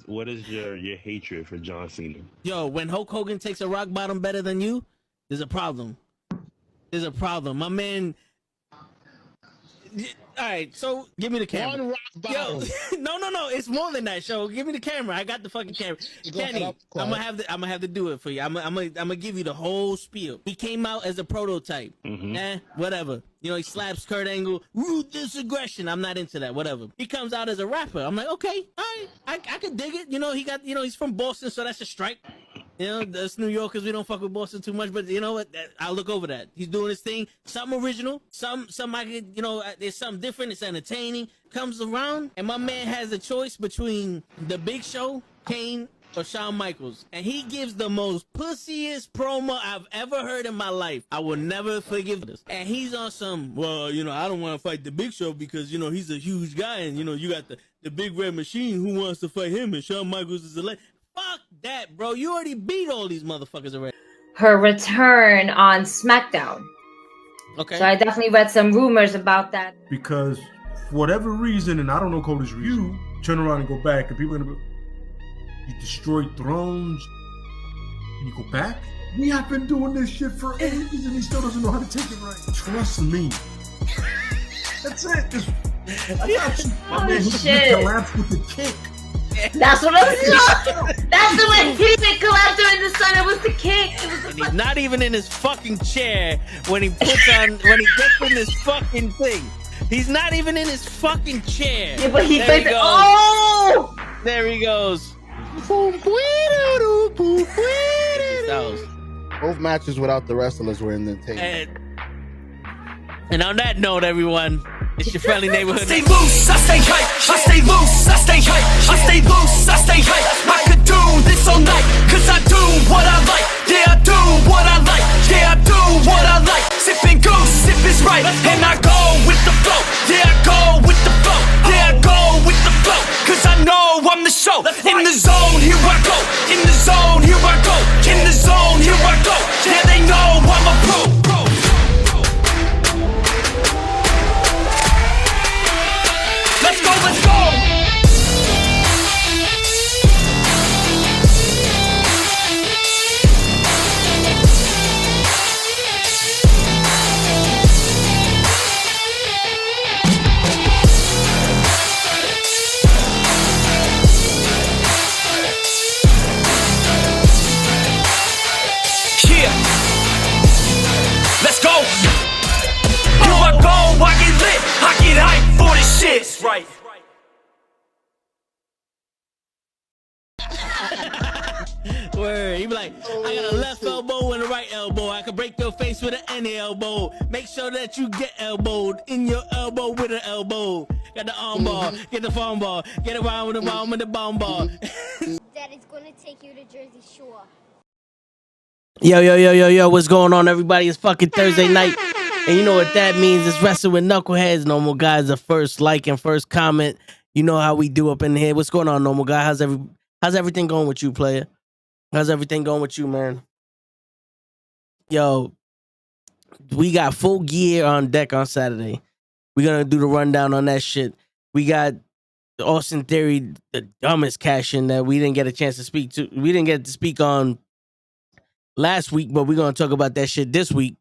what is your hatred for John Cena? Yo, when Hulk Hogan takes a rock bottom better than you, there's a problem. There's a problem. My man. All right, so give me the camera. One rock bottom. Yo, no, it's more than that. Show, give me the camera. I got the fucking camera. Kenny, I'm gonna have to do it for you. I'm gonna give you the whole spiel. He came out as a prototype. Whatever. You know, he slaps Kurt Angle. Ruthless aggression. I'm not into that. Whatever. He comes out as a rapper. I'm like, okay, all right, I can dig it. You know, he's from Boston, so that's a strike. You know, us New Yorkers, we don't fuck with Boston too much, but you know what? I'll look over that. He's doing his thing. Something original. Some I could, you know, there's something different. It's entertaining. Comes around, and my man has a choice between The Big Show, Kane, or Shawn Michaels. And he gives the most pussiest promo I've ever heard in my life. I will never forgive this. And he's on some, well, you know, I don't want to fight The Big Show because, you know, he's a huge guy. And, you know, you got the big red machine. Who wants to fight him? And Shawn Michaels is a legend. Fuck that, bro. You already beat all these motherfuckers already. Her return on SmackDown. Okay. So I definitely read some rumors about that. Because for whatever reason, and I don't know Cody's reason, you turn around and go back, and people are gonna be, you destroyed thrones, and you go back? We have been doing this shit for ages, and he still doesn't know how to take it right. Trust me. That's it. I got you. My man, he collapsed with the kick. That's what I was doing. That's the way he didn't collapse during the sun. It was the kick. He's not even in his fucking chair when he gets in this fucking thing. He's not even in his fucking chair. Yeah, but he thinks, oh! There he goes. Both matches without the wrestlers were in the tape. And on that note, everyone, it's your friendly neighborhood. I stay loose, I stay hype. I stay loose, I stay hype. I stay loose, I stay hype. I could do this all night, cause I do what I like. Yeah, I do what I like. Yeah, I do what I like. Sipping goose, sip is right. And I go with the flow. Yeah, I go with the flow. Yeah, I go with the flow. Cause I know I'm the show. In the zone, here I go. In the zone, here I go. In the zone, here I go. Yeah, they know I'm a pro. Let's go, let's go! Yeah! Let's go! Here I go, I get lit, I get hype for this shit! That's right. Word. He be like, I got a left elbow and a right elbow. I can break your face with any elbow. Make sure that you get elbowed in your elbow with an elbow. Got the arm bar, get the phone ball, get around with the bomb with the bomb ball. That is gonna take you to Jersey Shore. Yo, what's going on, everybody? It's fucking Thursday night. And you know what that means. It's Wrestle with Knuckleheads. Normal guys, the first like and first comment. You know how we do up in here. What's going on, normal guy? How's everything going with you, player? How's everything going with you, man? Yo, we got full gear on deck on Saturday. We're going to do the rundown on that shit. We got Austin Theory, the dumbest cash-in that we didn't get a chance to speak to. We didn't get to speak on last week, but we're going to talk about that shit this week.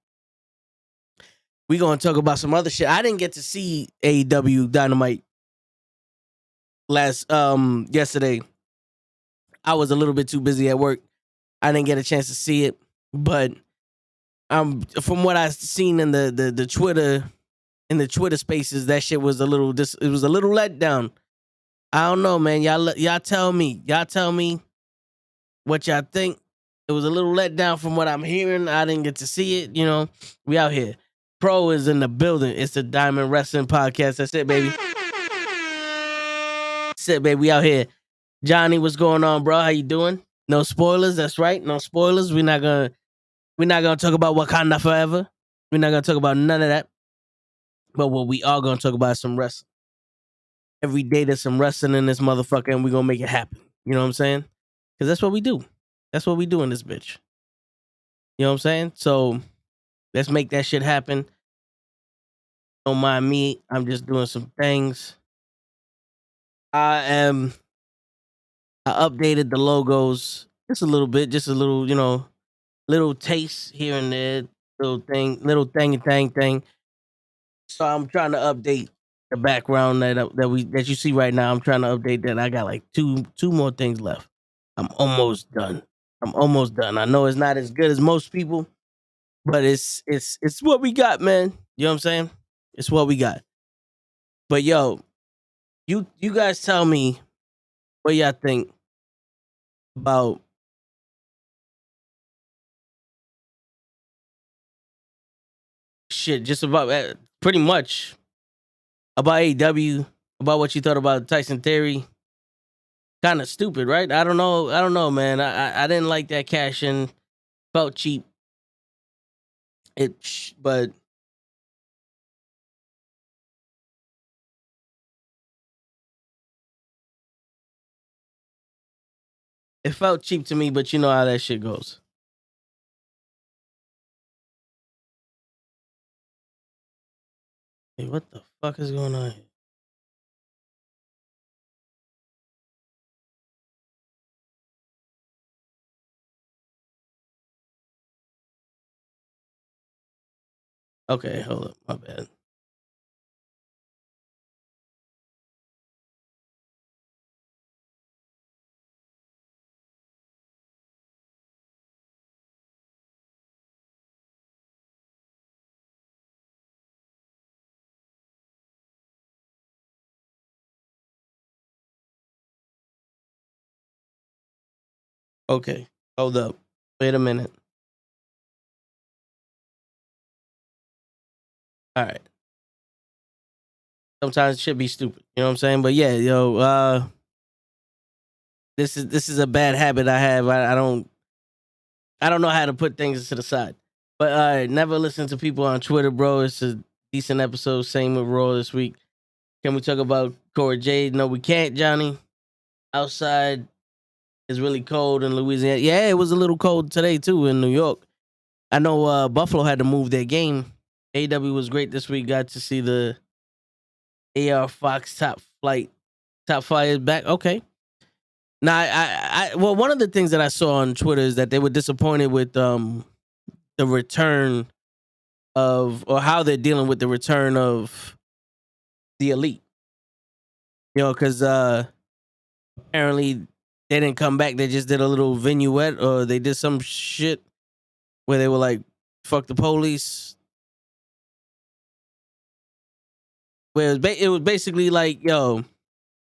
We're going to talk about some other shit. I didn't get to see AEW Dynamite yesterday. I was a little bit too busy at work. I didn't get a chance to see it, but from what I've seen in the Twitter spaces, that shit was a little letdown. I don't know, man. Y'all tell me what y'all think. It was a little letdown from what I'm hearing. I didn't get to see it. You know, we out here. Pro is in the building. It's the Diamond Wrestling Podcast. That's it, baby. That's it, baby. We out here. Johnny, what's going on, bro? How you doing? No spoilers. That's right. No spoilers. We're not gonna talk about Wakanda forever. We're not gonna talk about none of that. But what we are gonna talk about is some wrestling. Every day there's some wrestling in this motherfucker, and we're gonna make it happen. You know what I'm saying? Because that's what we do. That's what we do in this bitch. You know what I'm saying? So let's make that shit happen. Don't mind me. I'm just doing some things. I am I updated the logos just a little bit, just a little, little taste here and there, little thing. So I'm trying to update the background that you see right now. I'm trying to update that. I got like two more things left. I'm almost done. I know it's not as good as most people, but it's what we got, man. You know what I'm saying? It's what we got. But yo, you guys tell me what y'all think about shit, just about pretty much about AEW, about what you thought about Tyson Theory. Kind of stupid, right? I don't know, man. I didn't like that cash in. Felt cheap. But it felt cheap to me. But you know how that shit goes. Hey, what the fuck is going on here? Okay, hold up. My bad. Okay, hold up. Wait a minute. All right. Sometimes it should be stupid. You know what I'm saying? But yeah, yo, this is a bad habit I have. I don't know how to put things to the side. But never listen to people on Twitter, bro. It's a decent episode. Same with Raw this week. Can we talk about Cora Jade? No, we can't, Johnny. Outside is really cold in Louisiana. Yeah, it was a little cold today too in New York. I know Buffalo had to move their game. AEW was great this week. Got to see the AR Fox top flight is back. Okay. Now, well, one of the things that I saw on Twitter is that they were disappointed with the return of, or how they're dealing with the return of the Elite. You know, because apparently they didn't come back. They just did a little vignette, or they did some shit where they were like, "Fuck the police." Where it was basically like, "Yo,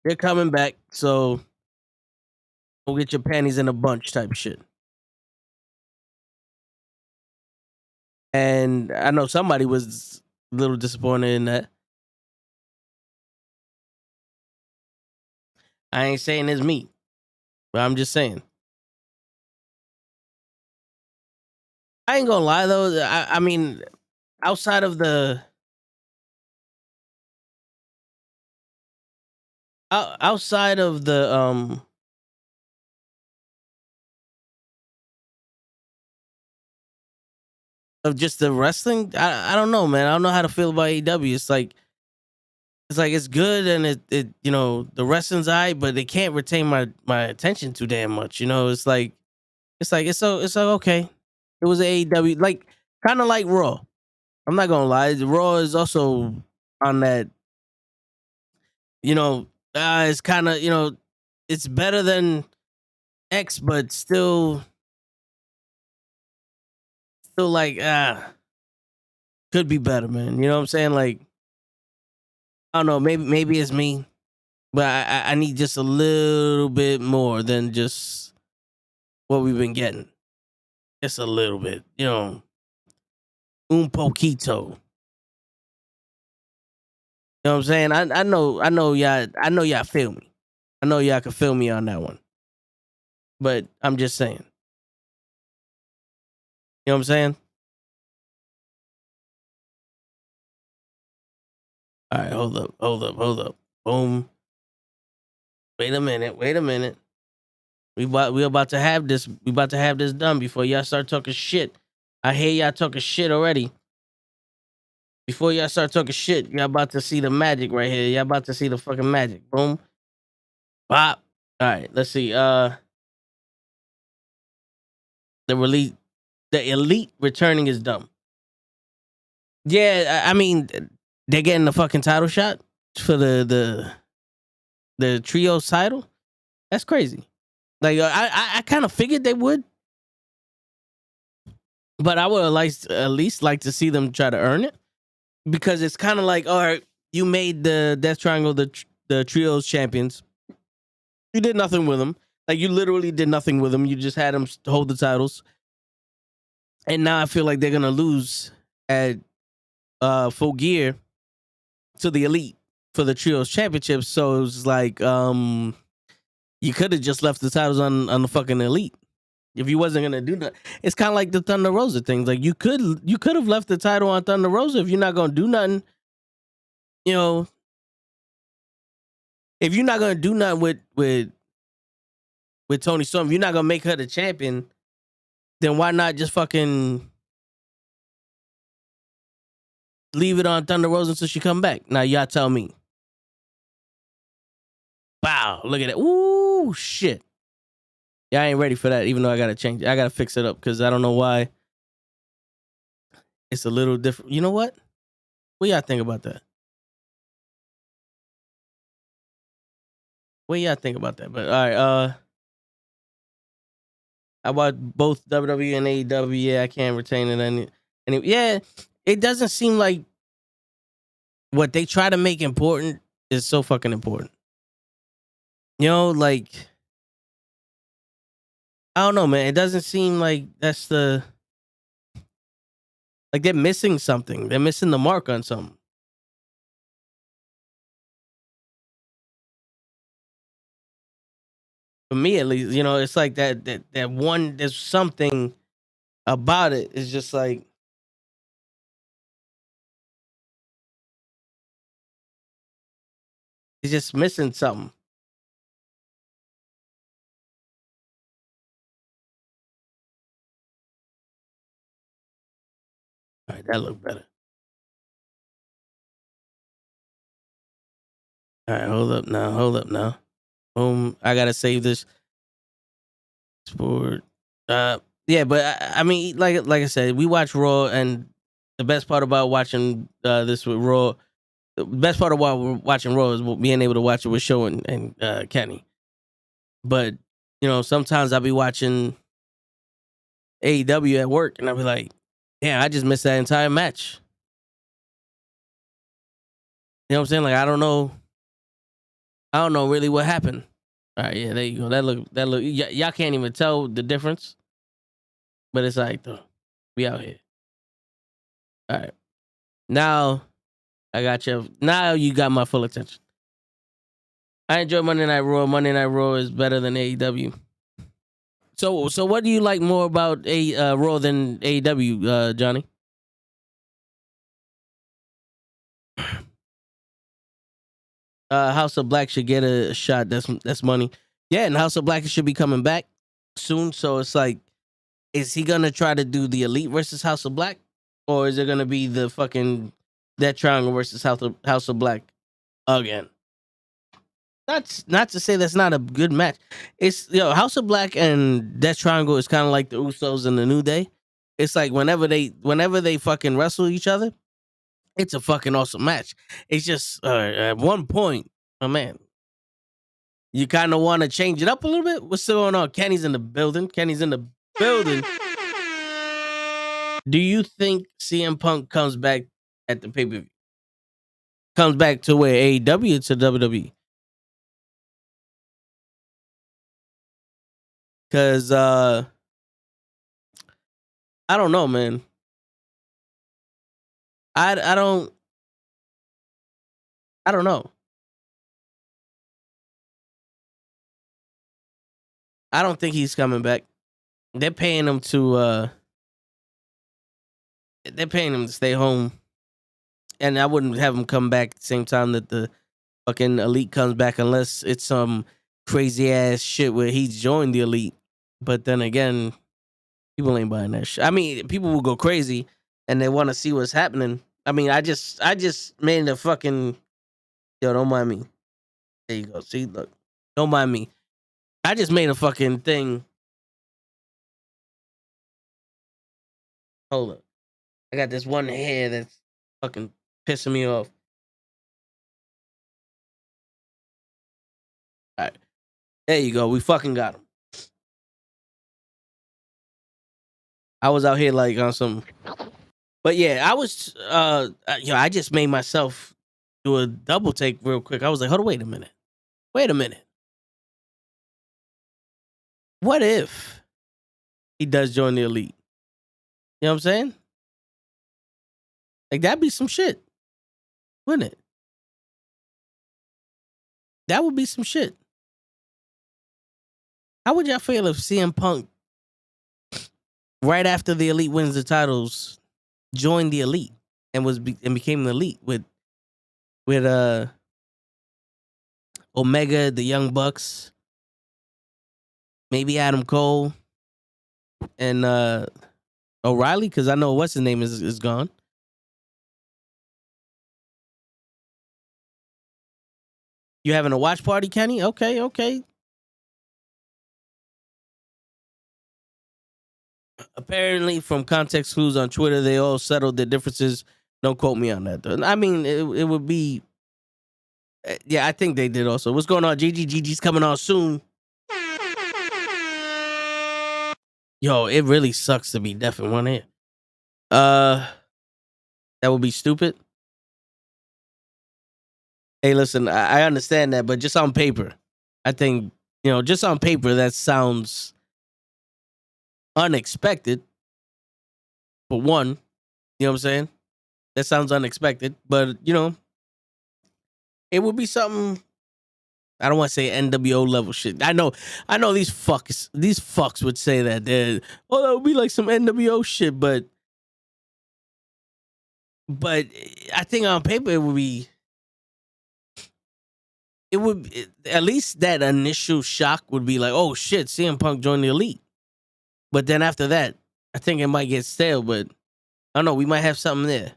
they're coming back, so go get your panties in a bunch," type shit. And I know somebody was a little disappointed in that. I ain't saying it's me, but I'm just saying. I ain't gonna lie though. I mean, outside of the outside of the of just the wrestling, I don't know, man. I don't know how to feel about AEW. It's good, and it you know, the wrestling's alright, but they can't retain my attention too damn much. You know, it's so okay. It was AEW, like kind of like Raw. I'm not gonna lie, Raw is also on that. You know, it's kind of, you know, it's better than X, but still like could be better, man. You know what I'm saying? Like, I don't know, maybe it's me, but I need just a little bit more than just what we've been getting. Just a little bit, you know, un poquito. You know what I'm saying? I know y'all feel me. I know y'all can feel me on that one. But I'm just saying. You know what I'm saying? All right, hold up. Boom. Wait a minute. We about to have this. We about to have this done before y'all start talking shit. I hear y'all talking shit already. Before y'all start talking shit, y'all about to see the magic right here. Y'all about to see the fucking magic. Boom. Bop. All right, let's see. The elite returning is dumb. Yeah, I mean, they're getting the fucking title shot for the trio title. That's crazy. Like I kind of figured they would, but I would at least like to see them try to earn it, because it's kind of like, all right, you made the Death Triangle the trios champions. You did nothing with them. Like, you literally did nothing with them. You just had them hold the titles. And now I feel like they're gonna lose at Full Gear to the Elite for the trios championships. So it was like, you could have just left the titles on the fucking Elite if you wasn't gonna do that. It's kind of like the Thunder Rosa things. Like, you could have left the title on Thunder Rosa if you're not gonna do nothing. You know, if you're not gonna do nothing with Toni Storm, if you're not gonna make her the champion, then why not just fucking leave it on Thunder Rosa until she come back? Now y'all tell me. Wow, look at that. Ooh, shit. Yeah, I ain't ready for that, even though I gotta change it. I gotta fix it up because I don't know why. It's a little different. You know what? What y'all think about that? What y'all think about that? But all right, I watch both WWE and AEW. Yeah, I can't retain it any. Yeah, it doesn't seem like what they try to make important is so fucking important. You know, like, I don't know, man. It doesn't seem like that's like they're missing something. They're missing the mark on something. For me, at least, you know, it's like that one. There's something about it. It's just like, it's just missing something. All right, that looked better. All right, hold up now. Boom, I gotta save this sport. Yeah, but I mean, like I said, we watch Raw, and the best part about watching this with Raw, the best part of watching Raw is being able to watch it with Show and Kenny. But, you know, sometimes I'll be watching AEW at work, and I'll be like, damn, I just missed that entire match. You know what I'm saying? Like, I don't know really what happened. All right, yeah, there you go. That look. Y'all can't even tell the difference, but it's like, though, we out here. All right, now I got you. Now you got my full attention. I enjoy Monday Night Raw. Monday Night Raw is better than AEW. So what do you like more about Raw than AEW, Johnny? House of Black should get a shot. That's money. Yeah, and House of Black should be coming back soon. So it's like, is he gonna try to do the Elite versus House of Black, or is it gonna be the fucking Death Triangle versus House of Black again? That's not to say that's not a good match. It's, you know, House of Black and Death Triangle is kind of like the Usos and the New Day. It's like whenever they fucking wrestle each other, it's a fucking awesome match. It's just at one point, oh man, you kind of want to change it up a little bit. What's still going on? Kenny's in the building. Do you think CM Punk comes back at the pay-per-view? Comes back to where AEW to WWE? Because I don't know, man. I don't know. I don't think he's coming back. They're paying him to stay home. And I wouldn't have him come back at the same time that the fucking Elite comes back, unless it's some crazy ass shit where he's joined the Elite. But then again, people ain't buying that shit. I mean, people will go crazy and they want to see what's happening. I mean, I just made the fucking, yo, don't mind me. There you go. See, look, don't mind me. I just made a fucking thing. Hold up. I got this one hair that's fucking pissing me off. All right. There you go. We fucking got him. I was out here like on some. But yeah, I was, I just made myself do a double take real quick. I was like, hold on, wait a minute. What if he does join the elite? You know what I'm saying? Like, that'd be some shit, wouldn't it? That would be some shit. How would y'all feel if CM Punk, right after the elite wins the titles, joined the elite and became the elite with Omega, the Young Bucks, maybe Adam Cole, and O'Reilly, because I know what's his name is gone. You having a watch party, Kenny? Okay. Apparently, from context clues on Twitter, they all settled their differences. Don't quote me on that, though. I mean, it would be... Yeah, I think they did also. What's going on, Gigi? Gigi's coming on soon. Yo, it really sucks to be deaf in one ear. That would be stupid. Hey, listen, I understand that, but just on paper, I think, just on paper, that sounds unexpected. For one, you know what I'm saying? That sounds unexpected, but, it would be something. I don't want to say NWO level shit. I know these fucks would say that. That would be like some NWO shit, but I think on paper it would at least that initial shock would be like, oh shit, CM Punk joined the elite. But then after that, I think it might get stale, but I don't know, we might have something there.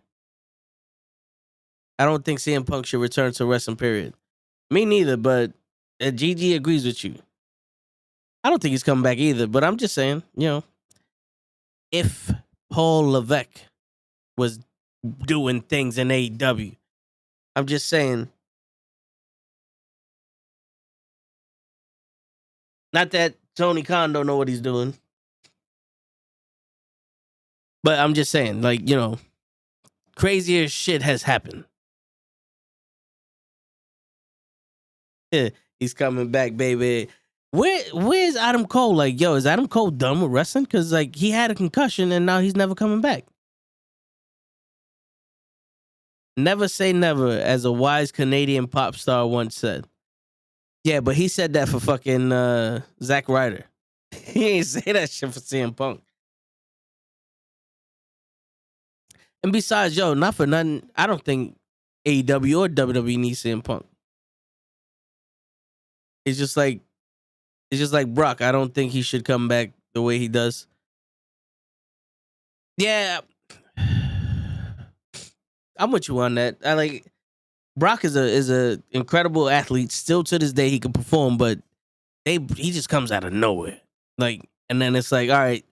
I don't think CM Punk should return to wrestling, period. Me neither, but GG agrees with you. I don't think he's coming back either, but I'm just saying, if Paul Levesque was doing things in AEW, I'm just saying, not that Tony Khan don't know what he's doing, but I'm just saying, like, crazier shit has happened. Yeah, he's coming back, baby. Where's Adam Cole? Like, yo, is Adam Cole done with wrestling? Because, like, he had a concussion and now he's never coming back. Never say never, as a wise Canadian pop star once said. Yeah, but he said that for fucking Zack Ryder. He ain't say that shit for CM Punk. And besides, yo, not for nothing, I don't think AEW or WWE needs CM Punk. It's just like Brock. I don't think he should come back the way he does. Yeah, I'm with you on that. I like Brock is a incredible athlete. Still to this day, he can perform, but he just comes out of nowhere. Like, and then it's like, all right,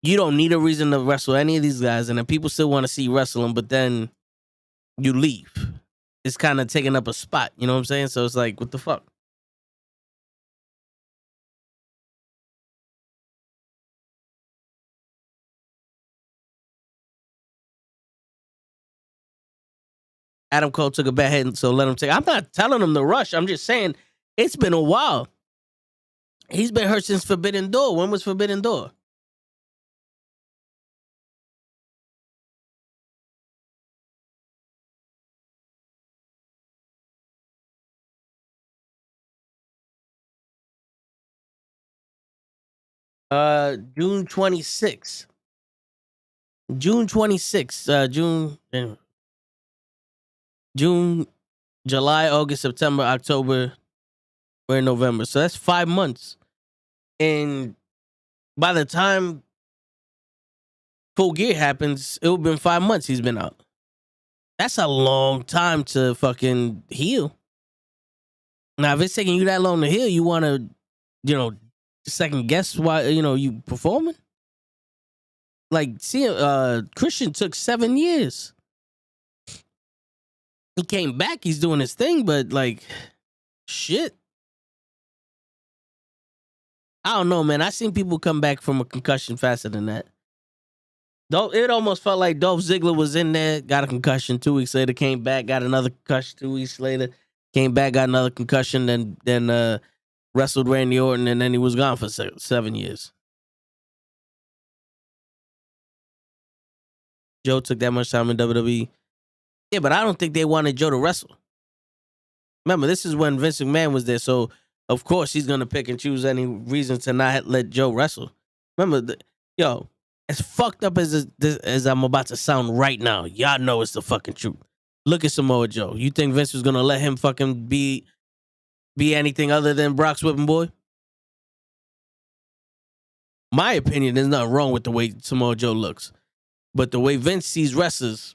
you don't need a reason to wrestle any of these guys, and then people still want to see you wrestling, but then you leave. It's kind of taking up a spot. You know what I'm saying? So it's like, what the fuck? Adam Cole took a bad hit, so let him take. I'm not telling him to rush. I'm just saying it's been a while. He's been hurt since Forbidden Door. When was Forbidden Door? June 26th. June 26th. June, July, August, September, October, we're in November. So that's 5 months. And by the time Full Gear happens, it would have been 5 months he's been out. That's a long time to fucking heal. Now, if it's taking you that long to heal, you want to second guess why you performing. Like, see, Christian took 7 years. He came back. He's doing his thing, but like, shit. I don't know, man. I seen people come back from a concussion faster than that. It almost felt like Dolph Ziggler was in there, got a concussion. 2 weeks later, came back, got another concussion. 2 weeks later, came back, got another concussion. Then wrestled Randy Orton, and then he was gone for 7 years. Joe took that much time in WWE. Yeah, but I don't think they wanted Joe to wrestle. Remember, this is when Vince McMahon was there, so of course he's gonna pick and choose any reason to not let Joe wrestle. Remember, as fucked up as I'm about to sound right now, y'all know it's the fucking truth. Look at Samoa Joe. You think Vince was gonna let him fucking be anything other than Brock's whipping boy? My opinion, there's nothing wrong with the way Samoa Joe looks, but the way Vince sees wrestlers.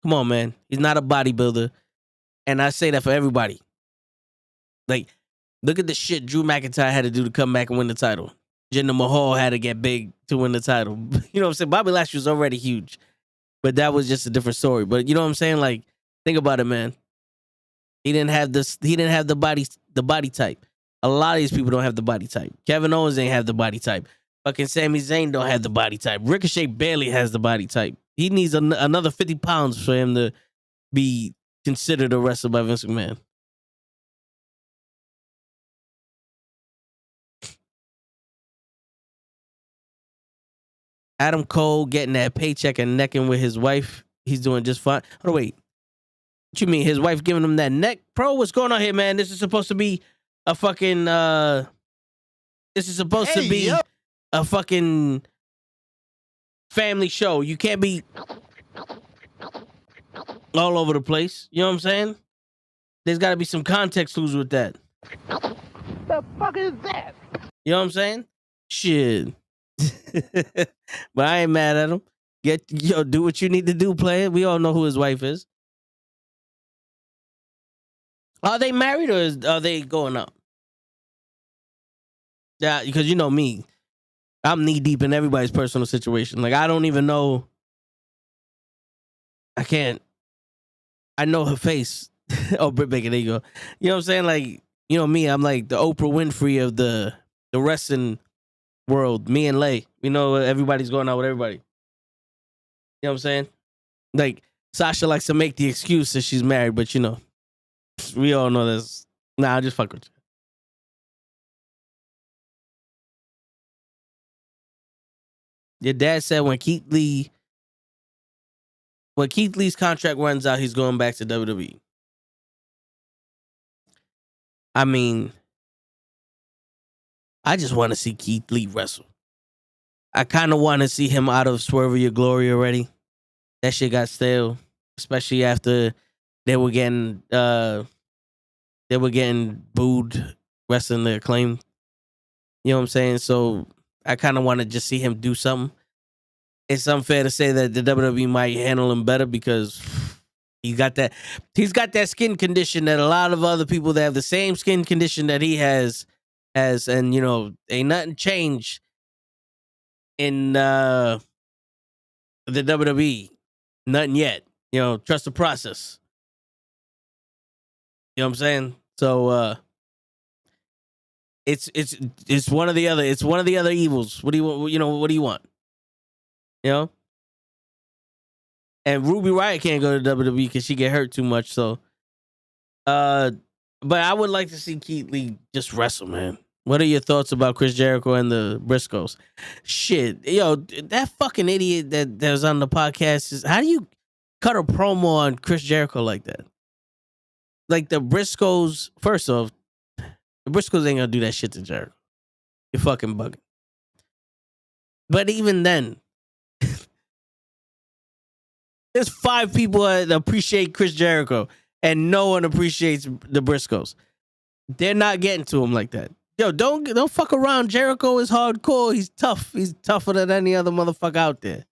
Come on, man. He's not a bodybuilder. And I say that for everybody. Like, look at the shit Drew McIntyre had to do to come back and win the title. Jinder Mahal had to get big to win the title. You know what I'm saying? Bobby Lashley was already huge. But that was just a different story. But you know what I'm saying? Like, think about it, man. He didn't have the body type. A lot of these people don't have the body type. Kevin Owens ain't have the body type. Fucking Sami Zayn don't have the body type. Ricochet barely has the body type. He needs another 50 pounds for him to be considered a wrestler by Vince McMahon. Adam Cole getting that paycheck and necking with his wife. He's doing just fine. Oh, wait. What you mean? His wife giving him that neck? Bro, what's going on here, man? This is supposed to be a fucking... This is supposed to be a fucking family show. You can't be all over the place. You know what I'm saying? There's got to be some context clues with that. The fuck is that? You know what I'm saying? Shit. But I ain't mad at him. Do what you need to do, play it. We all know who his wife is. Are they married or are they going up? Yeah, because you know me. I'm knee deep in everybody's personal situation. Like, I don't even know. I can't. I know her face. Oh, Britt Baker, there you go. You know what I'm saying? Like, you know me, I'm like the Oprah Winfrey of the wrestling world. Me and Lay. We know everybody's going out with everybody. You know what I'm saying? Like, Sasha likes to make the excuse that she's married, but you know, we all know this. Nah, I just fuck with you. Your dad said when Keith Lee's contract runs out, he's going back to WWE. I mean, I just want to see Keith Lee wrestle. I kind of want to see him out of Swerve Your Glory already. That shit got stale, especially after they were getting booed wrestling the Acclaim. You know what I'm saying? So I kind of want to just see him do something. It's unfair to say that the WWE might handle him better because he's got that skin condition that a lot of other people that have the same skin condition that he has, and you know, ain't nothing changed in the WWE. Nothing yet. You know, trust the process. You know what I'm saying? So it's one of the other. It's one of the other evils. What do you want? You know, what do you want? You know? And Ruby Riott can't go to WWE because she get hurt too much. So, but I would like to see Keith Lee just wrestle, man. What are your thoughts about Chris Jericho and the Briscoes? Shit, yo, that fucking idiot that was on the podcast is. How do you cut a promo on Chris Jericho like that? Like the Briscoes. First off, the Briscoes ain't gonna do that shit to Jericho. You're fucking bugging. But even then. There's 5 people that appreciate Chris Jericho, and no one appreciates the Briscoes. They're not getting to him like that. Yo, don't fuck around. Jericho is hardcore. He's tough. He's tougher than any other motherfucker out there.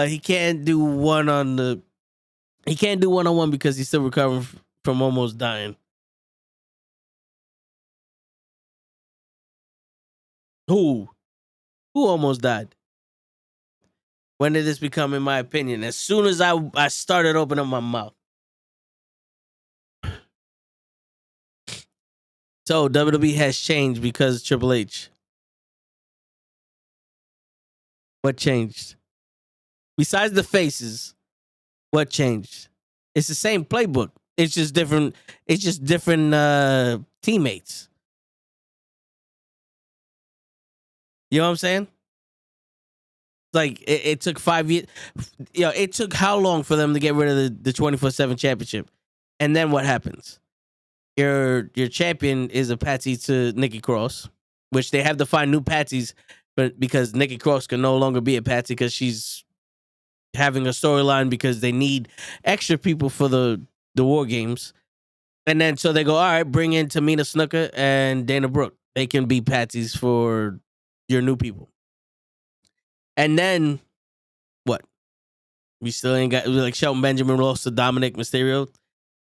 He can't do one on the He can't do one-on-one because he's still recovering from almost dying. Who almost died? When did this become, in my opinion? As soon as I started opening my mouth. So WWE has changed because Triple H. What changed? Besides the faces, what changed? It's the same playbook. It's just different. It's just different teammates. You know what I'm saying? Like it took 5 years. You know, it took how long for them to get rid of the 24/7 championship? And then what happens? Your champion is a patsy to Nikki Cross, which they have to find new patsies, but because Nikki Cross can no longer be a patsy because she's having a storyline because they need extra people for the War Games. And then so they go, all right, bring in Tamina Snuka and Dana Brooke. They can be patsies for your new people. And then what? We still ain't got, like, Shelton Benjamin lost to Dominic Mysterio.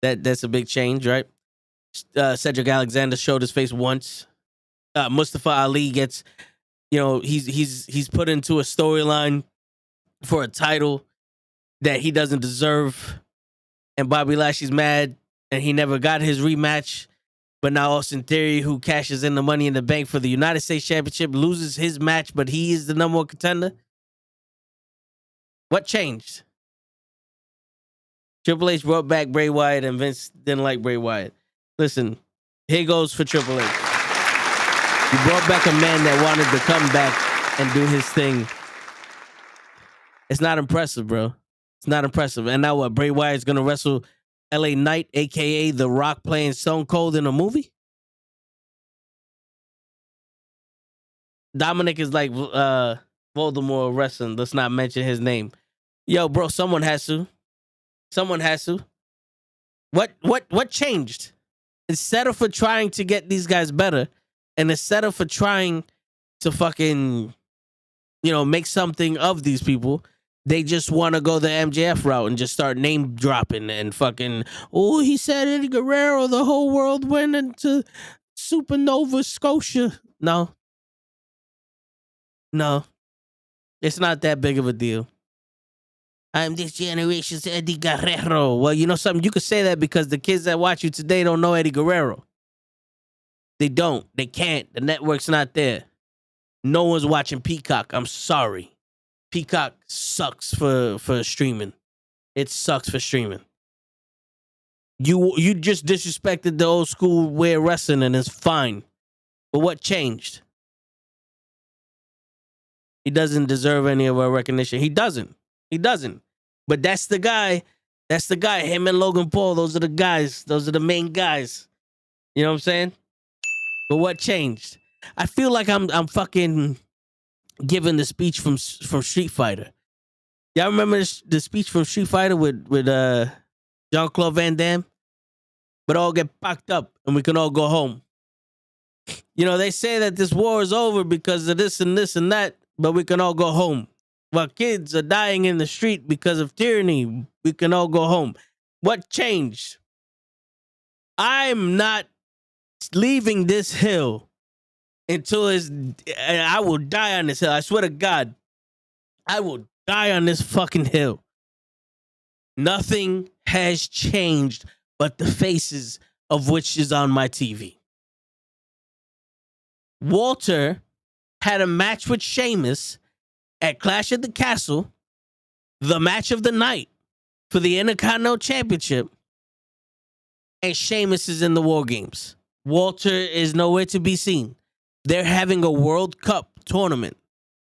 That's a big change, right? Cedric Alexander showed his face once. Mustafa Ali gets, you know, he's put into a storyline for a title that he doesn't deserve. And Bobby Lashley's mad and he never got his rematch. But now Austin Theory, who cashes in the Money in the Bank for the United States Championship, loses his match, but he is the number one contender. What changed? Triple H brought back Bray Wyatt and Vince didn't like Bray Wyatt. Listen, here goes for Triple H. He brought back a man that wanted to come back and do his thing. It's not impressive, bro. It's not impressive. And now what? Bray Wyatt's going to wrestle LA Knight, a.k.a. The Rock, playing Stone Cold in a movie? Dominic is like Voldemort wrestling. Let's not mention his name. Yo, bro, someone has to. Someone has to. What changed? Instead of for trying to get these guys better, and instead of for trying to fucking, you know, make something of these people, they just want to go the MJF route and just start name dropping and fucking, oh, he said Eddie Guerrero, the whole world went into Supernova Scotia. No. It's not that big of a deal. I'm this generation's Eddie Guerrero. Well, you know something? You could say that because the kids that watch you today don't know Eddie Guerrero. They don't. They can't. The network's not there. No one's watching Peacock. I'm sorry. Peacock sucks for streaming. It sucks for streaming. You just disrespected the old school way of wrestling and it's fine. But what changed? He doesn't deserve any of our recognition. He doesn't. But that's the guy. That's the guy. Him and Logan Paul. Those are the guys. Those are the main guys. You know what I'm saying? But what changed? I feel like I'm fucking giving the speech from Street Fighter. Y'all remember the speech from Street Fighter with Jean-Claude Van Damme? But all get packed up and we can all go home. You know, they say that this war is over because of this and this and that, but we can all go home. While kids are dying in the street because of tyranny, we can all go home. What changed? I'm not leaving this hill until I will die on this hill. I swear to God, I will die on this fucking hill. Nothing has changed but the faces of which is on my TV. Walter had a match with Sheamus at Clash at the Castle, the match of the night for the Intercontinental Championship, and Sheamus is in the War Games. Walter is nowhere to be seen. They're having a World Cup tournament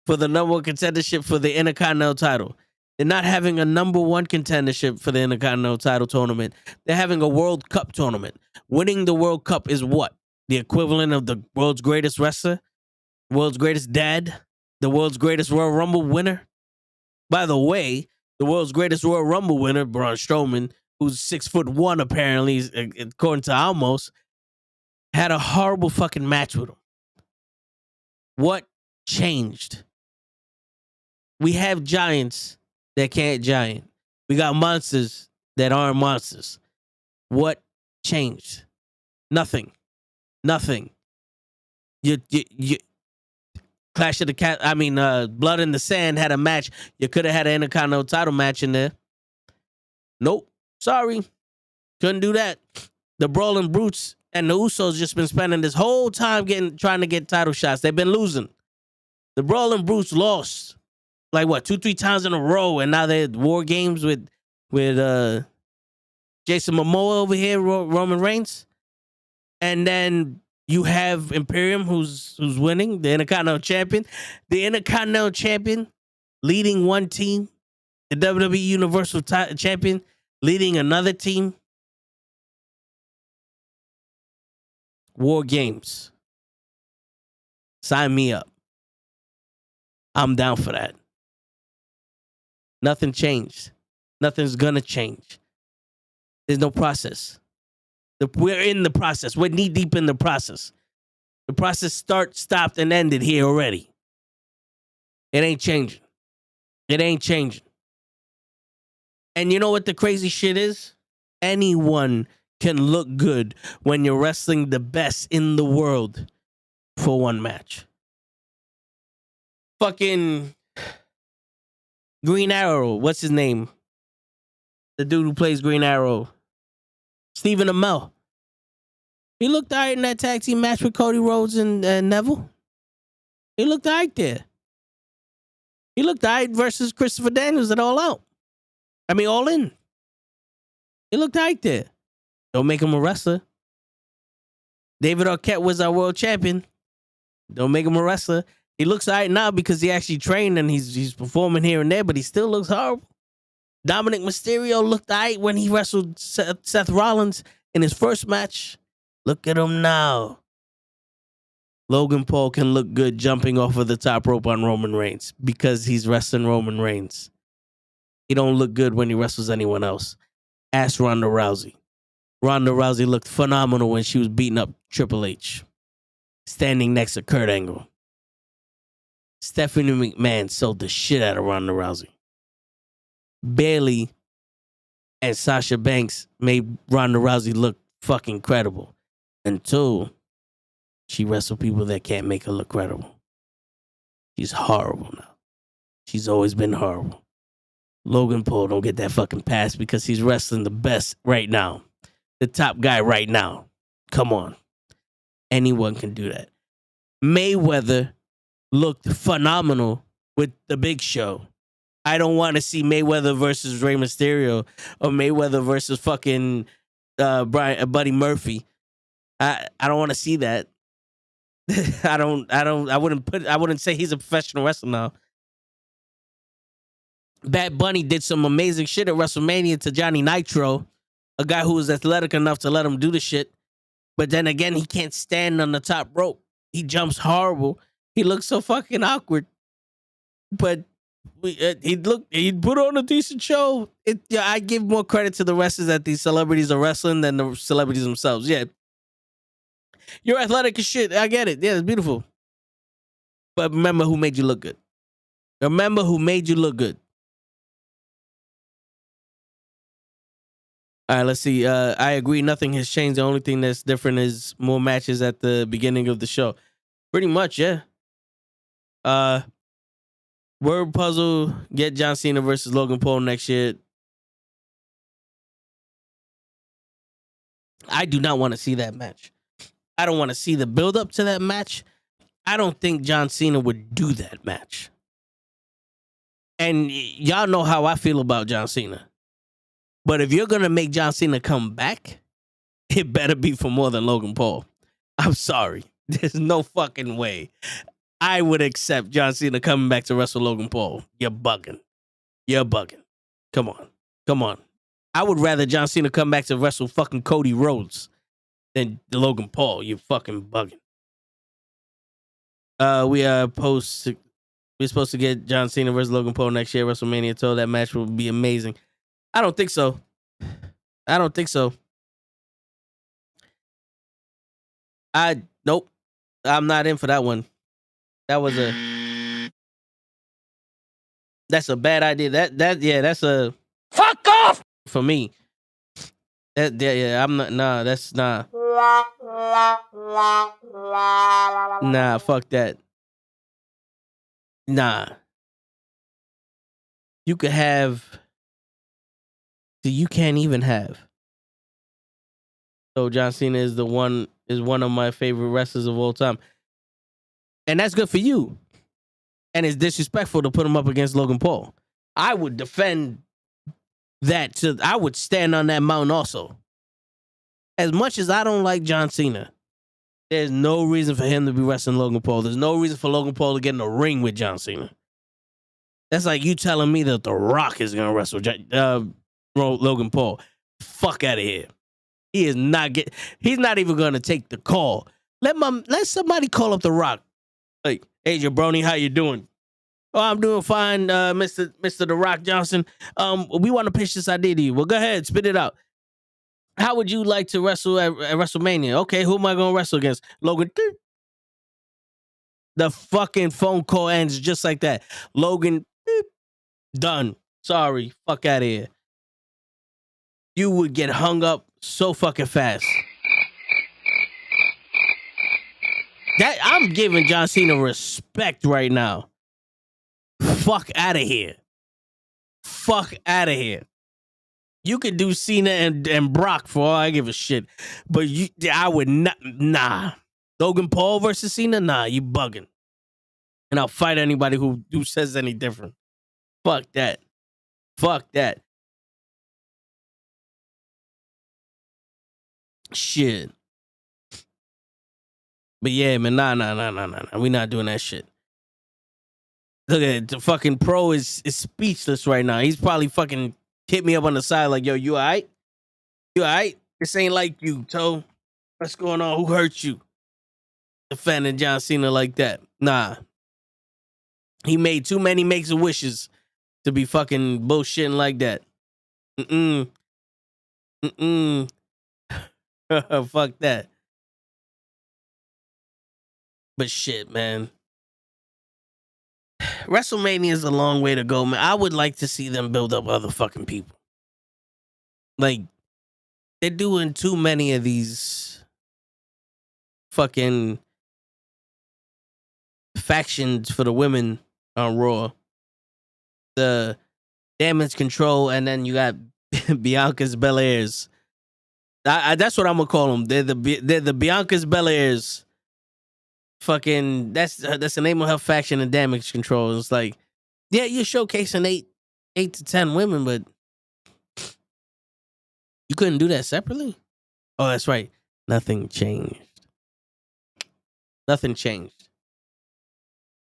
for the number one contendership for the Intercontinental title. They're not having a number one contendership for the Intercontinental title tournament. They're having a World Cup tournament. Winning the World Cup is what? The equivalent of the world's greatest wrestler? World's greatest dad? The world's greatest Royal Rumble winner? By the way, the world's greatest Royal Rumble winner, Braun Strowman, who's 6'1" apparently, according to Almost, had a horrible fucking match with him. What changed? We have giants that can't giant. We got monsters that aren't monsters. What changed? Nothing. You Clash of the Cat. I mean, Blood in the Sand had a match. You could have had an Intercontinental title match in there. Nope. Sorry. Couldn't do that. The Brawling Brutes and the Usos just been spending this whole time trying to get title shots. They've been losing. The Brawling Brutes lost like what 2-3 times in a row, and now they're at War Games with Jason Momoa over here, Roman Reigns, and then you have Imperium who's winning, the Intercontinental Champion, leading one team, the WWE Universal Champion leading another team. War Games. Sign me up. I'm down for that. Nothing changed. Nothing's gonna change. There's no process. We're in the process. We're knee deep in the process. The process stopped, and ended here already. It ain't changing. It ain't changing. And you know what the crazy shit is? Anyone can look good when you're wrestling the best in the world for one match. Fucking Green Arrow. What's his name? The dude who plays Green Arrow. Stephen Amell. He looked all right in that tag team match with Cody Rhodes and Neville. He looked all right there. He looked all right versus Christopher Daniels at All Out. I mean, All In. He looked all right there. Don't make him a wrestler. David Arquette was our world champion. Don't make him a wrestler. He looks all right now because he actually trained and he's performing here and there, but he still looks horrible. Dominic Mysterio looked all right when he wrestled Seth Rollins in his first match. Look at him now. Logan Paul can look good jumping off of the top rope on Roman Reigns because he's wrestling Roman Reigns. He don't look good when he wrestles anyone else. Ask Ronda Rousey. Ronda Rousey looked phenomenal when she was beating up Triple H, standing next to Kurt Angle. Stephanie McMahon sold the shit out of Ronda Rousey. Bayley and Sasha Banks made Ronda Rousey look fucking credible until she wrestled people that can't make her look credible. She's horrible now. She's always been horrible. Logan Paul don't get that fucking pass because he's wrestling the best right now. The top guy right now. Come on. Anyone can do that. Mayweather looked phenomenal with the Big Show. I don't want to see Mayweather versus Rey Mysterio or Mayweather versus fucking Buddy Murphy. I don't want to see that. I wouldn't say he's a professional wrestler now. Bad Bunny did some amazing shit at WrestleMania to Johnny Nitro, a guy who was athletic enough to let him do the shit. But then again, he can't stand on the top rope. He jumps horrible. He looks so fucking awkward. But he put on a decent show. I give more credit to the wrestlers that these celebrities are wrestling than the celebrities themselves. Yeah. You're athletic as shit. I get it. Yeah, it's beautiful. But remember who made you look good. Remember who made you look good. All right, let's see. I agree. Nothing has changed. The only thing that's different is more matches at the beginning of the show. Pretty much, yeah. Word puzzle. Get John Cena versus Logan Paul next year. I do not want to see that match. I don't want to see the build up to that match. I don't think John Cena would do that match. And y'all know how I feel about John Cena. But if you're going to make John Cena come back, it better be for more than Logan Paul. I'm sorry. There's no fucking way I would accept John Cena coming back to wrestle Logan Paul. You're bugging. You're bugging. Come on. Come on. I would rather John Cena come back to wrestle fucking Cody Rhodes than Logan Paul. You're fucking bugging. We're supposed to get John Cena versus Logan Paul next year at WrestleMania. So that match will be amazing. I don't think so. Nope. I'm not in for that one. That's a bad idea. That's a fuck off for me. Yeah, I'm not. Nah, that's nah. Nah, fuck that. Nah. You could have. See, you can't even have. So John Cena is one of my favorite wrestlers of all time, and that's good for you. And it's disrespectful to put him up against Logan Paul. I would defend that. I would stand on that mountain also. As much as I don't like John Cena, there's no reason for him to be wrestling Logan Paul. There's no reason for Logan Paul to get in a ring with John Cena. That's like you telling me that The Rock is gonna wrestle Logan Paul. Fuck out of here. He is not He's not even gonna take the call. Let somebody call up The Rock. Like, hey Jabroni, how you doing? Oh, I'm doing fine, Mr. The Rock Johnson. We want to pitch this idea to you. Well, go ahead, spit it out. How would you like to wrestle at WrestleMania? Okay, who am I gonna wrestle against? Logan. The fucking phone call ends just like that. Logan, done. Sorry, fuck out of here. You would get hung up so fucking fast. I'm giving John Cena respect right now. Fuck out of here. Fuck out of here. You could do Cena and Brock for all I give a shit. But I would not. Nah. Logan Paul versus Cena? Nah, you bugging. And I'll fight anybody who says any different. Fuck that. Fuck that. Shit. But yeah, man, nah. We not doing that shit. Look at it. The fucking pro is speechless right now. He's probably fucking hit me up on the side like, yo, you all right? You all right? This ain't like you, Toe. What's going on? Who hurt you? Defending John Cena like that. Nah. He made too many makes of wishes to be fucking bullshitting like that. Fuck that. But shit, man. WrestleMania is a long way to go, man. I would like to see them build up other fucking people. Like, they're doing too many of these fucking factions for the women on Raw. The Damage Control, and then you got Bianca's Belairs. That's what I'm gonna call them. They're the Bianca's Belairs. Fucking that's the name of her faction in Damage Control. It's like, yeah, you're showcasing 8 to 10 women, but you couldn't do that separately. Oh, that's right. Nothing changed. Nothing changed.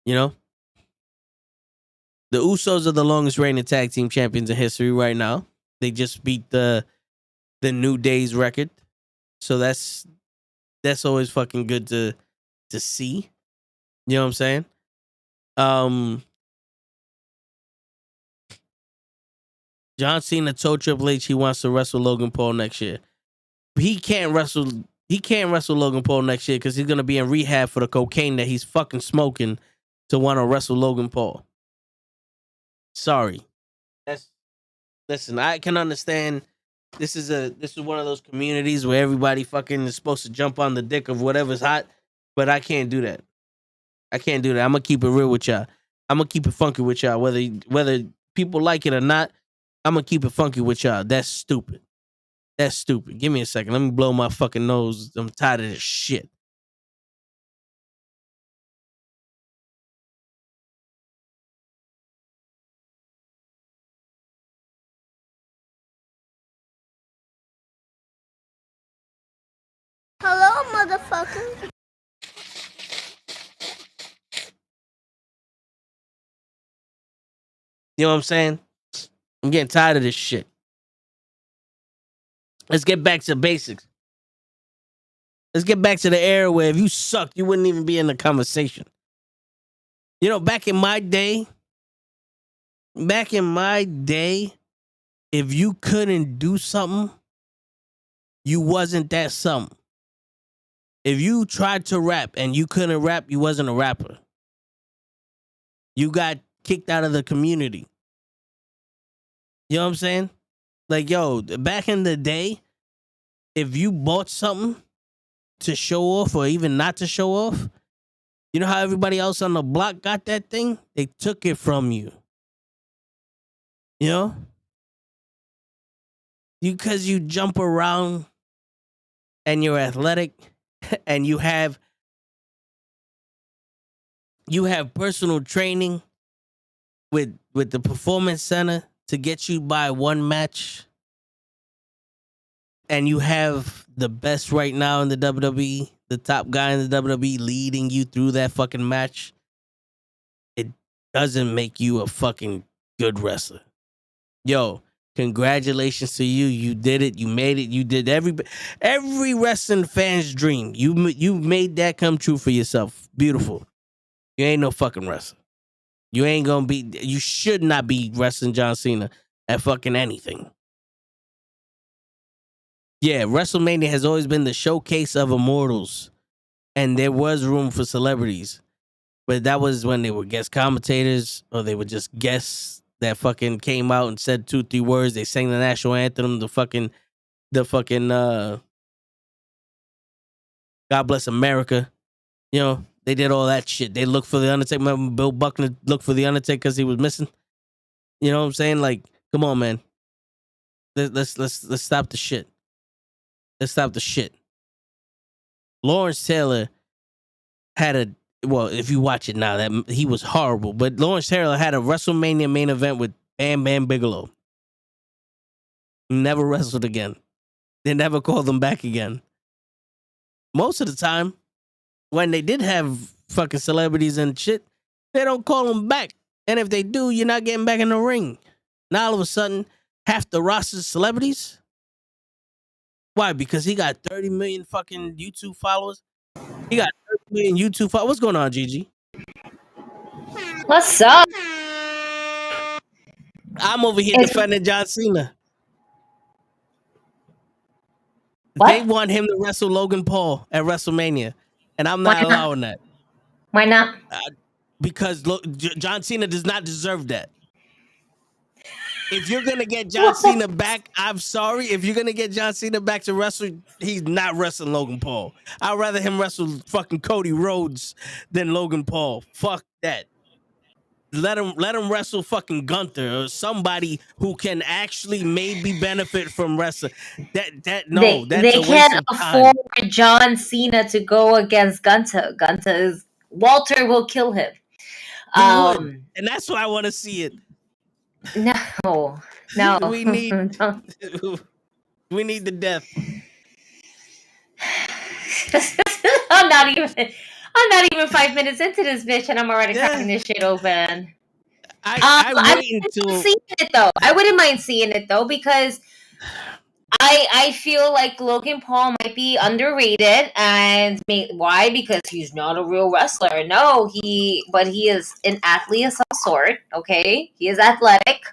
You know, the Usos are the longest reigning tag team champions in history right now. They just beat the New Day's record, so that's always fucking good to see. You know what I'm saying? John Cena told Triple H he wants to wrestle Logan Paul next year. He can't wrestle Logan Paul next year because he's gonna be in rehab for the cocaine that he's fucking smoking to want to wrestle Logan Paul. Sorry. Listen, I can understand. This is one of those communities where everybody fucking is supposed to jump on the dick of whatever's hot. But I can't do that. I'm gonna keep it real with y'all. I'm gonna keep it funky with y'all. Whether people like it or not, I'm gonna keep it funky with y'all. That's stupid. Give me a second. Let me blow my fucking nose. I'm tired of this shit. Hello, motherfucker. You know what I'm saying? I'm getting tired of this shit. Let's get back to basics. Let's get back to the era where if you sucked, you wouldn't even be in the conversation. You know, back in my day, if you couldn't do something, you wasn't that something. If you tried to rap and you couldn't rap, you wasn't a rapper. You got kicked out of the community. You know what I'm saying? Like, yo, back in the day, if you bought something to show off or even not to show off, you know how everybody else on the block got that thing? They took it from you. You know? Because you jump around and you're athletic and you have personal training with the performance center to get you by one match, and you have the best right now in the WWE, the top guy in the WWE leading you through that fucking match, it doesn't make you a fucking good wrestler. Yo, congratulations to you. You did it. You made it. You did every wrestling fan's dream. You made that come true for yourself. Beautiful. You ain't no fucking wrestler. You should not be wrestling John Cena at fucking anything. Yeah, WrestleMania has always been the showcase of immortals, and there was room for celebrities, but that was when they were guest commentators or they were just guests that fucking came out and said 2-3 words. They sang the national anthem, the fucking God Bless America. You know, they did all that shit. They looked for the Undertaker. Remember Bill Buckner looked for the Undertaker because he was missing. You know what I'm saying? Like, come on, man. Let's stop the shit. Let's stop the shit. Lawrence Taylor had if you watch it now, that he was horrible. But Lawrence Taylor had a WrestleMania main event with Bam Bam Bigelow. Never wrestled again. They never called him back again. Most of the time, when they did have fucking celebrities and shit, they don't call them back. And if they do, you're not getting back in the ring. Now all of a sudden, half the roster's celebrities. Why? Because he got 30 million fucking YouTube followers. He got 30 million YouTube followers. What's going on, Gigi? What's up? I'm over here defending John Cena. What? They want him to wrestle Logan Paul at WrestleMania, and I'm not allowing that. Why not? Because John Cena does not deserve that. If you're going to get John Cena back, I'm sorry. If you're going to get John Cena back to wrestle, he's not wrestling Logan Paul. I'd rather him wrestle fucking Cody Rhodes than Logan Paul. Fuck that. Let him wrestle fucking Gunther or somebody who can actually maybe benefit from wrestling. That's they can't afford John Cena to go against Gunther. Walter will kill him. And that's why I want to see it. No. We need the death. I'm not even 5 minutes into this bitch, and I'm already cracking this shit open. I wouldn't mind seeing it though, because I feel like Logan Paul might be underrated, and why? Because he's not a real wrestler. No, but he is an athlete of some sort. Okay, he is athletic,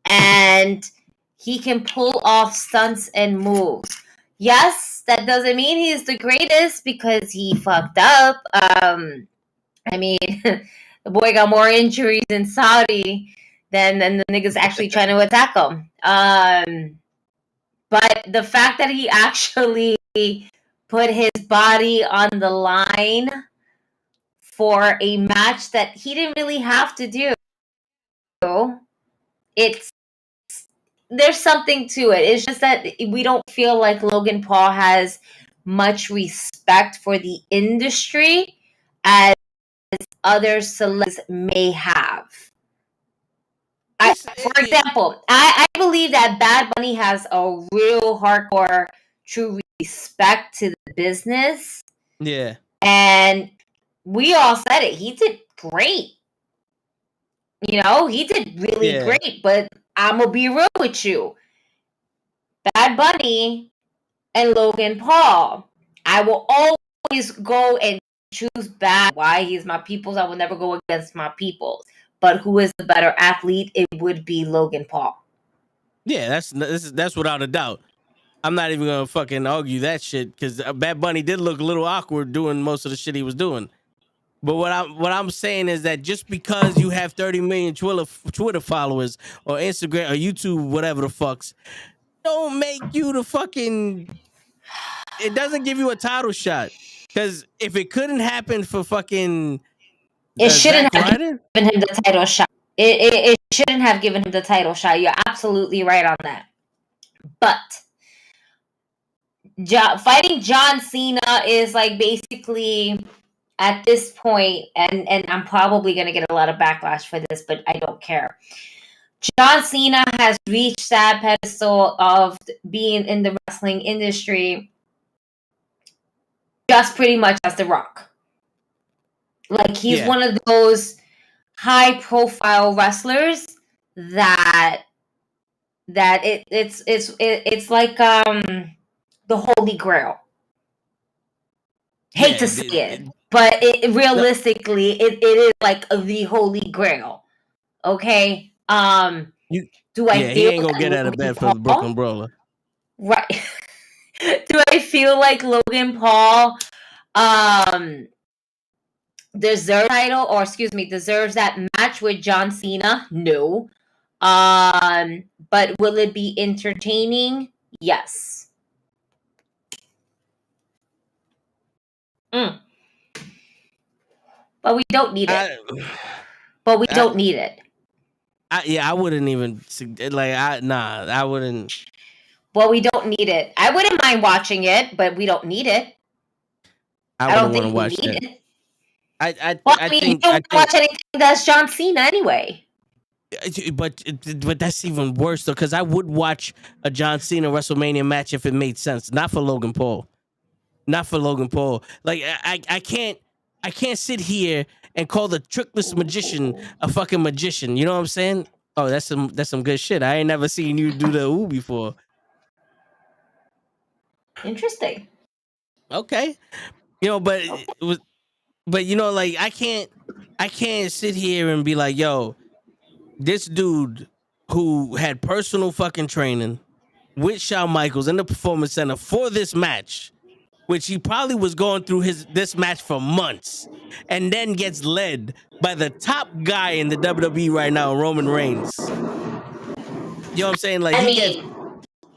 and he can pull off stunts and moves. Yes, that doesn't mean he's the greatest because he fucked up. I mean, the boy got more injuries in Saudi than the niggas actually trying to attack him. But the fact that he actually put his body on the line for a match that he didn't really have to do, there's something to it. It's just that we don't feel like Logan Paul has much respect for the industry as other celebrities may have. For example, I believe that Bad Bunny has a real hardcore, true respect to the business. Yeah. And we all said it. He did great. You know, he did really great. But I'm going to be real with you. Bad Bunny and Logan Paul. I will always go and choose Bad. Why? He's my people's. I will never go against my people's. But who is the better athlete? It would be Logan Paul. Yeah, that's without a doubt. I'm not even gonna fucking argue that shit, because Bad Bunny did look a little awkward doing most of the shit he was doing. But what I'm saying is that just because you have 30 million Twitter followers or Instagram or YouTube, whatever the fucks, don't make you the fucking it doesn't give you a title shot. Because if it couldn't happen for fucking it shouldn't Zack have Ryder, given him the title shot. It shouldn't have given him the title shot. You're absolutely right on that. But fighting John Cena is like basically at this point, and I'm probably going to get a lot of backlash for this, but I don't care. John Cena has reached that pedestal of being in the wrestling industry just pretty much as The Rock. Like, he's one of those high-profile wrestlers that it's like the Holy Grail. Hate to say it, but realistically, it is like the Holy Grail. Okay. Do I feel he ain't gonna get out of bed for the Brooklyn Brawler, right? Do I feel like Logan Paul deserves that match with John Cena? No. But will it be entertaining? Yes. But we don't need it. Don't need it. I wouldn't even I wouldn't. Well, we don't need it. I wouldn't mind watching it, but we don't need it. I don't think we need it. I mean, you don't watch anything that's John Cena anyway. But that's even worse though, because I would watch a John Cena WrestleMania match if it made sense. Not for Logan Paul. Like I can't sit here and call the trickless magician a fucking magician. You know what I'm saying? Oh, that's some good shit. I ain't never seen you do the ooh before. Interesting. Okay. You know, but you know, like I can't sit here and be like, yo, this dude who had personal fucking training with Shawn Michaels in the Performance Center for this match, which he probably was going through this match for months, and then gets led by the top guy in the WWE right now, Roman Reigns. You know what I'm saying? Like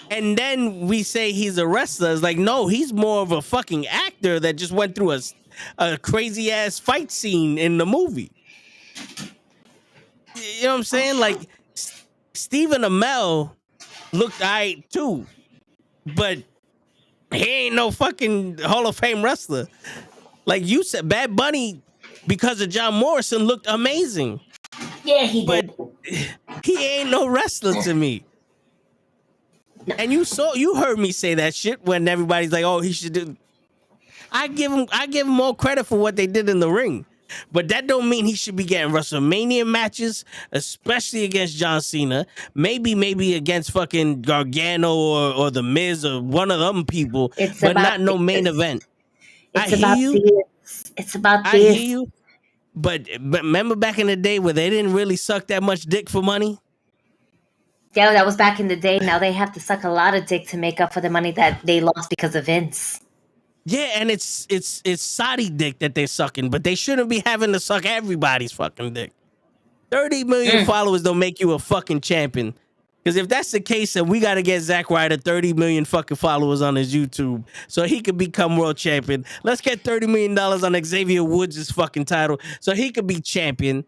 and then we say he's a wrestler. It's like, no, he's more of a fucking actor that just went through a crazy ass fight scene in the movie. You know what I'm saying? Like Stephen Amell looked alright too, but he ain't no fucking Hall of Fame wrestler. Like you said, Bad Bunny, because of John Morrison, looked amazing. Yeah, he did. He ain't no wrestler to me. And you heard me say that shit when everybody's like, "Oh, he should do." I give him more credit for what they did in the ring, but that don't mean he should be getting WrestleMania matches, especially against John Cena. Maybe against fucking Gargano or the Miz or one of them people, but not no main event. I hear you. It's about this. I hear you. But remember back in the day where they didn't really suck that much dick for money? Yeah, that was back in the day. Now they have to suck a lot of dick to make up for the money that they lost because of Vince. Yeah, and it's Saudi dick that they're sucking, but they shouldn't be having to suck everybody's fucking dick. 30 million followers don't make you a fucking champion. Because if that's the case, then we got to get Zack Ryder 30 million fucking followers on his YouTube so he could become world champion. Let's get $30 million on Xavier Woods' fucking title so he could be champion.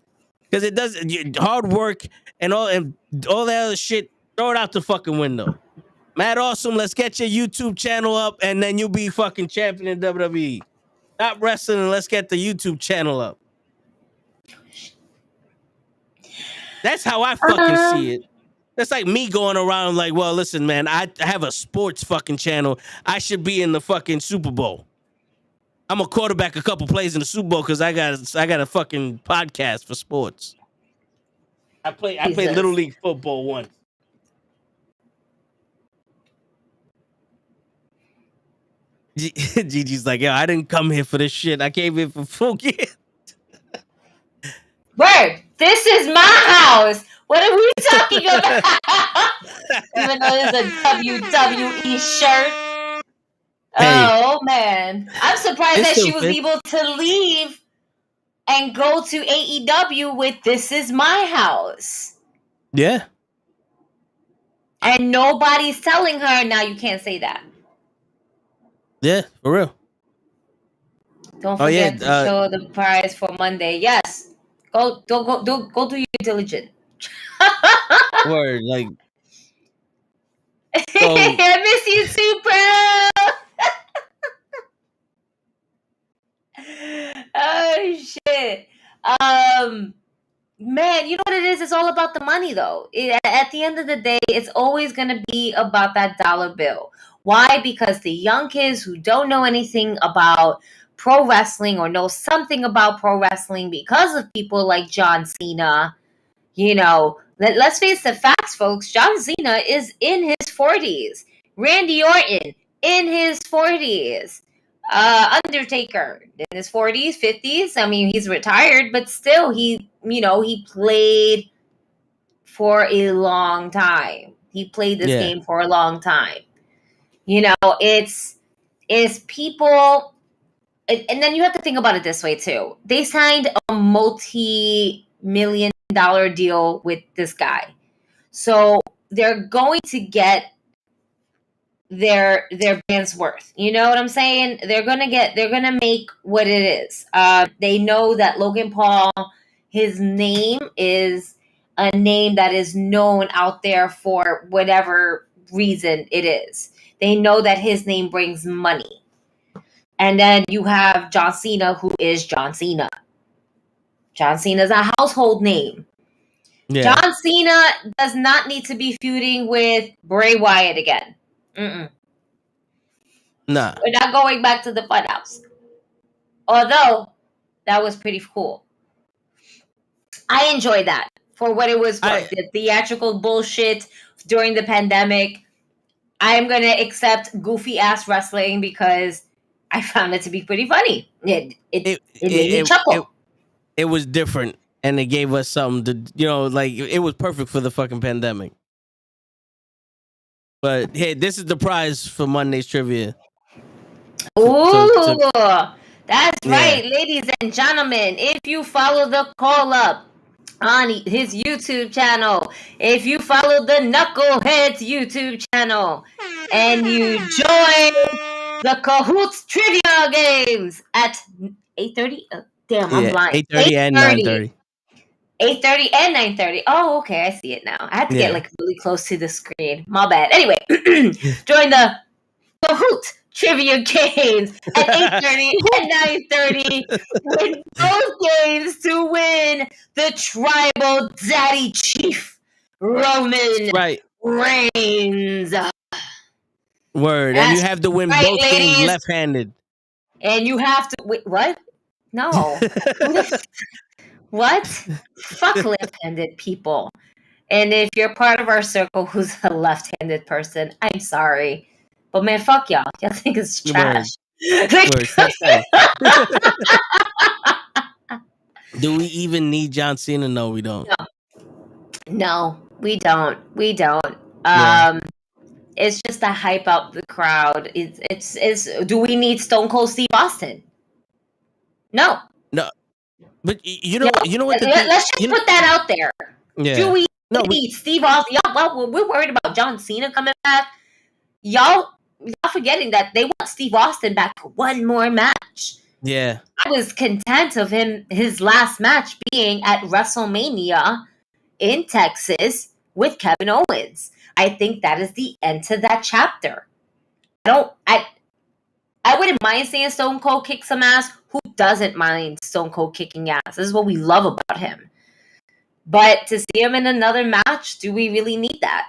Because it does hard work and all that other shit, throw it out the fucking window. Mad Awesome, let's get your YouTube channel up and then you'll be fucking champion in WWE. Stop wrestling and let's get the YouTube channel up. That's how I fucking see it. That's like me going around like, well, listen, man, I have a sports fucking channel. I should be in the fucking Super Bowl. I'm a quarterback a couple plays in the Super Bowl because I got a fucking podcast for sports. I played Little League football once. Gigi's like, yo, I didn't come here for this shit. I came here for focus. Word, this is my house. What are we talking about? Even though it's a WWE shirt. Hey, oh, man. I'm surprised that she was able to leave and go to AEW with This Is My House. Yeah. And nobody's telling her, now you can't say that. Yeah, for real. Don't forget to show the prize for Monday. Yes. Go do your diligence. Word, like. So, I miss you too, bro. Oh shit. Man, you know what it is? It's all about the money, though. At the end of the day, it's always going to be about that dollar bill. Why? Because the young kids who don't know anything about pro wrestling or know something about pro wrestling because of people like John Cena, you know, let's face the facts, folks. John Cena is in his 40s. Randy Orton in his 40s. Undertaker in his 40s, 50s. I mean, he's retired, but still, he played for a long time. He played this game for a long time. You know, it's people, and then you have to think about it this way too. They signed a multi-million-dollar deal with this guy, so they're going to get their band's worth. You know what I'm saying? They're gonna make what it is. They know that Logan Paul, his name is a name that is known out there for whatever reason it is. They know that his name brings money. And then you have John Cena, who is John Cena. John Cena is a household name. Yeah. John Cena does not need to be feuding with Bray Wyatt again. Mm-mm. Nah. We're not going back to the funhouse. Although, that was pretty cool. I enjoyed that for what it was worth. The theatrical bullshit during the pandemic. I am going to accept goofy-ass wrestling because I found it to be pretty funny. It made me chuckle. It was different, and it gave us something to, like, it was perfect for the fucking pandemic. But hey, this is the prize for Monday's trivia. Ooh, that's right, ladies and gentlemen. If you follow the call up on his YouTube channel, if you follow the Knuckleheads YouTube channel, and you join the Cahoots Trivia Games at 8:30. Damn, I'm blind. 8:30 and 9:30. 8:30 and 9:30. Oh, okay, I see it now. I had to get like really close to the screen. My bad. Anyway, join the Kahoot Trivia Games at 8:30 and 9:30. Win both games to win the Tribal Daddy Chief Roman Reigns. Word. And you have to win both games left-handed. And you have to wait, what? No. What? Fuck left-handed people. And if you're part of our circle who's a left-handed person, I'm sorry. But man, fuck y'all. Y'all think it's trash. Do we even need John Cena? No, we don't. No, we don't. It's just to hype up the crowd. It's do we need Stone Cold Steve Austin? No. But you know what? Let's just put that out there. Yeah. Do we need Steve Austin? Y'all, we're worried about John Cena coming back. Y'all forgetting that they want Steve Austin back for one more match. Yeah. I was content of his last match being at WrestleMania in Texas with Kevin Owens. I think that is the end to that chapter. I wouldn't mind seeing Stone Cold kick some ass. Who doesn't mind Stone Cold kicking ass? This is what we love about him. But to see him in another match, do we really need that?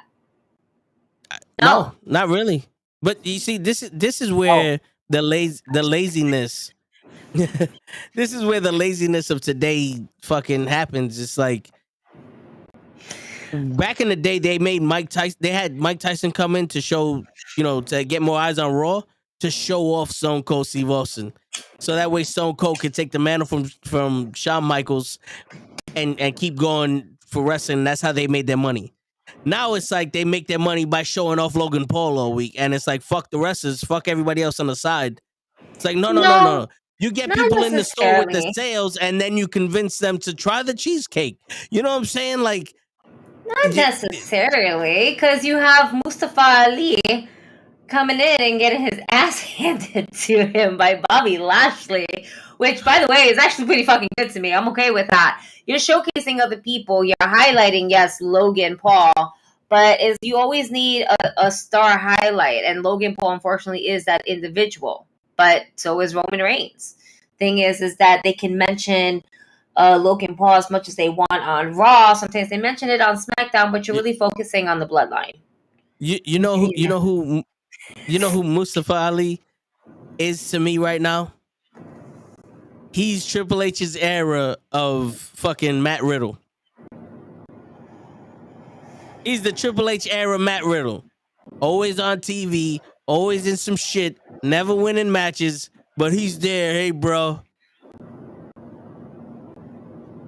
No, not really. But you see, this is where the laziness. This is where the laziness of today fucking happens. It's like back in the day, they made Mike Tyson. They had Mike Tyson come in to show, to get more eyes on Raw, to show off Stone Cold Steve Austin, so that way Stone Cold could take the mantle from Shawn Michaels and keep going for wrestling. That's how they made their money. Now it's like they make their money by showing off Logan Paul all week, and it's like fuck the wrestlers, fuck everybody else on the side. It's like no. You get people in the store with the sales, and then you convince them to try the cheesecake. You know what I'm saying? Like, not necessarily, because you have Mustafa Ali coming in and getting his ass handed to him by Bobby Lashley, which, by the way, is actually pretty fucking good to me. I'm okay with that. You're showcasing other people. You're highlighting, yes, Logan Paul, but you always need a star highlight, and Logan Paul, unfortunately, is that individual. But so is Roman Reigns. Thing is that they can mention Logan Paul as much as they want on Raw. Sometimes they mention it on SmackDown, but you're really focusing on the bloodline. You know who Mustafa Ali is to me right now? He's Triple H's era of fucking Matt Riddle. He's the Triple H era Matt Riddle. Always on TV, always in some shit, never winning matches, but he's there. Hey, bro.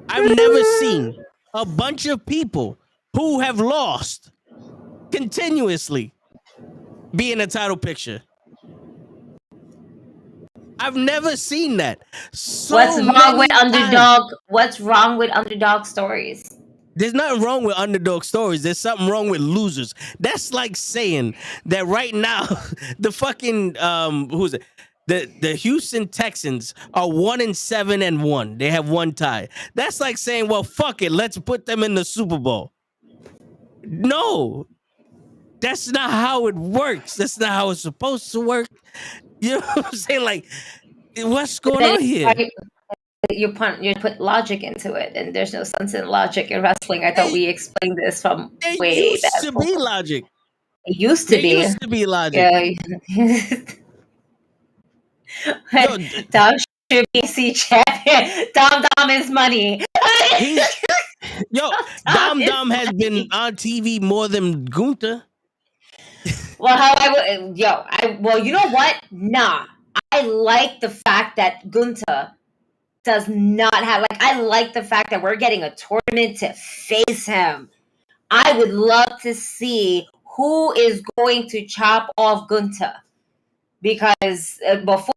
I've never seen a bunch of people who have lost continuously be in a title picture. I've never seen that. What's wrong with underdog stories? There's nothing wrong with underdog stories. There's something wrong with losers. That's like saying that right now, the fucking who's it? The Houston Texans are 1-7-1. They have one tie. That's like saying, well, fuck it, let's put them in the Super Bowl. No, that's not how it works. That's not how it's supposed to work. You know what I'm saying? Like, what's going on here? You put logic into it, and there's no sense in logic in wrestling. I thought we explained this from way used to be logic. It used to be. It used to be logic. Yeah. Dom should be champion. Dom is money. Dom has been on TV more than Gunther. Well, you know what? Nah, I like the fact that Gunther does not have, I like the fact that we're getting a tournament to face him. I would love to see who is going to chop off Gunther, because before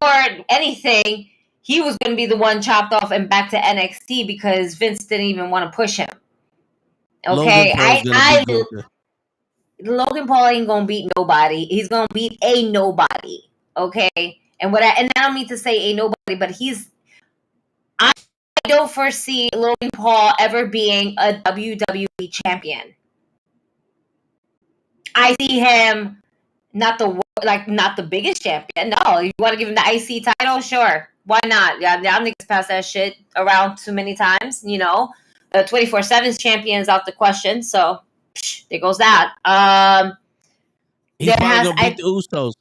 anything, he was going to be the one chopped off and back to NXT because Vince didn't even want to push him. Okay, Logan Paul ain't gonna beat nobody. He's gonna beat a nobody. Okay, and I don't mean to say a nobody, but I don't foresee Logan Paul ever being a WWE champion. I see him not the biggest champion. No, you want to give him the IC title? Sure, why not? Yeah, y'all niggas pass that shit around too many times. You know, 24/7's champion is out the question. So there goes that. He's probably gonna beat the Usos.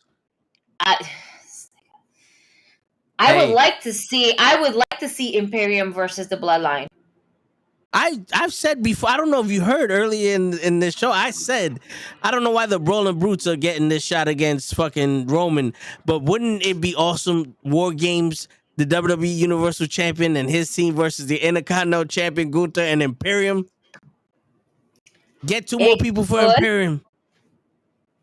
I would like to see Imperium versus the Bloodline. I've said before, I don't know if you heard earlier in this show, I said, I don't know why the Brawling Brutes are getting this shot against fucking Roman, but wouldn't it be awesome? War Games, the WWE Universal Champion and his team versus the Intercontinental Champion Gunther and Imperium. Get two more people for Imperium.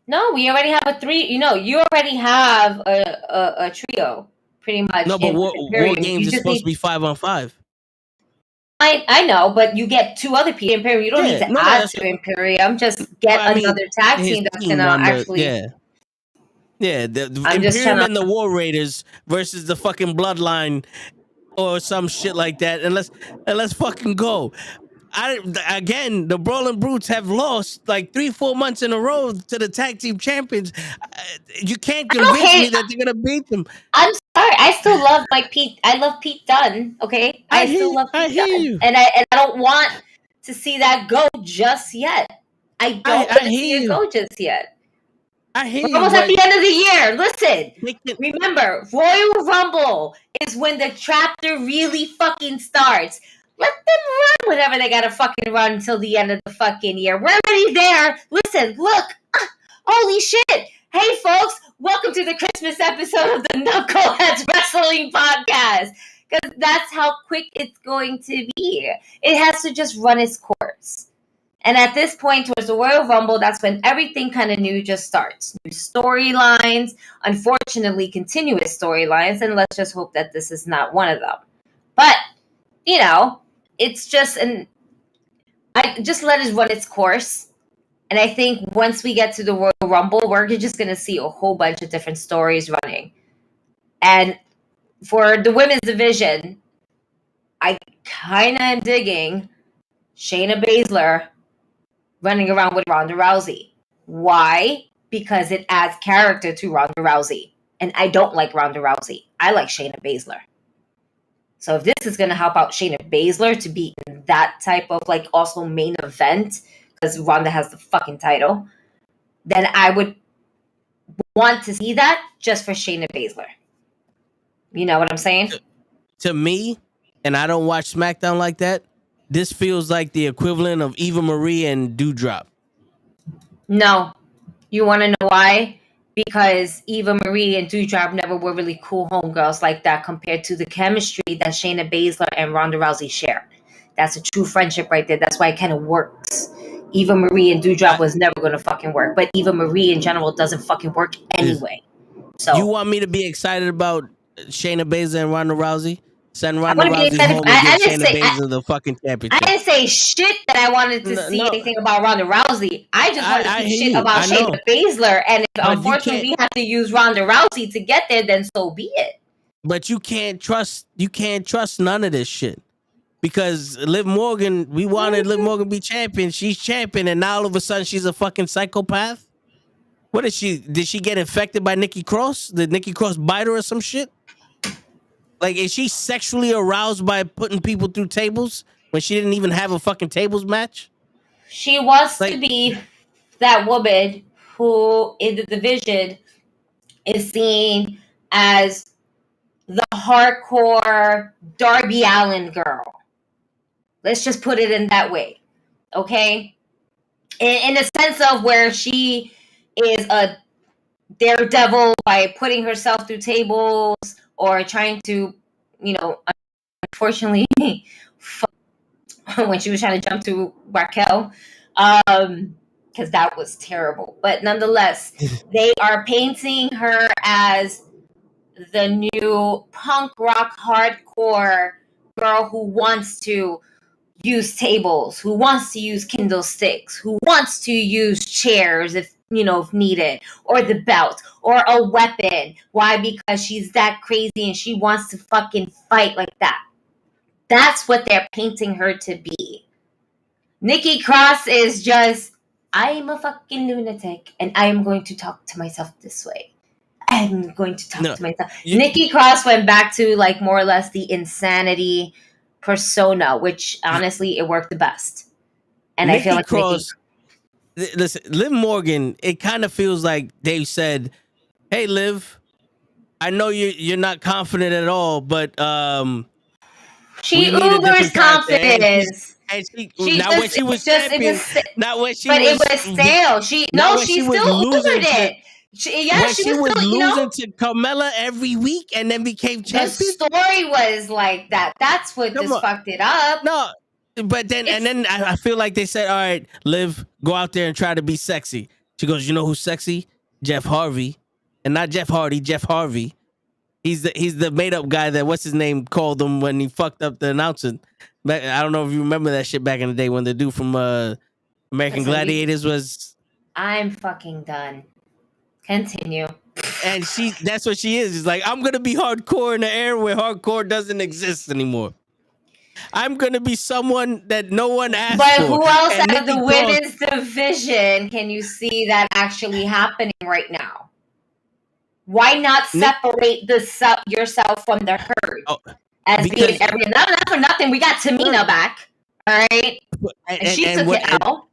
No, we already have a three. You already have a trio, pretty much. No, but War Games is supposed to be 5-on-5. I know, but you get two other people. Imperium, you don't need to add to Imperium. Just get another tag team that's gonna actually. The Imperium and the War Raiders versus the fucking Bloodline, or some shit like that. And let's fucking go. Again, the Brawling Brutes have lost like 3-4 months in a row to the tag team champions. You can't convince me that they're gonna beat them. I'm sorry, I still love Pete. I love Pete Dunne. Okay, I still love Pete Dunne, and I don't want to see that go just yet. I don't want to see it go just yet. We're almost at the end of the year. Listen, remember, Royal Rumble is when the chapter really fucking starts. Let them run whenever they gotta fucking run until the end of the fucking year. We're already there. Listen, look. Holy shit. Hey, folks. Welcome to the Christmas episode of the NuKKle HeDDs Wrestling Podcast. Because that's how quick it's going to be. It has to just run its course. And at this point, towards the Royal Rumble, that's when everything kind of new just starts. New storylines. Unfortunately, continuous storylines. And let's just hope that this is not one of them. But, it's just I just let it run its course. And I think once we get to the Royal Rumble, we're just going to see a whole bunch of different stories running. And for the women's division, I kind of am digging Shayna Baszler running around with Ronda Rousey. Why? Because it adds character to Ronda Rousey. And I don't like Ronda Rousey. I like Shayna Baszler. So if this is going to help out Shayna Baszler to be in that type of like also main event, because Ronda has the fucking title, then I would want to see that just for Shayna Baszler. You know what I'm saying? To me, and I don't watch SmackDown like that, this feels like the equivalent of Eva Marie and Doudrop. No. You want to know why? Because Eva Marie and Doudrop never were really cool homegirls like that compared to the chemistry that Shayna Baszler and Ronda Rousey share. That's a true friendship right there. That's why it kind of works. Eva Marie and Doudrop was never going to fucking work. But Eva Marie in general doesn't fucking work anyway. So you want me to be excited about Shayna Baszler and Ronda Rousey? Send Ronda Rousey home and give Shayna Baszler the fucking championship. I didn't say shit that I wanted to see anything about Ronda Rousey. I just wanted to see shit about Shayna Baszler. And if unfortunately we have to use Ronda Rousey to get there, then so be it. But you can't trust none of this shit. Because Liv Morgan, we wanted Liv Morgan to be champion. She's champion, and now all of a sudden she's a fucking psychopath. What is she? Did she get infected by Nikki Cross? Did Nikki Cross bite her or some shit? Like, is she sexually aroused by putting people through tables when she didn't even have a fucking tables match? She wants to be that woman who in the division is seen as the hardcore Darby Allin girl. Let's just put it in that way. Okay? In the sense of where she is a daredevil by putting herself through tables or trying to, you know, unfortunately, when she was trying to jump to Raquel, because that was terrible. But nonetheless, they are painting her as the new punk rock hardcore girl who wants to use tables, who wants to use Kindle sticks, who wants to use chairs if needed, or the belt, or a weapon. Why? Because she's that crazy and she wants to fucking fight like that. That's what they're painting her to be. Nikki Cross is just, I'm a fucking lunatic and I am going to talk to myself this way. I'm going to talk to myself. Nikki Cross went back to like more or less the insanity persona, which honestly it worked the best. And Nikki I feel like Cross. Listen, Liv Morgan, it kind of feels like they said, hey, Liv, I know you're not confident at all, but she Uber's confidence. And not when she was champion. Not when she was. But it was stale. She still Ubered it. She was losing to Carmella every week and then became champion. The story was like that. That's what fucked it up. No. But then, I feel like they said, all right, Liv, go out there and try to be sexy. She goes, you know who's sexy? Jeff Harvey. And not Jeff Hardy, Jeff Harvey. He's the made-up guy that, what's his name, called him when he fucked up the announcing. I don't know if you remember that shit back in the day when the dude from American Gladiators was... I'm fucking done. Continue. And that's what she is. It's like, I'm going to be hardcore in the era where hardcore doesn't exist anymore. I'm going to be someone that no one asked for. But who else out of the women's division can you see that actually happening right now? Why not separate yourself from the herd? As being not for nothing, we got Tamina back. All right? And she took it out.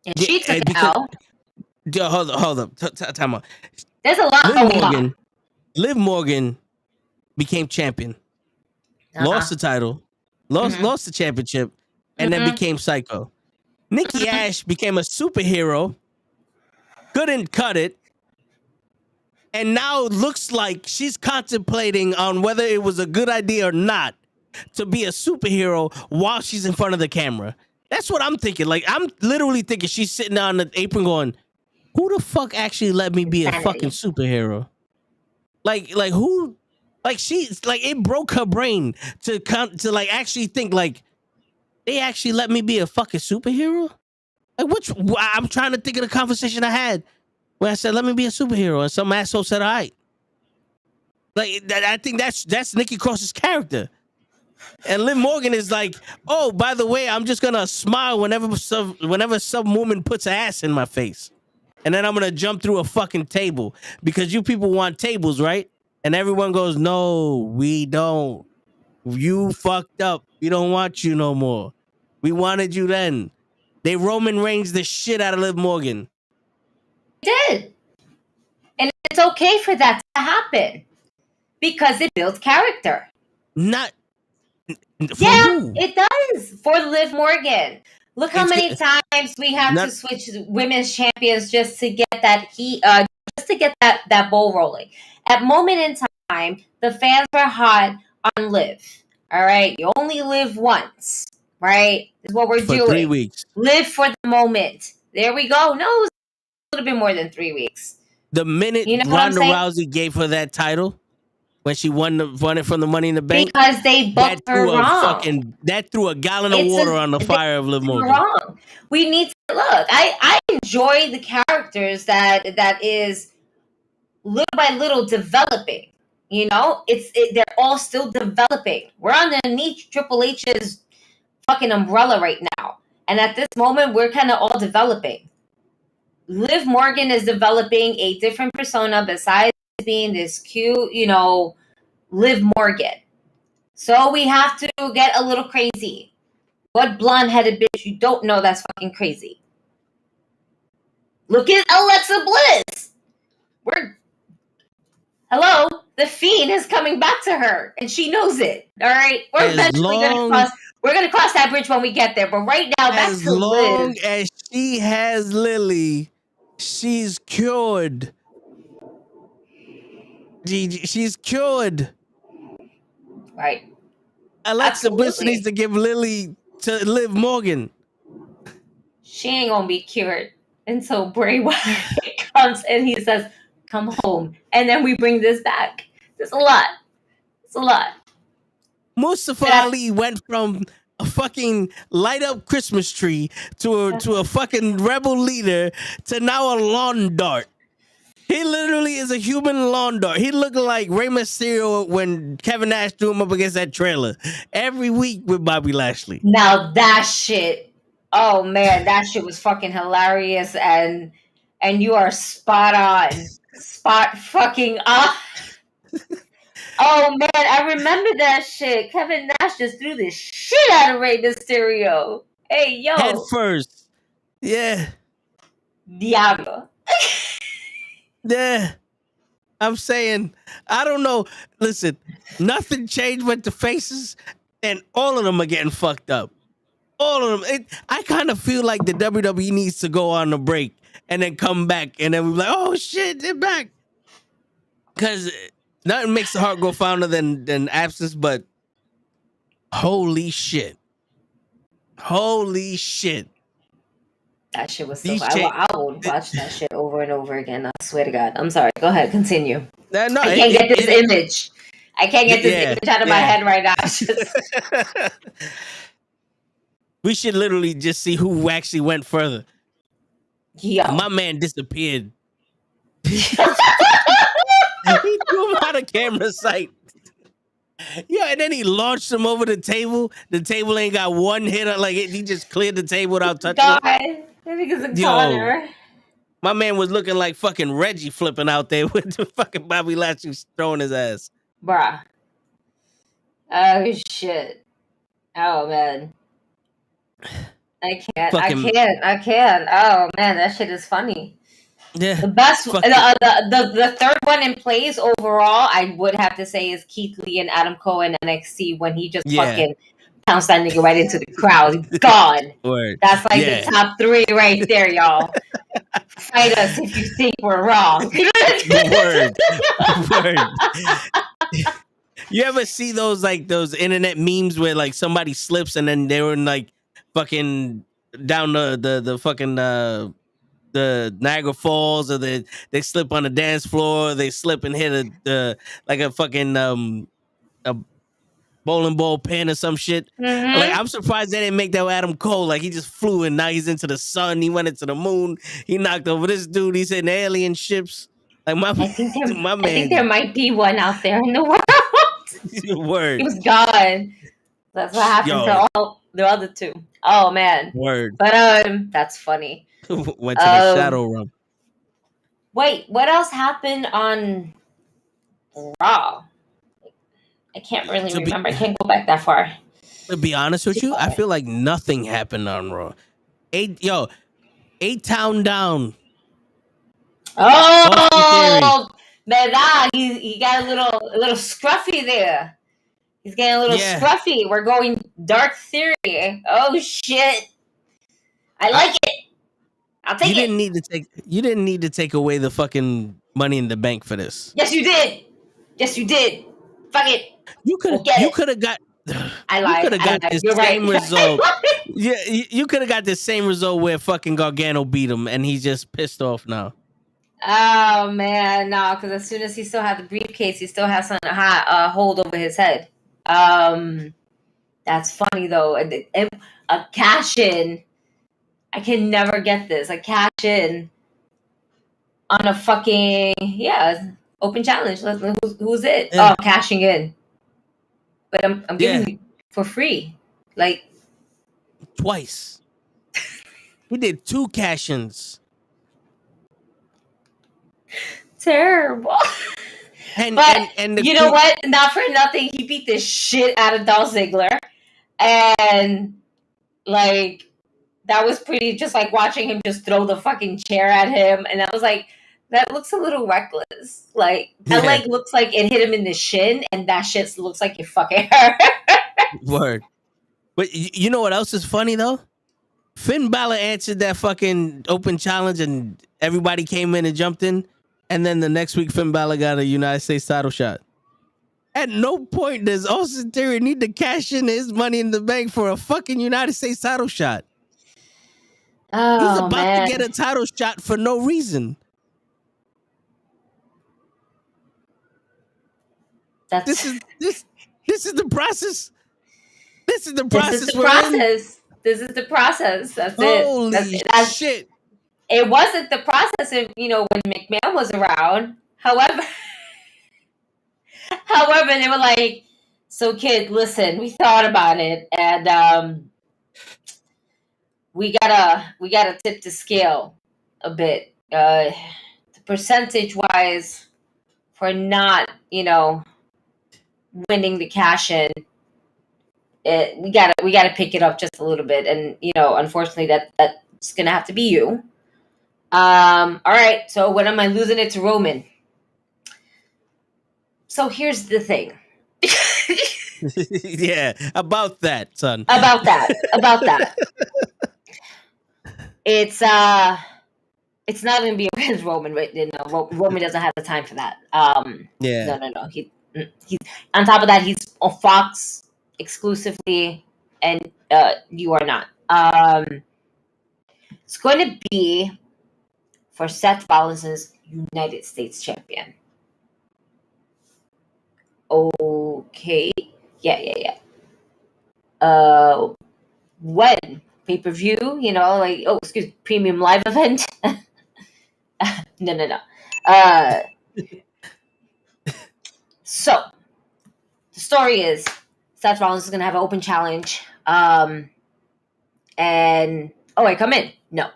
And she took it out. Hold up. Time out. There's a lot going on. Liv Morgan became champion. Lost the title. Lost the championship, and then became psycho. Nikki Ash became a superhero, couldn't cut it, and now looks like she's contemplating on whether it was a good idea or not to be a superhero while she's in front of the camera. That's what I'm thinking. Like, I'm literally thinking she's sitting on the apron going, who the fuck actually let me be a fucking superhero? Like who? Like she's like, it broke her brain to like actually think like, they actually let me be a fucking superhero. Like, I'm trying to think of the conversation I had where I said, "Let me be a superhero," and some asshole said, "All right." Like, I think that's Nikki Cross's character. And Liv Morgan is like, "Oh, by the way, I'm just gonna smile whenever some woman puts an ass in my face, and then I'm gonna jump through a fucking table because you people want tables, right?" And everyone goes, "No, we don't. You fucked up. We don't want you no more. We wanted you then." They Roman Reigns the shit out of Liv Morgan. Did. And it's okay for that to happen because it builds character. Not who? It does for Liv Morgan. Look how many times we have to switch women's champions just to get that that ball rolling. At moment in time, the fans are hot on Liv. All right, you only live once, right? Is what we're doing. 3 weeks. Live for the moment. There we go. No, it was a little bit more than 3 weeks. The minute Ronda Rousey gave her that title, when she won it from the Money in the Bank, because they booked her wrong. That threw a gallon of water on the fire of Liv Morgan. Wrong. We need to look. I enjoy the characters that is little by little developing. You know, they're all still developing. We're underneath Triple H's fucking umbrella right now, and at this moment, we're kind of all developing. Liv Morgan is developing a different persona besides being this cute, Liv Morgan. So we have to get a little crazy. What blonde-headed bitch you don't know that's fucking crazy? Look at Alexa Bliss. Hello, the Fiend is coming back to her, and she knows it. All right, we're eventually gonna cross that bridge when we get there. But right now, back to Liv. As long as she has Lily, she's cured. She's cured. Right. Alexa Bliss needs to give Lily to Liv Morgan. She ain't gonna be cured until Bray Wyatt comes and he says, "Come home," and then we bring this back. There's a lot. It's a lot. Mustafa Ali went from a fucking light up Christmas tree to a fucking rebel leader to now a lawn dart. He literally is a human lawn dart. He looked like Rey Mysterio when Kevin Nash threw him up against that trailer every week with Bobby Lashley. Now that shit, oh man, that shit was fucking hilarious, and you are spot on, spot fucking on. Oh man, I remember that shit. Kevin Nash just threw the shit out of Rey Mysterio. Hey yo, head first, yeah, Diablo. Yeah, I'm saying, I don't know. Listen, nothing changed but the faces, and all of them are getting fucked up. All of them. I kind of feel like the WWE needs to go on a break and then come back, and then we're like, oh shit, they're back. Because nothing makes the heart go founder than absence, but holy shit. Holy shit. That shit was so I would watch that shit over and over again. I swear to God. I'm sorry. Go ahead. Continue. No, I can't get this image. I can't get this image out of my head right now. We should literally just see who actually went further. Yeah. My man disappeared. He threw him out of camera sight. Yeah, and then he launched him over the table. The table ain't got one hit on, like he just cleared the table without touching it. I think it's a goner. My man was looking like fucking Reggie flipping out there with the fucking Bobby Lashley throwing his ass. Bruh. Oh shit. Oh man. I can't. Oh man, that shit is funny. Yeah. The best, the third one in place overall, I would have to say, is Keith Lee and Adam Cole in NXT when he just fucking pounced that nigga right into the crowd. Gone. Word. That's like the top 3 right there, y'all. Fight us if you think we're wrong. Word. You ever see those internet memes where like somebody slips and then they were in like fucking down the fucking the Niagara Falls, or they slip on the dance floor, they slip and hit a fucking a bowling ball pin or some shit. Mm-hmm. Like, I'm surprised they didn't make that with Adam Cole. Like, he just flew and now he's into the sun. He went into the moon. He knocked over this dude. He's in alien ships. Like, my I think man. there might be one out there in the world. Word. He was gone. That's what happened to all the other two. Oh man. Word. But that's funny. Went to the shadow realm. Wait, what else happened on Raw? I can't really remember. I can't go back that far. To be honest with you, I feel like nothing happened on Raw. 8-Town Down. Oh, verdad. He got a little scruffy there. He's getting a little scruffy. We're going Dark Theory. Oh shit! I like it. I'll take it. You didn't need to take away the fucking Money in the Bank for this. Yes, you did. Fuck it. You could have got. I lied. You could have got the You're same right. result. Yeah, you could have got the same result where fucking Gargano beat him, and he's just pissed off now. Oh man, no, because as soon as he still had the briefcase, he still has some hold over his head. That's funny though. A cash in. I can never get this. A cash in on a fucking open challenge. Who's it? Yeah. Oh, I'm cashing in. But I'm giving you for free. Like twice. He did 2 cash-ins. Terrible. And you know what? Not for nothing, he beat the shit out of Dolph Ziggler. And like that was pretty, just like watching him just throw the fucking chair at him. And I was like, that looks a little reckless. Like, that leg looks like it hit him in the shin, and that shit looks like it fucking hurt. Word. But you know what else is funny, though? Finn Balor answered that fucking open challenge, and everybody came in and jumped in. And then the next week, Finn Balor got a United States title shot. At no point does Austin Theory need to cash in his Money in the Bank for a fucking United States title shot. Oh, he's about to get a title shot for no reason. This is the process. This is the process. This is the process. That's Holy it. That's shit. It wasn't the process of, when McMahon was around. However, they were like, so kid, listen, we thought about it, and we gotta tip the scale a bit. The percentage wise for not, winning the cash in, we gotta pick it up just a little bit, and unfortunately that's gonna have to be you. All right, so when am I losing it to Roman? So here's the thing. Yeah, about that, son. About that. It's not gonna be against Roman, right? Roman doesn't have the time for that. Yeah. No. He's on top of that, he's on Fox exclusively, and you are not. It's going to be for Seth Rollins' United States champion. Okay. Yeah. When? Pay-per-view? Premium live event? No. So, the story is Seth Rollins is going to have an open challenge. Come in. No.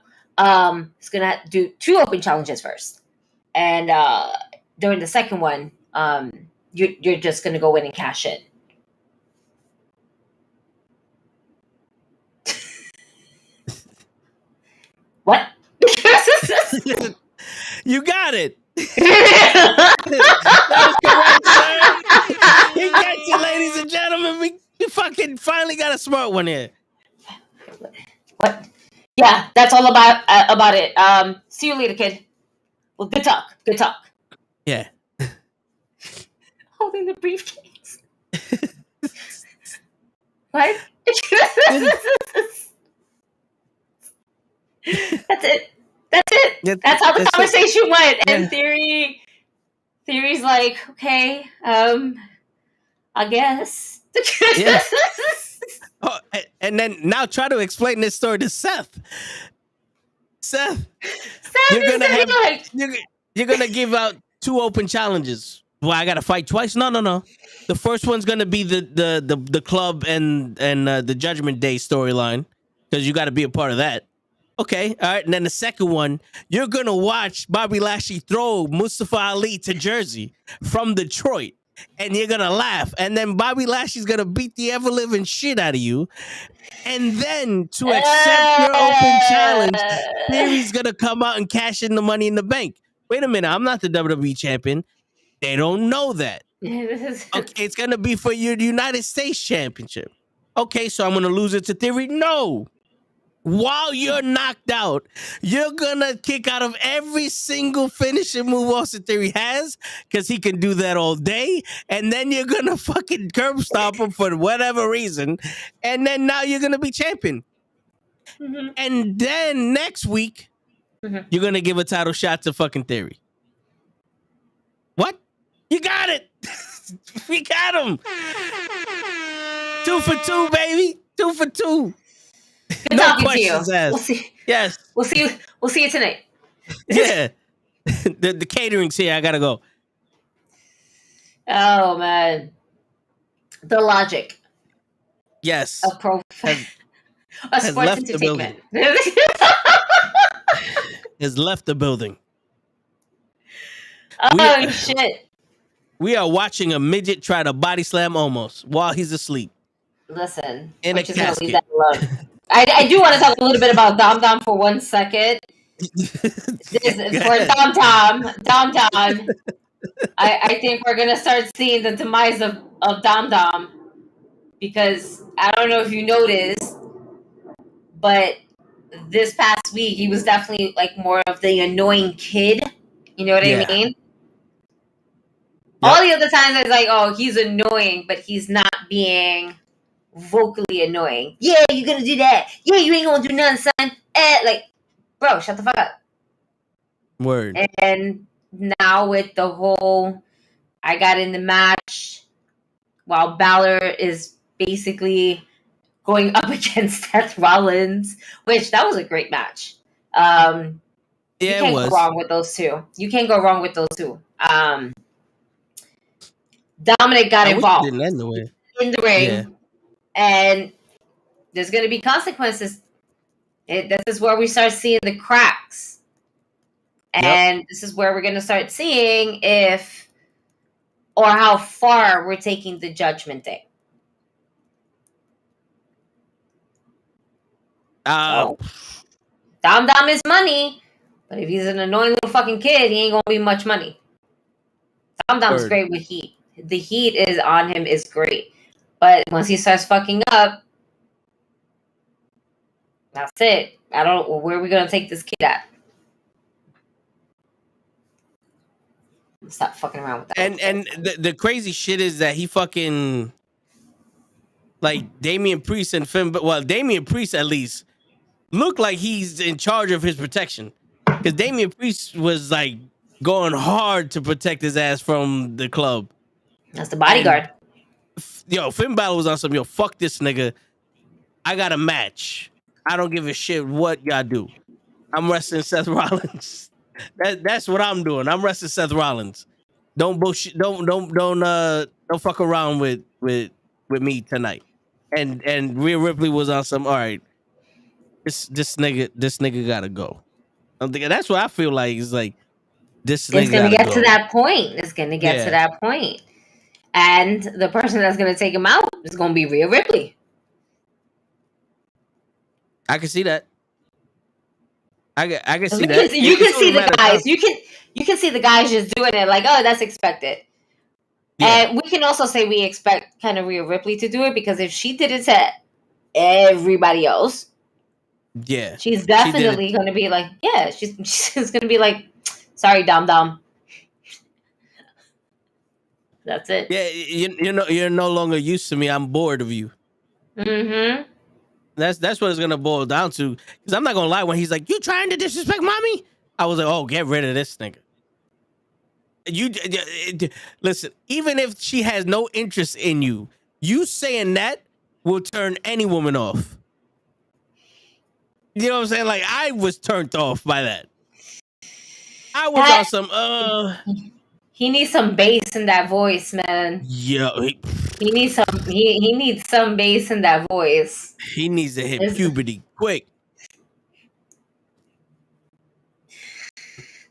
He's going to do 2 open challenges first. And during the second one, you're just going to go in and cash in. What? You got it. That was correct, sir. He got you, ladies and gentlemen. We fucking finally got a smart one here. What? Yeah, that's all about it. See you later, kid. Well, good talk. Yeah. Holding the briefcase. What? That's it. That's how the conversation went. And Theory's like, okay, I guess. Yeah. Oh, and then now try to explain this story to Seth. Seth, you're gonna have you're gonna give out 2 open challenges. Well, I gotta fight twice. No. The first one's gonna be the club and the Judgment Day storyline because you got to be a part of that. Okay, all right. And then the second one, you're gonna watch Bobby Lashley throw Mustafa Ali to Jersey from Detroit, and you're gonna laugh. And then Bobby Lashley's gonna beat the ever living shit out of you. And then to accept your open challenge, Theory's gonna come out and cash in the Money in the Bank. Wait a minute, I'm not the WWE champion. They don't know that. Okay, it's gonna be for your United States Championship. Okay, so I'm gonna lose it to Theory? No. While you're knocked out, you're gonna kick out of every single finishing move Austin Theory has, because he can do that all day. And then you're gonna fucking curb stomp him for whatever reason. And then now you're gonna be champion. Mm-hmm. And then next week, you're gonna give a title shot to fucking Theory. What? You got it. We got him. 2 for 2, baby. 2 for 2. Good no talking questions to you. asked. We'll see. Yes. We'll see you tonight. Yeah. the catering's here. I gotta go. Oh man. The logic. Yes. Of has sports left the building. Has left the building. Oh shit. We are watching a midget try to body slam Omos while he's asleep. Listen. In a casket. I do want to talk a little bit about Dom Dom for 1 second. For Dom Dom. I think we're gonna start seeing the demise of Dom Dom, because I don't know if you noticed, but this past week he was definitely like more of the annoying kid. You know what I mean? Yep. All the other times I was like, oh, he's annoying, but he's not being vocally annoying. Yeah, you're gonna do that. Yeah, you ain't gonna do nothing, son. Like, bro, shut the fuck up. Word. And now with the whole, I got in the match while Balor is basically going up against Seth Rollins, which that was a great match. Yeah, you can't go wrong with those two. You can't go wrong with those two. Dominic got involved in the ring, and there's going to be consequences. This is where we start seeing the cracks, and this is where we're going to start seeing if or how far we're taking the Judgment Day. So, Dom Dom is money, but if he's an annoying little fucking kid, he ain't gonna be much money. Dom Dom's great with heat. The heat is on him is great, but once he starts fucking up, that's it. I don't know where are we gonna take this kid at. Stop fucking around with that. And the crazy shit is that he fucking like Damian Priest and Finn. Well, Damian Priest at least looked like he's in charge of his protection, because Damian Priest was like going hard to protect his ass from the club. That's the bodyguard. And, Finn Balor was on some, fuck this nigga. I got a match. I don't give a shit what y'all do. I'm wrestling Seth Rollins. That's what I'm doing. I'm wrestling Seth Rollins. Don't bullshit. Don't fuck around with me tonight. And Rhea Ripley was on some. All right, this nigga gotta go. I'm thinking that's what I feel like. It's like this. It's gonna get to that point. It's gonna get to that point, and the person that's gonna take him out is gonna be Rhea Ripley. I can see that. I can see that. You can see the guys. You can see the guys just doing it like, oh, that's expected. Yeah. And we can also say we expect kind of Rhea Ripley to do it, because if she did it to everybody else, she's definitely going to be like, she's going to be like, sorry, Dom Dom. That's it. Yeah, you're no longer used to me. I'm bored of you. Mm-hmm. That's what it's gonna boil down to. Because I'm not gonna lie, when he's like, "You trying to disrespect mommy?" I was like, "Oh, get rid of this nigga." Listen. Even if she has no interest in you, You saying that will turn any woman off. You know what I'm saying? Like, I was turned off by that. I was on some He needs some bass in that voice, man. Yeah, he needs some bass in that voice. He needs to hit puberty quick.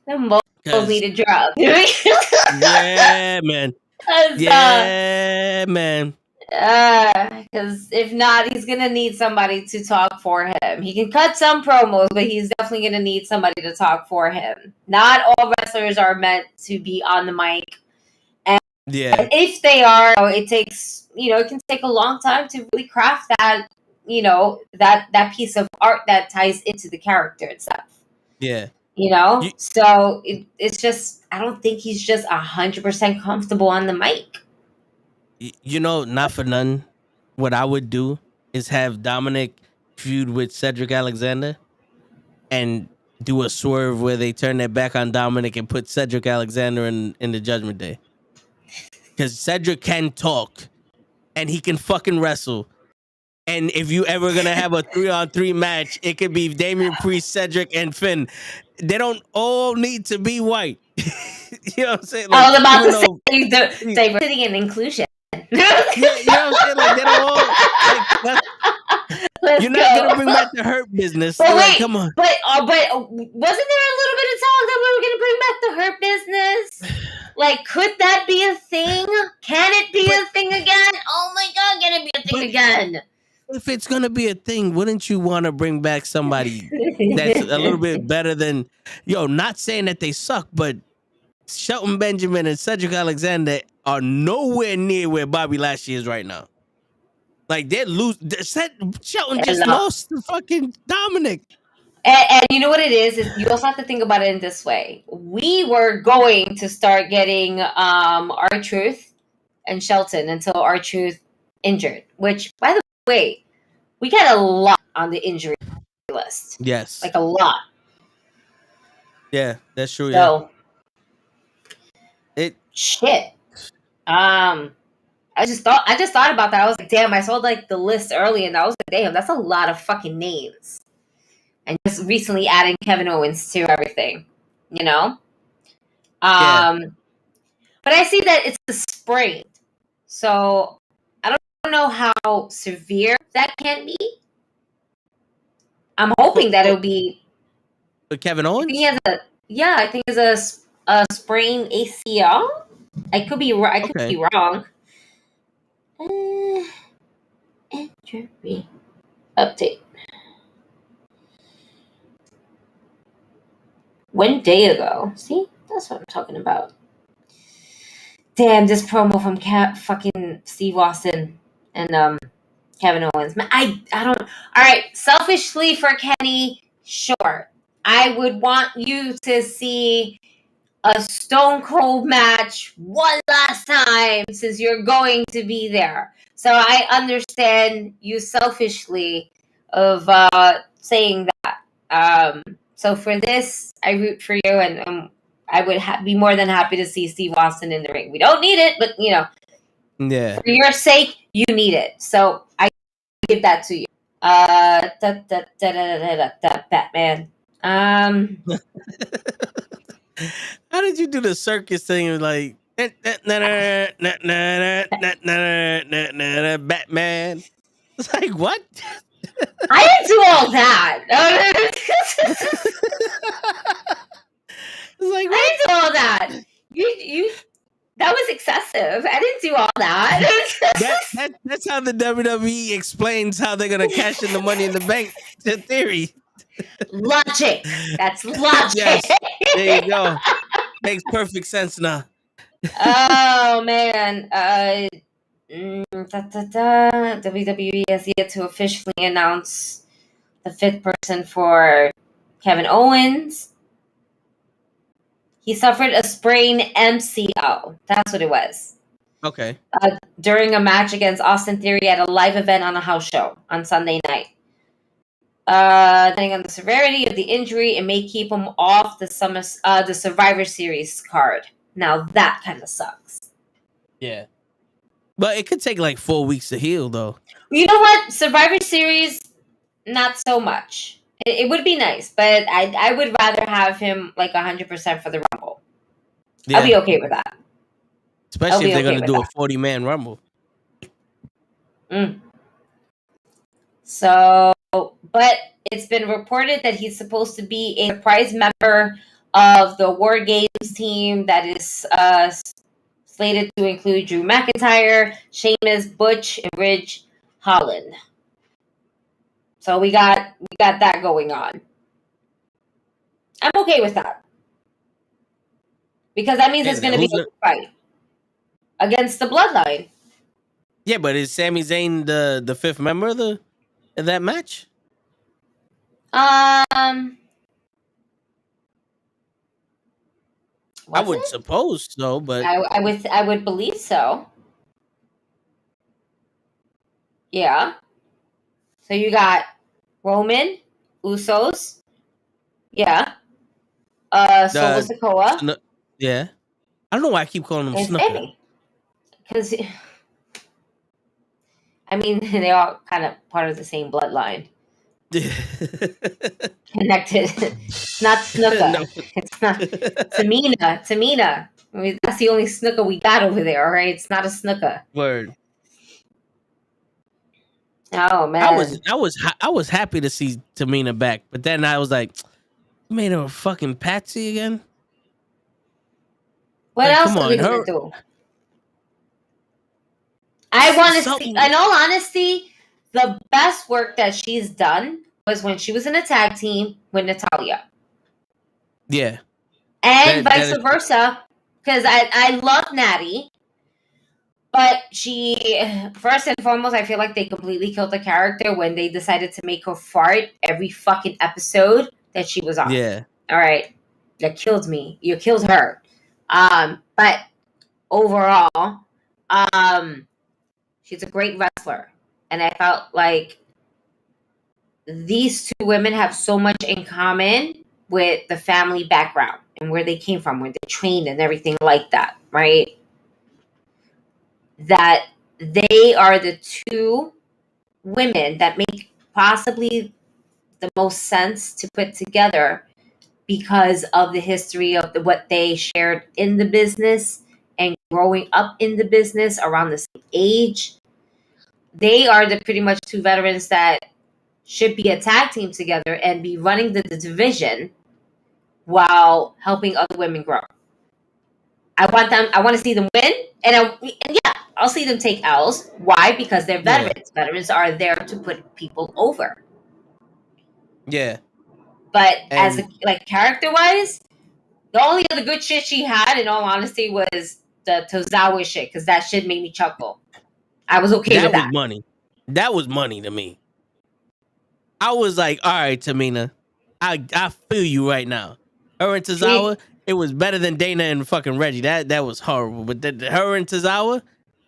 The vocals need to drop. Yeah, man. Yeah, man. Because if not, he's gonna need somebody to talk for him. He can cut some promos, but he's definitely gonna need somebody to talk for him. Not all wrestlers are meant to be on the mic, and if they are, it takes it can take a long time to really craft that that piece of art that ties into the character itself. Yeah. So it's just I don't think he's just 100% comfortable on the mic. Not for none, what I would do is have Dominic feud with Cedric Alexander and do a swerve where they turn their back on Dominic and put Cedric Alexander in the Judgment Day. Because Cedric can talk and he can fucking wrestle. And if you ever gonna have a 3-on-3 match, it could be Damian Priest, Cedric, and Finn. They don't all need to be white. You know what I'm saying? Like, I was about to say diversity and inclusion. You know what I'm saying? Like, they don't all. You're not gonna bring back the Hurt Business. But wait, come on. But wasn't there a little bit of talk that we were gonna bring back the Hurt Business? Like, could that be a thing? Can it be a thing again? Oh my God, can it be a thing again? If it's gonna be a thing, wouldn't you want to bring back somebody that's a little bit better than not saying that they suck, but Shelton Benjamin and Cedric Alexander are nowhere near where Bobby Lashley is right now. Like, they're Shelton just lost to fucking Dominic. And you know what it is you also have to think about it in this way. We were going to start getting R-Truth and Shelton until R-Truth injured, which, by the way, we got a lot on the injury list. Yes. Like, a lot. Yeah, that's true. So, shit. I just thought about that. I was like, damn, I saw like the list early and I was like, damn, that's a lot of fucking names. And just recently adding Kevin Owens to everything, But I see that it's a sprain. So I don't know how severe that can be. I'm hoping that it'll be. But Kevin Owens? I think it's a sprained ACL. I could be wrong. Injury update. 1 day ago. See, that's what I'm talking about. Damn, this promo from fucking Steve Austin and Kevin Owens. Man, I don't. All right, selfishly for Kenny, sure, I would want you to see a Stone Cold match one last time since you're going to be there. So I understand you selfishly of saying that. So for this, I root for you, and I would be more than happy to see Steve Austin in the ring. We don't need it, but for your sake, you need it. So I give that to you. Batman. How did you do the circus thing? Like Batman. It's like, what? I didn't do all that. It's like, what? I didn't do all that. You that was excessive. I didn't do all that. That's how the WWE explains how they're gonna cash in the Money in the Bank theory. Logic. That's logic. Yes. There you go. Makes perfect sense now. Oh man. WWE has yet to officially announce the 5th person for Kevin Owens. He suffered a sprained MCL. That's what it was. Okay. During a match against Austin Theory at a live event on a house show on Sunday night. Depending on the severity of the injury, it may keep him off the Survivor Series card. Now that kind of sucks. Yeah. But it could take like 4 weeks to heal, though. You know what? Survivor Series, not so much. It would be nice, but I would rather have him like 100% for the Rumble. Yeah. I'll be okay with that. Especially if they're going to do a 40-man Rumble. So, but it's been reported that he's supposed to be a surprise member of the War Games team that is slated to include Drew McIntyre, Sheamus, Butch, and Ridge Holland. So we got that going on. I'm okay with that. Because that means it's going to be a fight against the Bloodline. Yeah, but is Sami Zayn the fifth member of that match? I would suppose so, but I would believe so. Yeah. So you got Roman, Usos, yeah. Solo Sikoa. Yeah. I don't know why I keep calling them Snooker. Because I mean, they're all kind of part of the same bloodline. Connected. It's not Snooker. No. It's not Tamina. I mean, that's the only Snooker we got over there, all right? It's not a Snooker. Word. Oh man. I was happy to see Tamina back, but then I was like, you made her a fucking patsy again? What else are we gonna do? I want to see, in all honesty, the best work that she's done was when she was in a tag team with Natalya. Yeah. And vice versa, because I love Natty, but she, first and foremost, I feel like they completely killed the character when they decided to make her fart every fucking episode that she was on. Yeah. All right. That killed me. You killed her. But overall, she's a great wrestler. And I felt like these two women have so much in common with the family background and where they came from, where they trained and everything like that, right? That they are the two women that make possibly the most sense to put together because of the history of what they shared in the business and growing up in the business around the same age. They are the pretty much two veterans that should be a tag team together and be running the division while helping other women grow. I want to see them win, and I'll see them take L's. Why? Because they're veterans. Yeah. Veterans are there to put people over. Yeah. But as character-wise, the only other good shit she had, in all honesty, was the Tozawa shit, because that shit made me chuckle. I was okay with that. That was money. That was money to me. I was like, all right, Tamina, I feel you right now. Her and Tozawa, it was better than Dana and fucking Reggie. That was horrible. But her and Tozawa,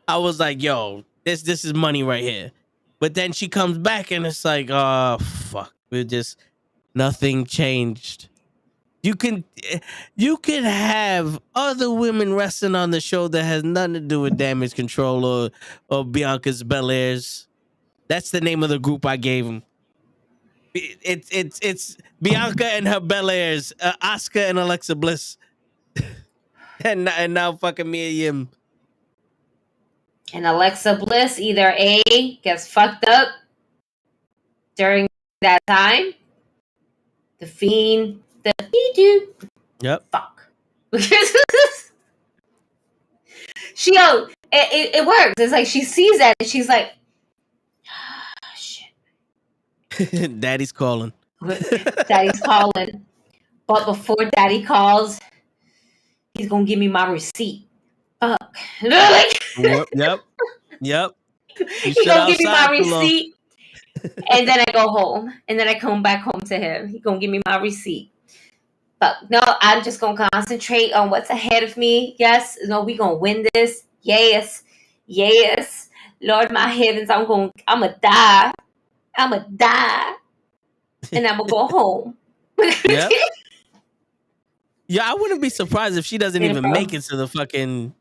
I was like, yo, this is money right here. But then she comes back and it's like, oh, fuck. We're just... Nothing changed. You can have other women wrestling on the show that has nothing to do with Damage Control or Bianca's Belairs. That's the name of the group I gave them. It's Bianca and her Belairs, Asuka and Alexa Bliss, and now fucking Mia Yim. And Alexa Bliss either A, gets fucked up during that time. The Fiend, the do. Yep. Fuck. It works. It's like she sees that and she's like, shit. Daddy's calling. Daddy's calling. But before Daddy calls, he's gonna give me my receipt. Fuck. Yep. He's gonna give me my receipt. And then I go home. And then I come back home to him. He's going to give me my receipt. But no, I'm just going to concentrate on what's ahead of me. Yes. No, we going to win this. Yes. Lord, my heavens, I'm going to die. I'm going to die. And I'm going to go home. Yep. Yeah, I wouldn't be surprised if she doesn't even make it to the fucking...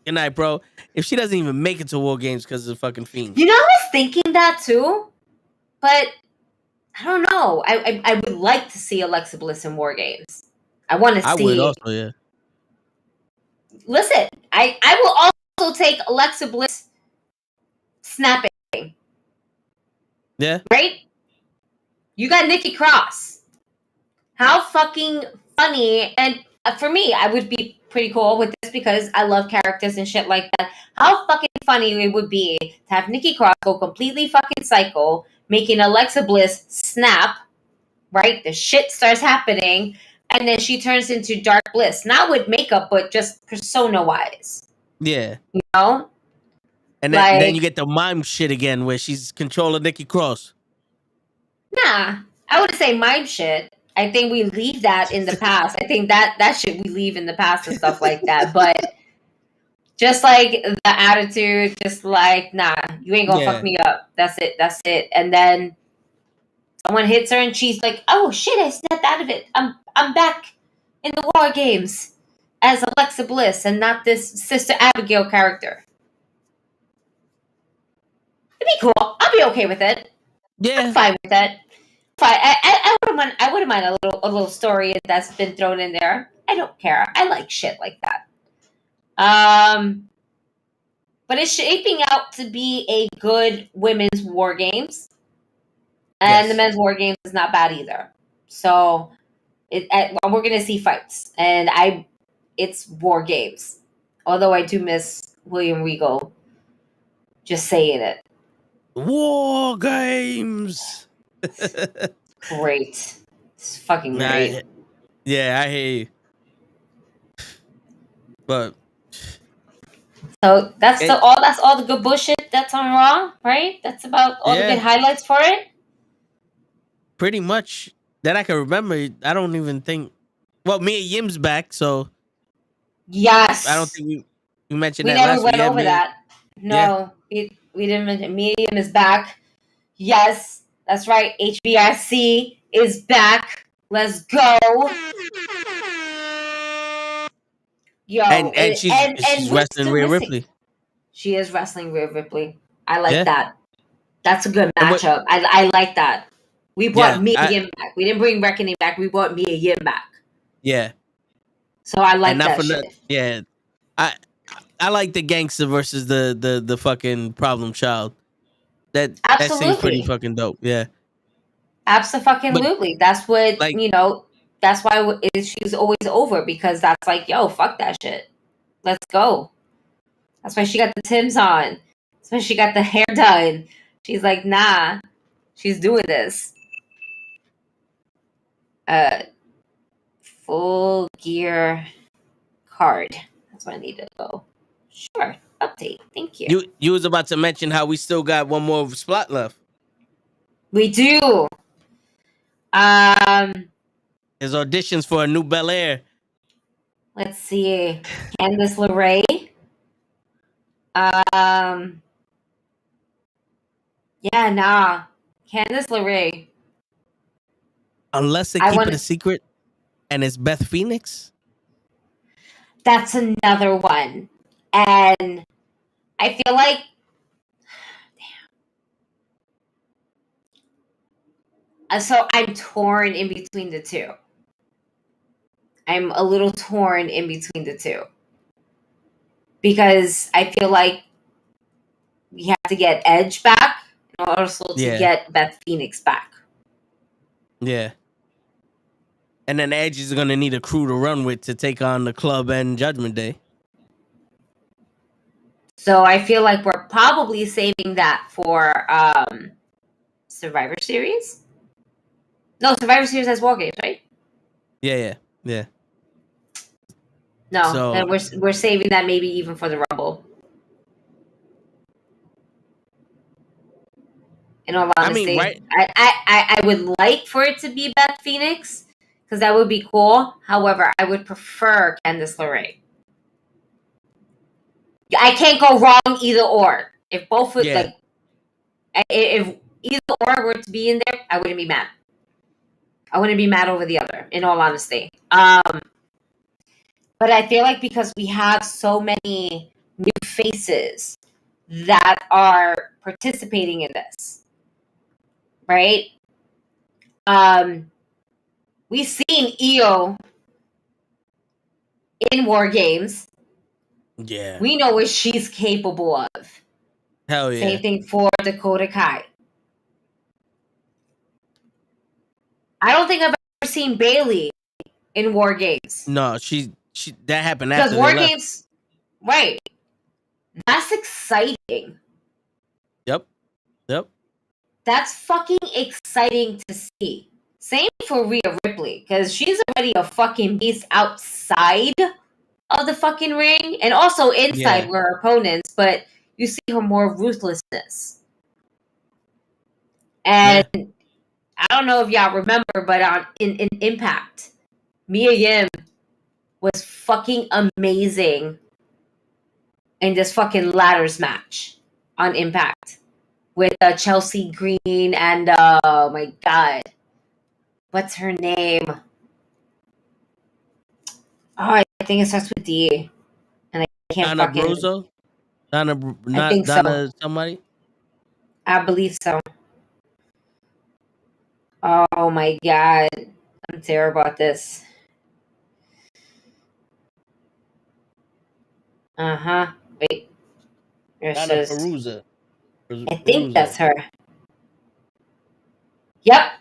Good night, bro. If she doesn't even make it to War Games because of the fucking Fiend. You know, I was thinking that too, but I don't know. I would like to see Alexa Bliss in War Games. I want to see. I would also, yeah. Listen, I will also take Alexa Bliss snapping. Yeah. Right? You got Nikki Cross. How fucking funny. And for me, I would be pretty cool with this because I love characters and shit like that. How fucking funny it would be to have Nikki Cross go completely fucking psycho, making Alexa Bliss snap, right? The shit starts happening, and then she turns into Dark Bliss. Not with makeup, but just persona-wise. Yeah. You know? And then you get the mime shit again where she's controlling Nikki Cross. Nah, I wouldn't say mime shit. I think we leave that in the past. I think that shit we leave in the past and stuff like that. But just like the attitude, just like, nah, you ain't gonna fuck me up. That's it. And then someone hits her and she's like, oh shit, I snapped out of it. I'm back in the War Games as Alexa Bliss and not this Sister Abigail character. It'd be cool. I'll be okay with it. Yeah. I'm fine with that. Fine. I wouldn't mind a little story that's been thrown in there. I don't care. I like shit like that. But it's shaping out to be a good women's War Games. And the men's War Games is not bad either. So we're gonna see fights. And it's War Games. Although I do miss William Regal just saying it. War Games. Great. It's fucking great. Yeah, I hear you. But so that's all the good bullshit that's on Raw, right? That's about all the good highlights for it. Pretty much that I can remember. I don't even think. Well, Mia Yim's back, so yes. I don't think we mentioned we that. Never went over that. No, we didn't mention. Mia Yim is back. Yes, that's right. HBRC is back. Let's go. Yo, and she's wrestling Rhea Ripley. She is wrestling Rhea Ripley. I like that. That's a good matchup. I like that. We brought Mia Yim back. We didn't bring Reckoning back. We brought Mia Yim back. Yeah. So I like that shit. Yeah. I like the gangster versus the fucking problem child. That seems pretty fucking dope. Yeah. Absolutely. That's what, that's why she's always over, because that's like, yo, fuck that shit. Let's go. That's why she got the Timbs on. That's why she got the hair done. She's like, nah, she's doing this. Full gear card. That's what I need to go. Sure. Update. Thank you. You was about to mention how we still got one more spot left. We do. There's auditions for a new Bel Air. Let's see. Candice LeRae. Yeah, nah. Candice LeRae. Unless they keep it a secret and it's Beth Phoenix. That's another one. And I feel like, so I'm torn in between the two. I'm a little torn in between the two. Because I feel like we have to get Edge back and also to get Beth Phoenix back. Yeah. And then Edge is going to need a crew to run with to take on the Club and Judgment Day. So I feel like we're probably saving that for Survivor Series. No, Survivor Series has War Games, right? Yeah. No, then we're saving that maybe even for the Rumble. In all honesty, I would like for it to be Beth Phoenix because that would be cool. However, I would prefer Candice LeRae. I can't go wrong either or. If both if either or were to be in there, I wouldn't be mad. I wouldn't be mad over the other, in all honesty. But I feel like because we have so many faces that are participating in this, right? We've seen Io in War Games. Yeah. We know what she's capable of. Hell yeah. Same thing for Dakota Kai. I don't think I've ever seen Bailey in War Games. No, she that happened Because after War they left. Games, right? That's exciting. Yep. That's fucking exciting to see. Same for Rhea Ripley, because she's already a fucking beast outside of the fucking ring and also inside with her opponents, but you see her more ruthlessness. And I don't know if y'all remember, but in Impact, Mia Yim was fucking amazing in this fucking ladders match on Impact with Chelsea Green and oh my god, what's her name? Oh, I think it starts with D, and I can't Donna fucking. Bruzzo? I think Donna so. somebody? I believe so. Oh my god, I'm terrible at this. Wait, Donna Perusa. I think that's her. Yep.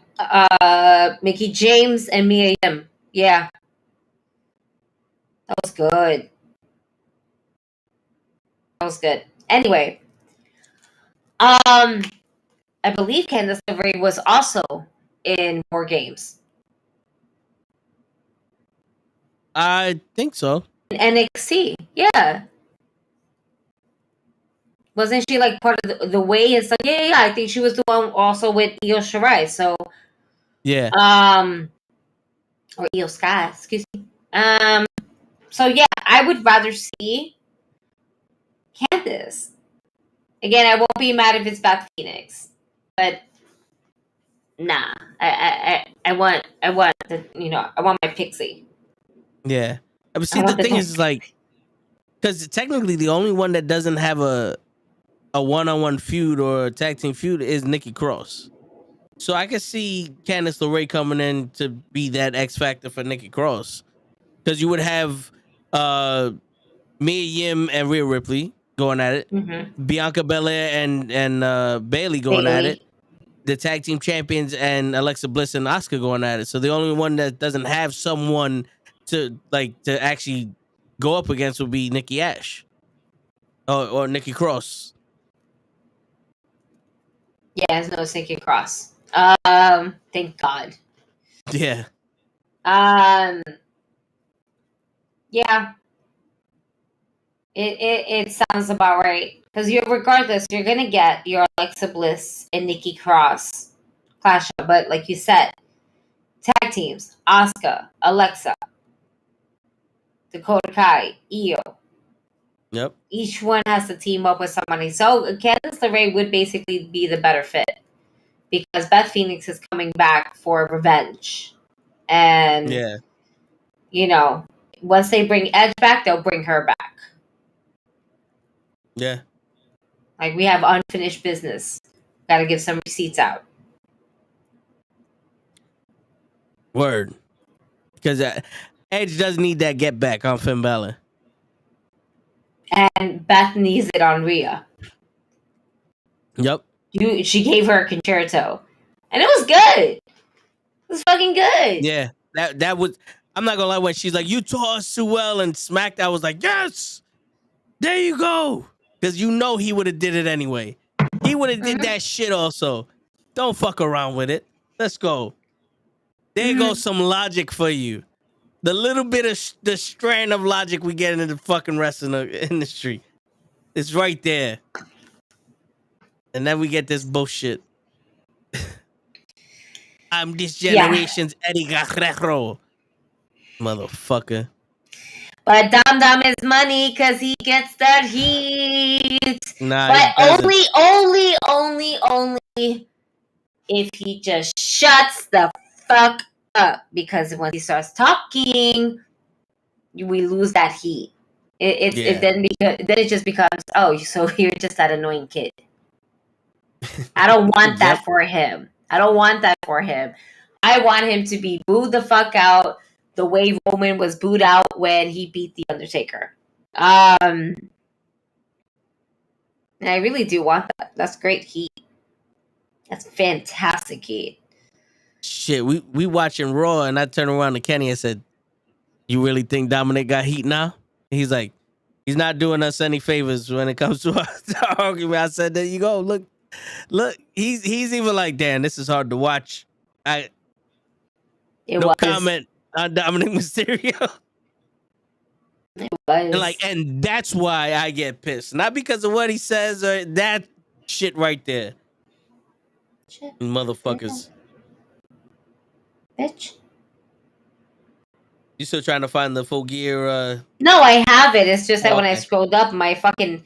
Mickey James and Mia Yim. Yeah. That was good. Anyway. I believe Candice LeRae was also in War Games. I think so. In NXT. Yeah. Wasn't she like part of the way and stuff? Yeah. I think she was the one also with Io Shirai. So yeah. Or Io Sky, excuse me. So yeah, I would rather see Candice. Again, I won't be mad if it's Beth Phoenix, but nah, I want the I want my Pixie. Yeah, but see, the thing is like, because technically the only one that doesn't have a one-on-one feud or a tag team feud is Nikki Cross. So I could see Candice LeRae coming in to be that X factor for Nikki Cross, because you would have Mia Yim and Rhea Ripley going at it, Bianca Belair and Bailey going at it, the tag team champions and Alexa Bliss and Asuka going at it. So the only one that doesn't have someone to actually go up against would be Nikki Ash or Nikki Cross. Yeah, there's no Nikki Cross. Thank God. Yeah. Yeah. It sounds about right. Because regardless, you're gonna get your Alexa Bliss and Nikki Cross clash up. But like you said, tag teams, Asuka, Alexa, Dakota Kai, Io. Yep. Each one has to team up with somebody. So Candice LeRae would basically be the better fit. Because Beth Phoenix is coming back for revenge. And once they bring Edge back, they'll bring her back. Yeah. Like, we have unfinished business. Got to give some receipts out. Word. Because Edge does need that get back on Finn Balor. And Beth needs it on Rhea. Yep. She gave her a concerto. And it was good. It was fucking good. Yeah. That was... I'm not gonna lie, when she's like, you taught us too well and smacked, I was like, yes! There you go! Because he would have did it anyway. He would have did that shit also. Don't fuck around with it. Let's go. There goes some logic for you. The little bit of the strand of logic we get into the fucking wrestling industry. It's right there. And then we get this bullshit. I'm this generation's Eddie Guerrero. Motherfucker. But Dom Dom is money because he gets that heat. Nah, but only if he just shuts the fuck up. Because once he starts talking, we lose that heat. Then it just becomes, oh, so you're just that annoying kid. I don't want that for him. I don't want that for him. I want him to be booed the fuck out the way Roman was booed out when he beat The Undertaker. And I really do want that. That's great heat. That's fantastic heat. Shit, we watching Raw, and I turned around to Kenny and said, "You really think Dominic got heat now?" He's like, "He's not doing us any favors when it comes to our argument." I said, "There you go. Look. He's even like, damn, this is hard to watch." No comment on Dominic Mysterio. It was. And that's why I get pissed, not because of what he says or that shit right there. Shit. Motherfuckers. Bitch. You still trying to find the full gear? No, I have it. It's just that when I scrolled up, my fucking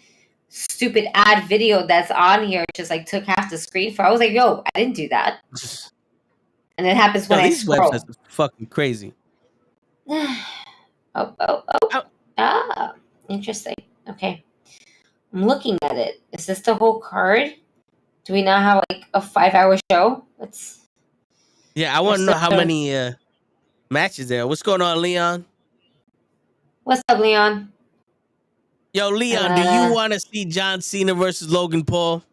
stupid ad video that's on here just like took half the screen for. I was like, yo, I didn't do that. And it happens when I scroll. These websites are fucking crazy. Interesting. Okay. I'm looking at it. Is this the whole card? Do we now have like a 5-hour show? Yeah, I want to know how many matches there. What's going on, Leon? What's up, Leon? Yo, Leon, do you want to see John Cena versus Logan Paul?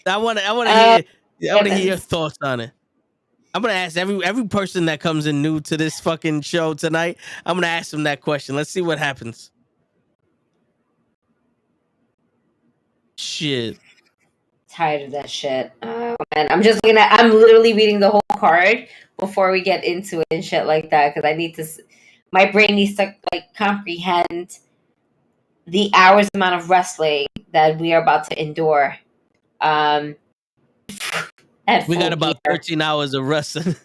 I want to hear your thoughts on it. I'm gonna ask every person that comes in new to this fucking show tonight. I'm gonna ask them that question. Let's see what happens. Shit. Tired of that shit. Oh man, I'm literally reading the whole card before we get into it and shit like that because I need to. My brain needs to like comprehend the hours amount of wrestling that we are about to endure. We got about 13 hours of wrestling.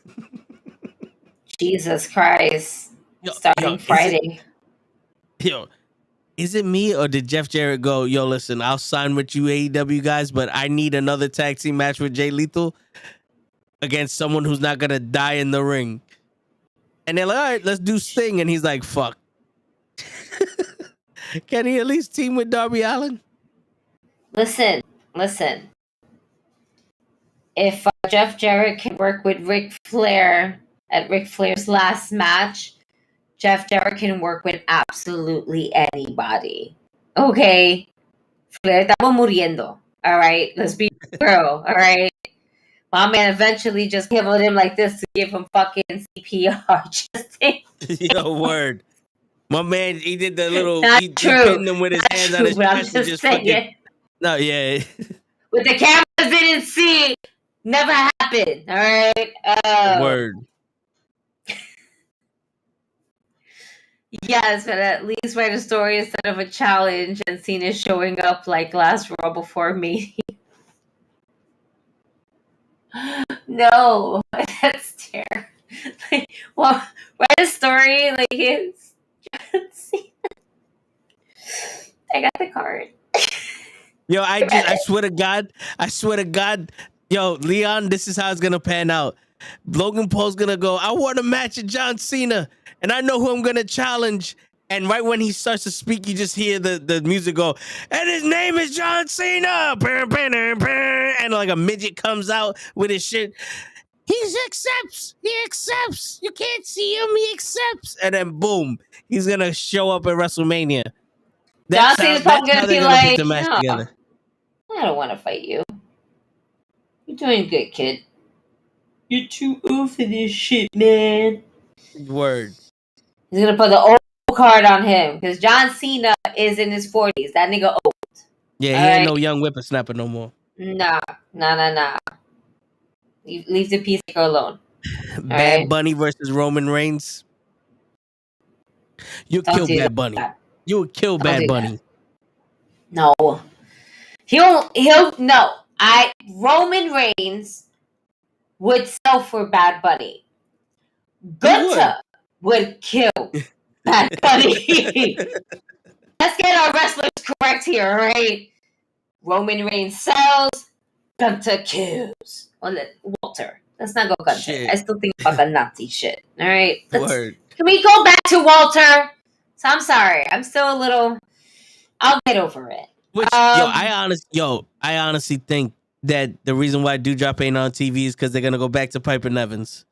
Jesus Christ. Starting Friday. Is it me or did Jeff Jarrett go, yo, listen, I'll sign with you AEW guys, but I need another tag team match with Jay Lethal against someone who's not going to die in the ring. And they're like, all right, let's do Sting. And he's like, fuck. Can he at least team with Darby Allin? Listen. If Jeff Jarrett can work with Ric Flair at Ric Flair's last match, Jeff Jarrett can work with absolutely anybody. Okay? Flair estamos muriendo. All right? Let's be real. All right? My man eventually just gave him like this to give him fucking CPR. Yo, word. My man, he did the little... He pinned him with his hands on his chest and just fucking... No, yeah. What the cameras didn't see never happened. All right? Word. Yes, but at least write a story instead of a challenge and Cena showing up like last Raw before me. No, that's terrible. Like, well, write a story like it's John Cena. I got the card. Yo, I swear to God, yo, Leon, this is how it's gonna pan out. Logan Paul's gonna go, I want a match with John Cena, and I know who I'm gonna challenge. And right when he starts to speak, you just hear the music go, and his name is John Cena. And like a midget comes out with his shit. He accepts. You can't see him. He accepts. And then boom, he's gonna show up at WrestleMania. John Cena's probably gonna be like, no, I don't want to fight you. You're doing good, kid. You're too old for this shit, man. Word. He's gonna put the old card on him because John Cena is in his 40s. That nigga old. Yeah, he ain't no young whippersnapper no more. Nah. Leave the piece alone. Bad Bunny versus Roman Reigns. You kill Bad Bunny. You would kill Bad Bunny. No. He'll no. Roman Reigns would sell for Bad Bunny. Gunther would kill Bad Bunny. Let's get our wrestlers correct here, right? Roman Reigns sells, Gunther kills. Walter. Let's not go Gunther. Shit. I still think about the Nazi shit. All right. Word. Can we go back to Walter? So I'm sorry. I'm still a little. I'll get over it. Which I honestly think that the reason why Doudrop ain't on TV is because they're gonna go back to Piper Nevins.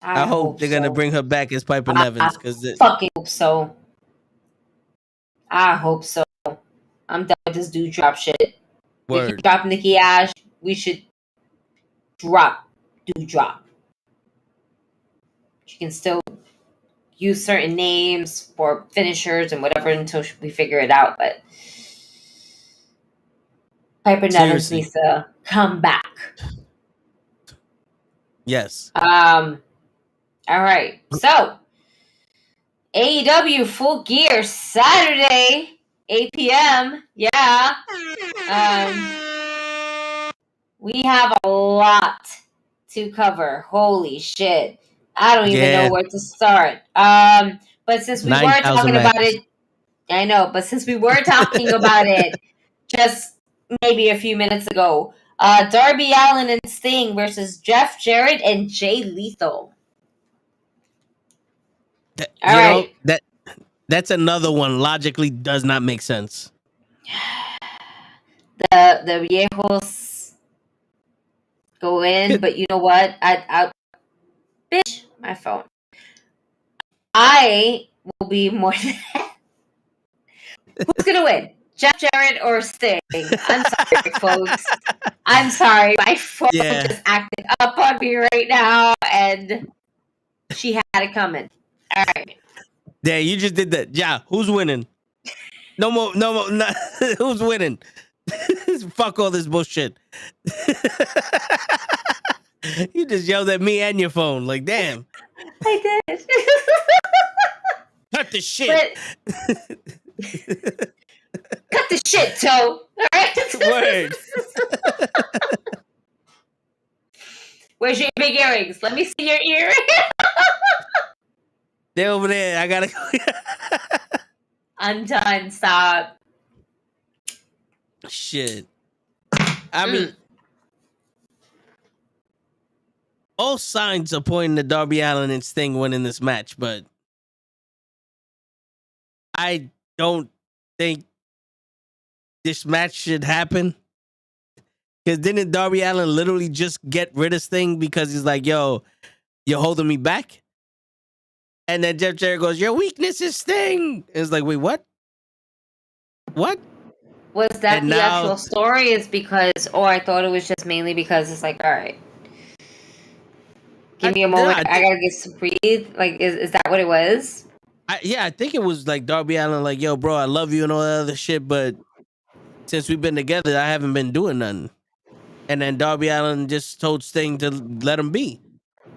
I hope they're gonna bring her back as Piper Nevins because fucking hope so. I hope so. I'm done with this Doudrop shit. Word. We can drop Nikki Ash. We should drop Doudrop. She can still use certain names for finishers and whatever until we figure it out. But Piper Nevins needs to come back. Yes. All right. So AEW Full Gear Saturday, 8 p.m. Yeah. We have a lot to cover. Holy shit. I don't even know where to start. But since we were talking about it, I know, but since we were talking about it just maybe a few minutes ago, Darby Allin and Sting versus Jeff Jarrett and Jay Lethal. All right. That's another one logically does not make sense. The viejos go in, but you know what? I bitch, my phone. I will be more than who's gonna win? Jeff Jarrett or Sting? I'm sorry, folks. I'm sorry. My phone just acted up on me right now, and she had it coming. All right. Yeah, you just did that. Yeah, who's winning? No more. Who's winning? Fuck all this bullshit. You just yelled at me and your phone. Like, damn. I did. Cut the shit. Cut the shit, Toe. All right. Word. Where's your big earrings? Let me see your earrings. They're over there. I gotta go. I'm done. Stop. Shit. I mean, all signs are pointing to Darby Allin and Sting winning this match, but I don't think this match should happen. Because didn't Darby Allin literally just get rid of Sting because he's like, yo, you're holding me back? And then Jeff Jarrett goes, your weakness is Sting. It's like, wait, what? What? Was that the actual story? Is because, I thought it was just mainly because it's like, all right, give me a moment. I gotta get to breathe. Like, is that what it was? I think it was like Darby Allin, like, yo, bro, I love you and all that other shit, but since we've been together, I haven't been doing nothing. And then Darby Allin just told Sting to let him be.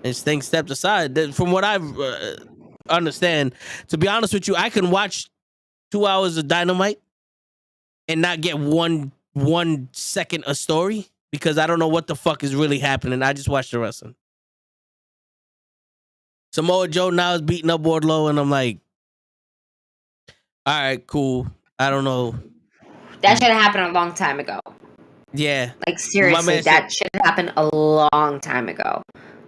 And Sting stepped aside. From what I understand, to be honest with you, I can watch 2 hours of Dynamite and not get one second a story because I don't know what the fuck is really happening. I just watch the wrestling. Samoa Joe now is beating up Wardlow, and I'm like, all right, cool. I don't know. That should have happened a long time ago. Yeah. Like, seriously, that should have happened a long time ago.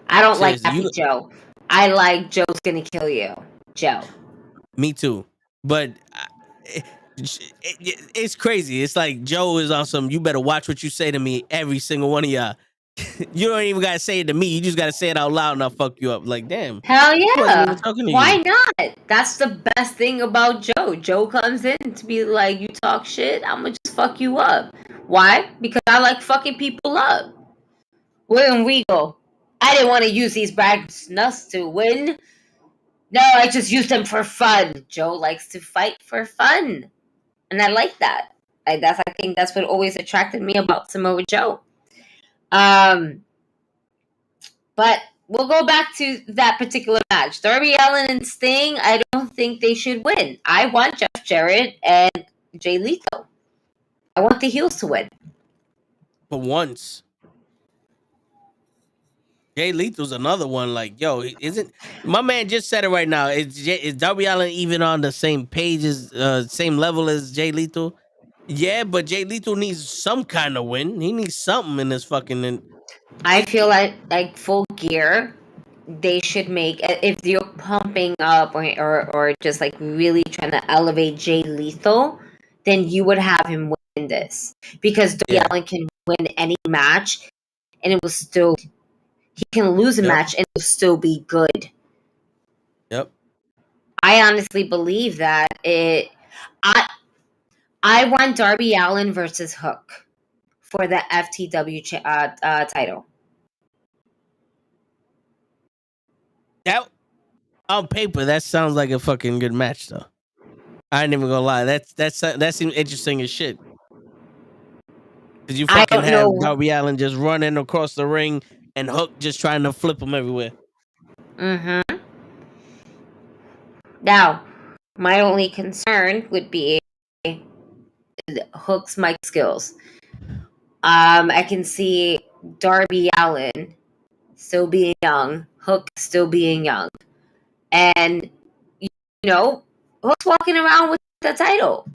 I don't like Happy Joe. I like Joe's gonna kill you. Joe. Me too. But it's crazy. It's like Joe is awesome. You better watch what you say to me, every single one of y'all. You don't even gotta say it to me. You just gotta say it out loud and I'll fuck you up. Like, damn. Hell yeah. Why not? That's the best thing about Joe. Joe comes in to be like, you talk shit, I'm gonna just fuck you up. Why? Because I like fucking people up. William Regal. I didn't want to use these brass nuts to win. No, I just used them for fun. Joe likes to fight for fun. And I like that. I think that's what always attracted me about Samoa Joe. But we'll go back to that particular match. Darby Allin and Sting, I don't think they should win. I want Jeff Jarrett and Jay Lethal. I want the heels to win. For once. Jay Lethal's another one. Like, yo, isn't my man just said it right now? Is Darby Allin even on the same page as same level as Jay Lethal? Yeah, but Jay Lethal needs some kind of win. He needs something in this fucking. I feel like Full Gear, they should make, if you're pumping up or just like really trying to elevate Jay Lethal, then you would have him win this, because Darby Allin can win any match, and it will still, he can lose a match and it will still be good. Yep. I honestly believe that I want Darby Allin versus Hook for the FTW title. That on paper, that sounds like a fucking good match, though. I ain't even gonna lie. That seems interesting as shit. Cause you fucking have Darby Allin just running across the ring and Hook just trying to flip him everywhere. Mm-hmm. Now, my only concern would be Hook's mic skills. I can see Darby Allin still being young, Hook still being young, and Hook's walking around with the title.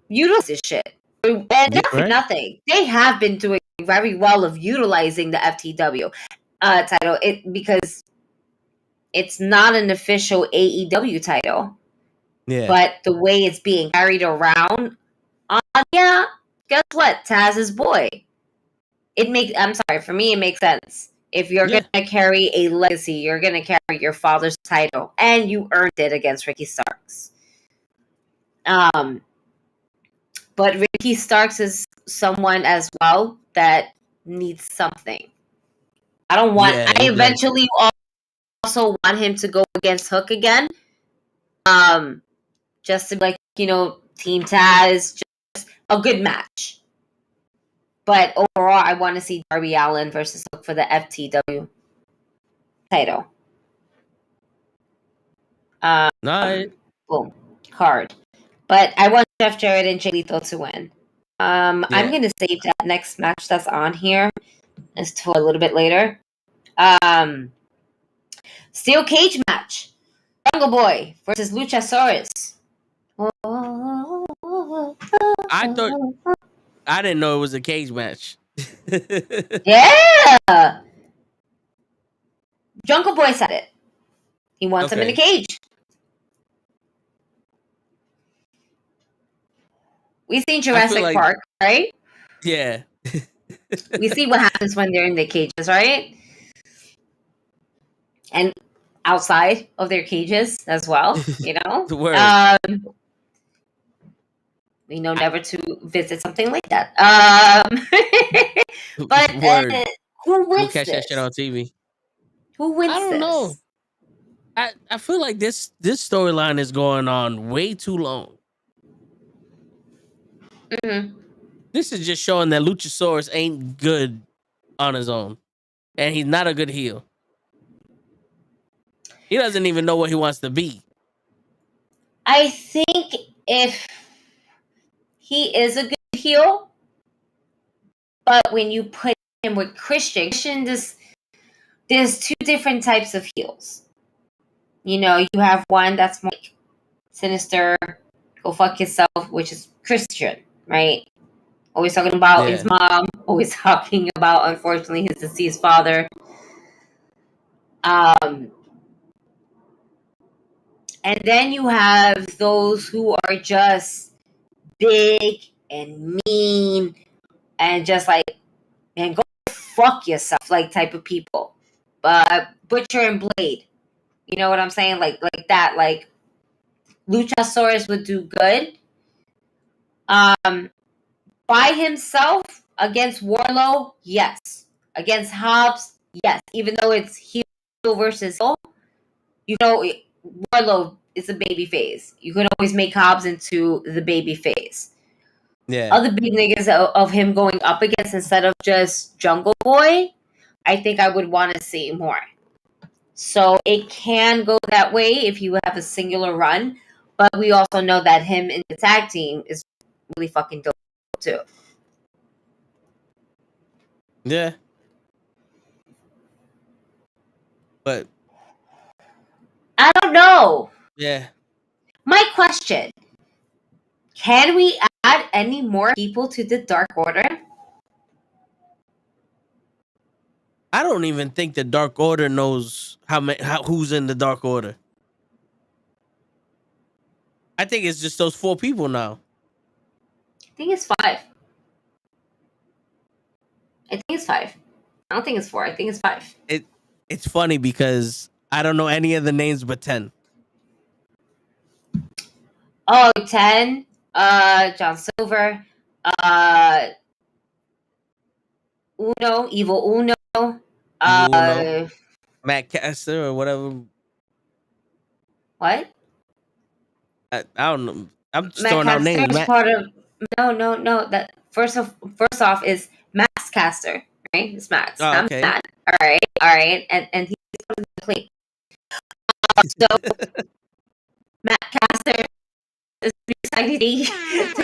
Utilize this shit, and not for nothing. They have been doing very well of utilizing the FTW title, because it's not an official AEW title. Yeah. But the way it's being carried around, guess what? Taz's boy. For me, it makes sense. If you're going to carry a legacy, you're going to carry your father's title, and you earned it against Ricky Starks. But Ricky Starks is someone as well that needs something. I eventually also want him to go against Hook again. Just to Team Taz, just a good match. But overall, I want to see Darby Allin versus Hook for the FTW title. Nice. Boom. Hard. But I want Jeff Jarrett and Jay Lethal to win. I'm going to save that next match that's on here for a little bit later. Steel cage match. Jungle Boy versus Luchasaurus. I didn't know it was a cage match. Yeah. Jungle Boy said it. He wants him in a cage. We've seen Jurassic Park, right? Yeah. We see what happens when they're in the cages, right? And outside of their cages as well, we know never to visit something like that. But who wins catch this? that shit on TV. Who wins this? I don't know. I feel like this storyline is going on way too long. Mm-hmm. This is just showing that Luchasaurus ain't good on his own, and he's not a good heel. He doesn't even know what he wants to be. I think if he is a good heel, but when you put him with Christian, there's two different types of heels. You have one that's more like sinister, go fuck yourself, which is Christian, right? Always talking about his mom, always talking about, unfortunately, his deceased father. And then you have those who are just big and mean and just like, man, go fuck yourself, like type of people. Butcher and Blade. You know what I'm saying? Like that. Like Luchasaurus would do good. By himself against Warlow, yes. Against Hobbs, yes. Even though it's heel versus heel, Warlow is a baby face. You can always make Hobbs into the baby face. Yeah. Other big niggas of him going up against instead of just Jungle Boy, I think I would want to see more. So it can go that way if you have a singular run, but we also know that him in the tag team is really fucking dope too. Yeah. But I don't know. Yeah. My question, can we add any more people to the Dark Order? I don't even think the Dark Order knows who's in the Dark Order. I think it's just those 4 people now. I think it's 5. I think it's 5. I don't think it's 4. I think it's 5. It's funny because I don't know any of the names but 10. Oh, 10. John Silver. Uno, Evil Uno. Uno. Matt Caster or whatever. What? I don't know. I'm just Matt throwing out Caster names. is part of. No. That first off is Max Caster, right? It's Max. Oh, okay. Matt. All right, and he's part of the plate. So Matt Caster is excited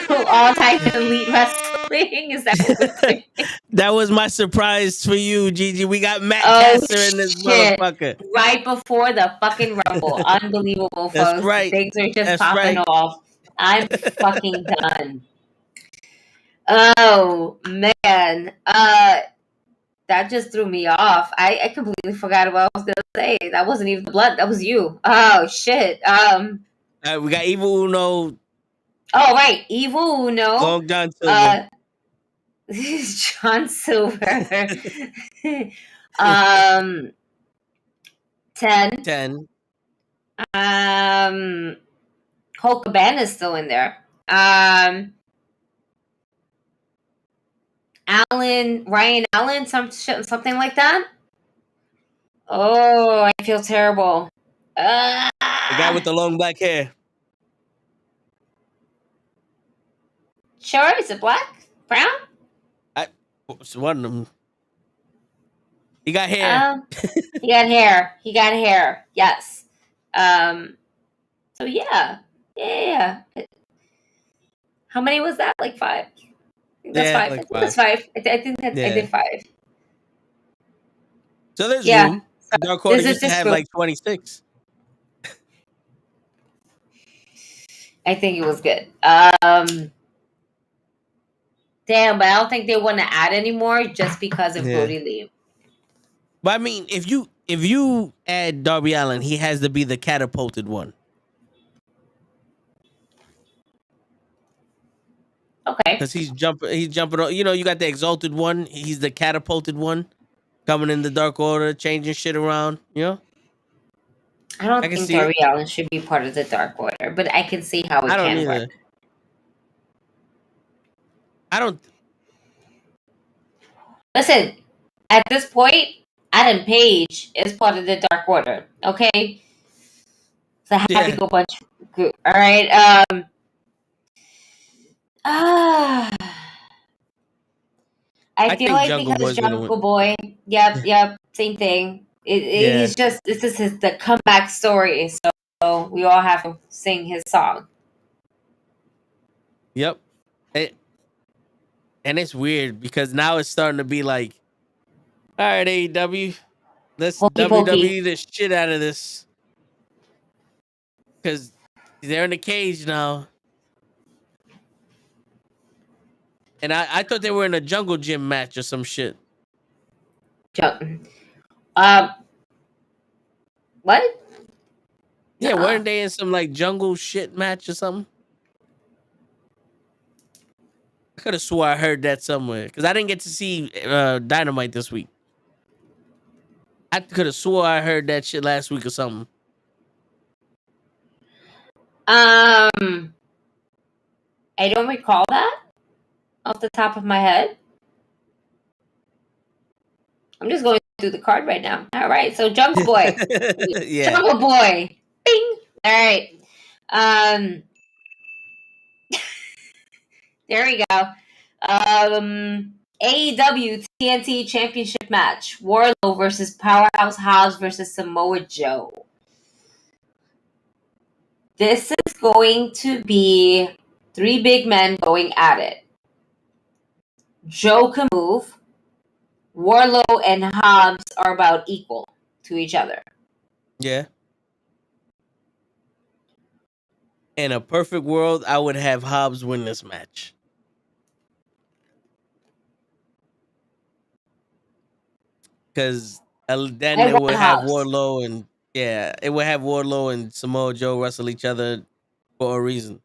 to all-time elite wrestling. Is that what we're saying? That was my surprise for you, Gigi. We got Matt Caster in this motherfucker. Right before the fucking Rumble. Unbelievable, folks. That's right. Things are just popping off. I'm fucking done. Oh, man. That just threw me off. I completely forgot what I was going to say. That wasn't even the blood. That was you. Oh, shit. We got Evil Uno. Oh, right. Evil Uno. Long John Silver. John Silver. 10. Hulk Hogan is still in there. Ryan Allen, something like that. Oh, I feel terrible. The guy with the long black hair. Sure, is it black? Brown? It's one of them. He got hair. He got hair. Yes. So yeah. How many was that? Like 5. I think that's 5. Like I think that's 5. I think that I did 5. So there's room. The Dark Order used to have room. like 26. I think it was good. Damn, but I don't think they want to add anymore just because of Brody Lee. But I mean, if you add Darby Allin, he has to be the catapulted one. Okay. Because he's jumping. You know, you got the exalted one. He's the catapulted one, coming in the Dark Order, changing shit around. You know. I don't think Darby Allin should be part of the Dark Order, but I can see how it can work. I don't. Listen, at this point, Adam Page is part of the Dark Order. Okay, it's a happy go bunch group. All right. I feel like because Jungle Boy. Yep. Same thing. He's just this is the comeback story, so we all have to sing his song. Yep. And it's weird because now it's starting to be like, all right, AEW, let's WWE the shit out of this. Because they're in the cage now. And I thought they were in a jungle gym match or some shit. What? Yeah, weren't they in some like jungle shit match or something? I could have swore I heard that somewhere because I didn't get to see Dynamite this week. I could have swore I heard that shit last week or something. I don't recall that off the top of my head. I'm just going through the card right now. All right, so Jungle Boy. Jungle Boy. Bing. All right. There we go. AEW TNT Championship match. Wardlow versus Powerhouse Hobbs versus Samoa Joe. This is going to be 3 big men going at it. Joe can move. Wardlow and Hobbs are about equal to each other. Yeah. In a perfect world, I would have Hobbs win this match. because then I it want would have Hobbs. Wardlow and it would have Wardlow and Samoa Joe wrestle each other for a reason.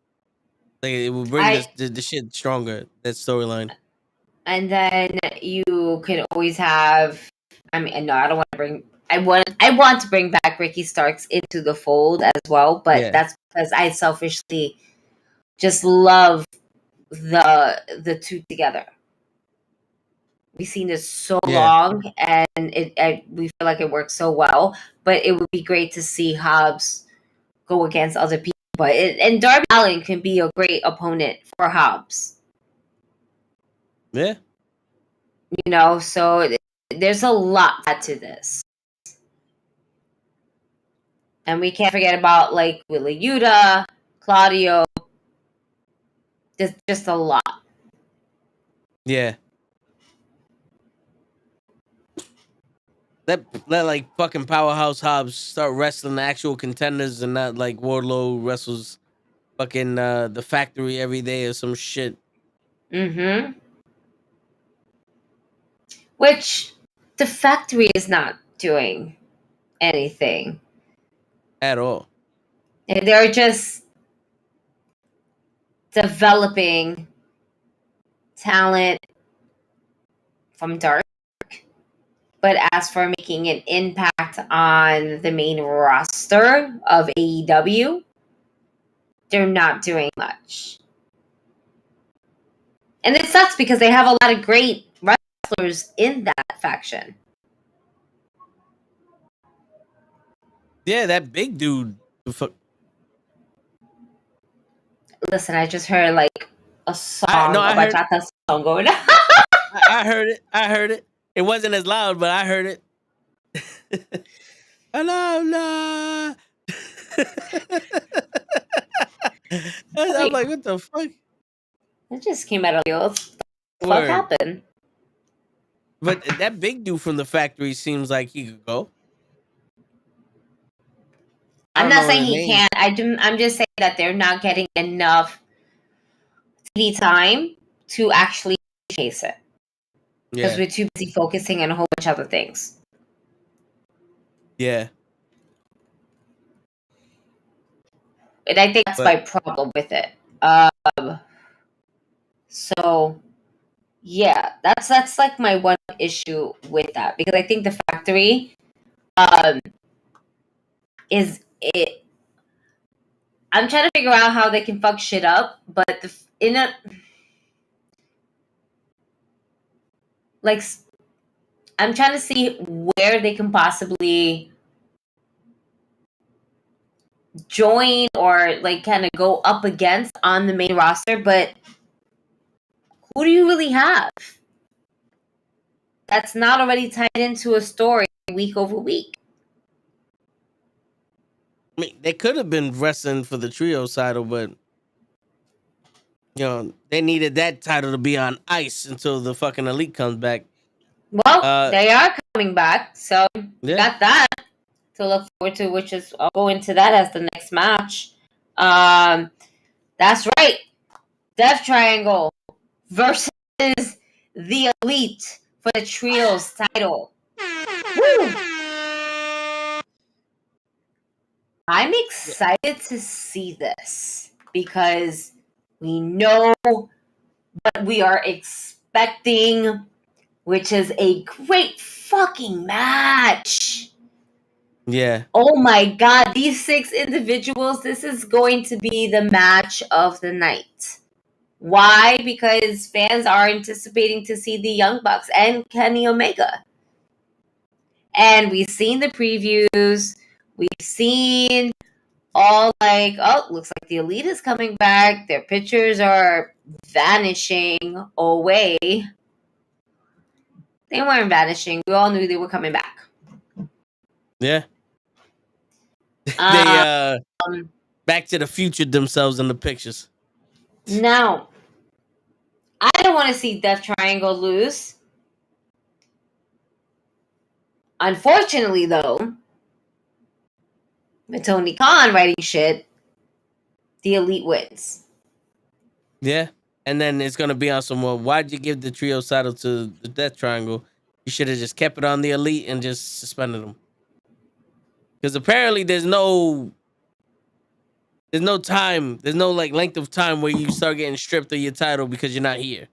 Like it would bring the shit stronger. That storyline. And then you could always have. I mean, no, I don't want to bring. I want to bring back Ricky Starks into the fold as well, but that's because I selfishly just love the two together. We've seen this so long, and we feel like it works so well. But it would be great to see Hobbs go against other people. And Darby Allin can be a great opponent for Hobbs. Yeah. You know, so there's a lot to this. And we can't forget about like Wheeler Yuta, Claudio. There's just a lot. Yeah. Let like fucking Powerhouse Hobbs start wrestling the actual contenders and not like Wardlow wrestles fucking the factory every day or some shit. Mm-hmm. Which the factory is not doing anything at all. They're just developing talent from Dark. But as for making an impact on the main roster of AEW, they're not doing much. And it sucks because they have a lot of great wrestlers in that faction. Yeah, that big dude. Listen, I just heard like a song, a bachata song going on. I heard it. It wasn't as loud, but I heard it. I'm like, what the fuck? It just came out of the old. What happened? But that big dude from the factory seems like he could go. I'm not saying he can't. I'm just saying that they're not getting enough TV time to actually chase it. Because we're too busy focusing on a whole bunch of other things. Yeah. And I think that's my problem with it. So, yeah, that's like my one issue with that. Because I think the factory is it. I'm trying to figure out how they can fuck shit up, but I'm trying to see where they can possibly join or like kind of go up against on the main roster, but who do you really have that's not already tied into a story week over week? I mean, they could have been wrestling for the trio title, but they needed that title to be on ice until the fucking Elite comes back. Well, they are coming back, so got that to look forward to, which is I'll go into that as the next match. That's right, Death Triangle versus the Elite for the trios title. Woo! I'm excited to see this because we know what we are expecting, which is a great fucking match. Yeah. Oh my god, these 6 individuals, this is going to be the match of the night. Why? Because fans are anticipating to see the Young Bucks and Kenny Omega. And we've seen the previews. We've seen all like, oh, looks like the Elite is coming back. Their pictures are vanishing away. They weren't vanishing. We all knew they were coming back. Yeah. They Back to the Future themselves in the pictures. Now, I don't want to see Death Triangle lose. Unfortunately, though, with Tony Khan writing shit, the Elite wins. Yeah. And then it's going to be on some more. Why'd you give the trio title to the Death Triangle? You should have just kept it on the Elite and just suspended them. Because apparently there's no time, there's no like length of time where you start getting stripped of your title because you're not here.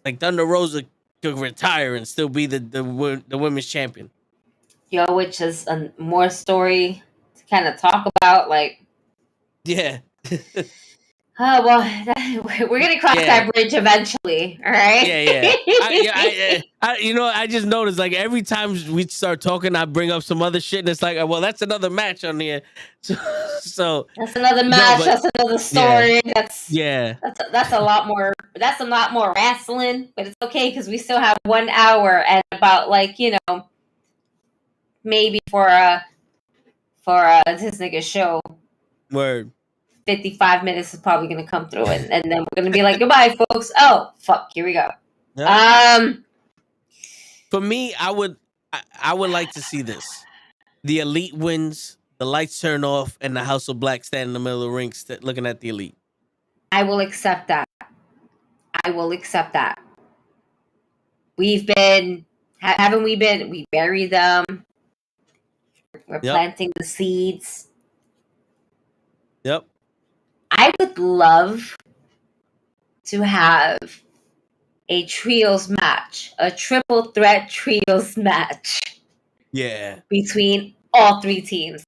Like Thunder Rosa could retire and still be the women's champion. Yo, which is a more story to kind of talk about, like. Yeah. Oh well, we're gonna cross that bridge eventually. All right. Yeah. I just noticed like every time we start talking, I bring up some other shit, and it's like, well, that's another match on here. So that's another match. That's another story. Yeah. That's a lot more. That's a lot more wrestling, but it's okay because we still have 1 hour and about like maybe for this nigga show. Word. 55 minutes is probably going to come through it, and then we're going to be like, goodbye, folks. Oh, fuck. Here we go. Yep. For me, I would like to see this. The Elite wins, the lights turn off, and the House of Black stand in the middle of the ring looking at the Elite. I will accept that. We've been, haven't we been? We bury them. We're planting the seeds. Yep. I would love to have a trios match, a triple threat trios match. Yeah. Between all 3 teams.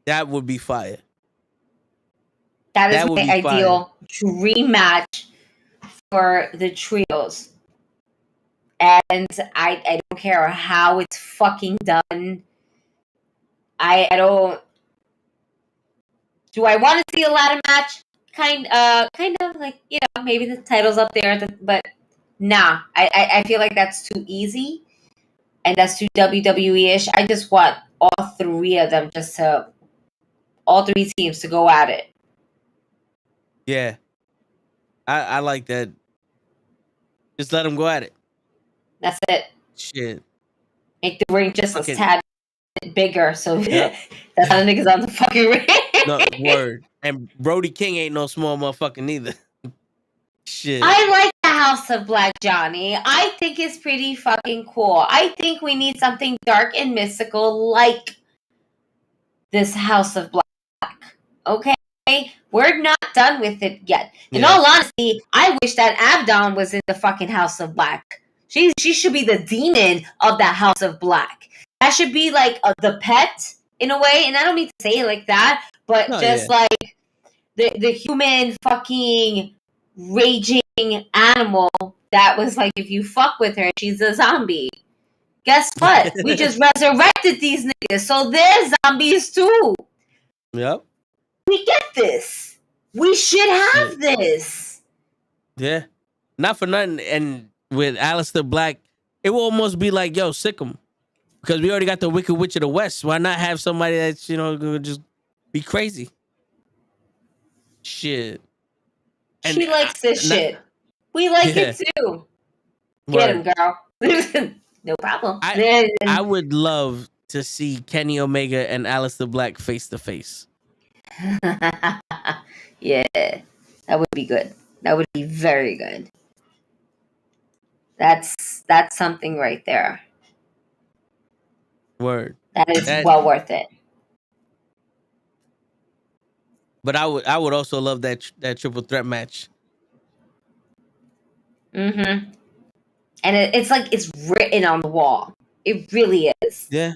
That would be fire. That is my ideal dream match for the trios. And I don't care how it's fucking done. I don't. Do I want to see a ladder match? Kind of like, maybe the title's up there, but nah. I feel like that's too easy, and that's too WWE-ish. I just want all 3 of them all 3 teams to go at it. Yeah, I like that. Just let them go at it. That's it. Shit. Make the ring just a tad bigger, so that's how the niggas on the fucking ring. No, word. And Brody King ain't no small motherfucker neither. Shit. I like the House of Black, Johnny. I think it's pretty fucking cool. I think we need something dark and mystical like this House of Black. Okay? We're not done with it yet. In all honesty, I wish that Abdon was in the fucking House of Black. She should be the demon of that House of Black. That should be like the pet in a way, and I don't mean to say it like that, but like the human fucking raging animal that was like, if you fuck with her, she's a zombie. Guess what? We just resurrected these niggas, so they're zombies too. Yep. We get this. We should have this. Yeah. Not for nothing. And with Aleister Black, it will almost be like, yo, sick 'em. Because we already got the Wicked Witch of the West. Why not have somebody that's, gonna just be crazy? Shit. And she likes this shit. We like it too. Get him, girl. No problem. I would love to see Kenny Omega and Aleister Black face to face. Yeah, that would be good. That would be very good. That's something right there. Word. That is well worth it. But I would also love that triple threat match. Mm-hmm. And it's like it's written on the wall. It really is. Yeah.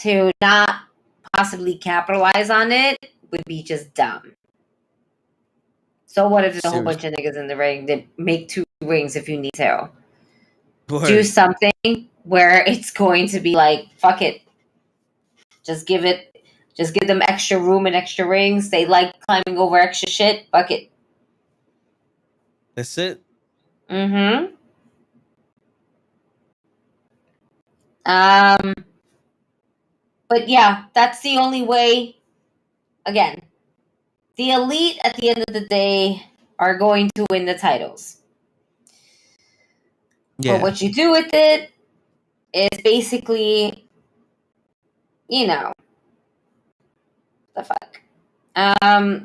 To not possibly capitalize on it would be just dumb. So what if there's a whole bunch of niggas in the ring that make 2 rings if you need to? Word. Do something where it's going to be like, fuck it. Just give them extra room and extra rings. They like climbing over extra shit. Fuck it. That's it. Mm-hmm. But yeah, that's the only way. Again, the Elite at the end of the day are going to win the titles. Yeah. But what you do with it is basically, the fuck.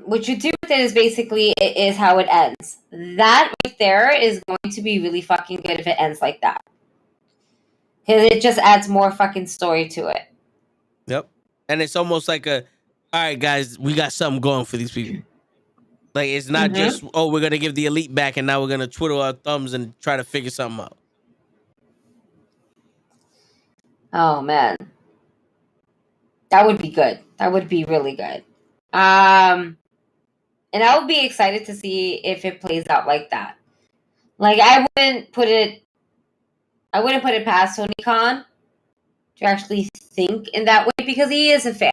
What you do with it is basically is how it ends. That right right there is going to be really fucking good if it ends like that. Because it just adds more fucking story to it. Yep. And it's almost like all right, guys, we got something going for these people. Like, it's not just, oh, we're going to give the elite back and now we're going to twiddle our thumbs and try to figure something out. Oh, man. That would be good. That would be really good. And I would be excited to see if it plays out like that. Like, I wouldn't put it past Tony Khan to actually think in that way because he is a fan.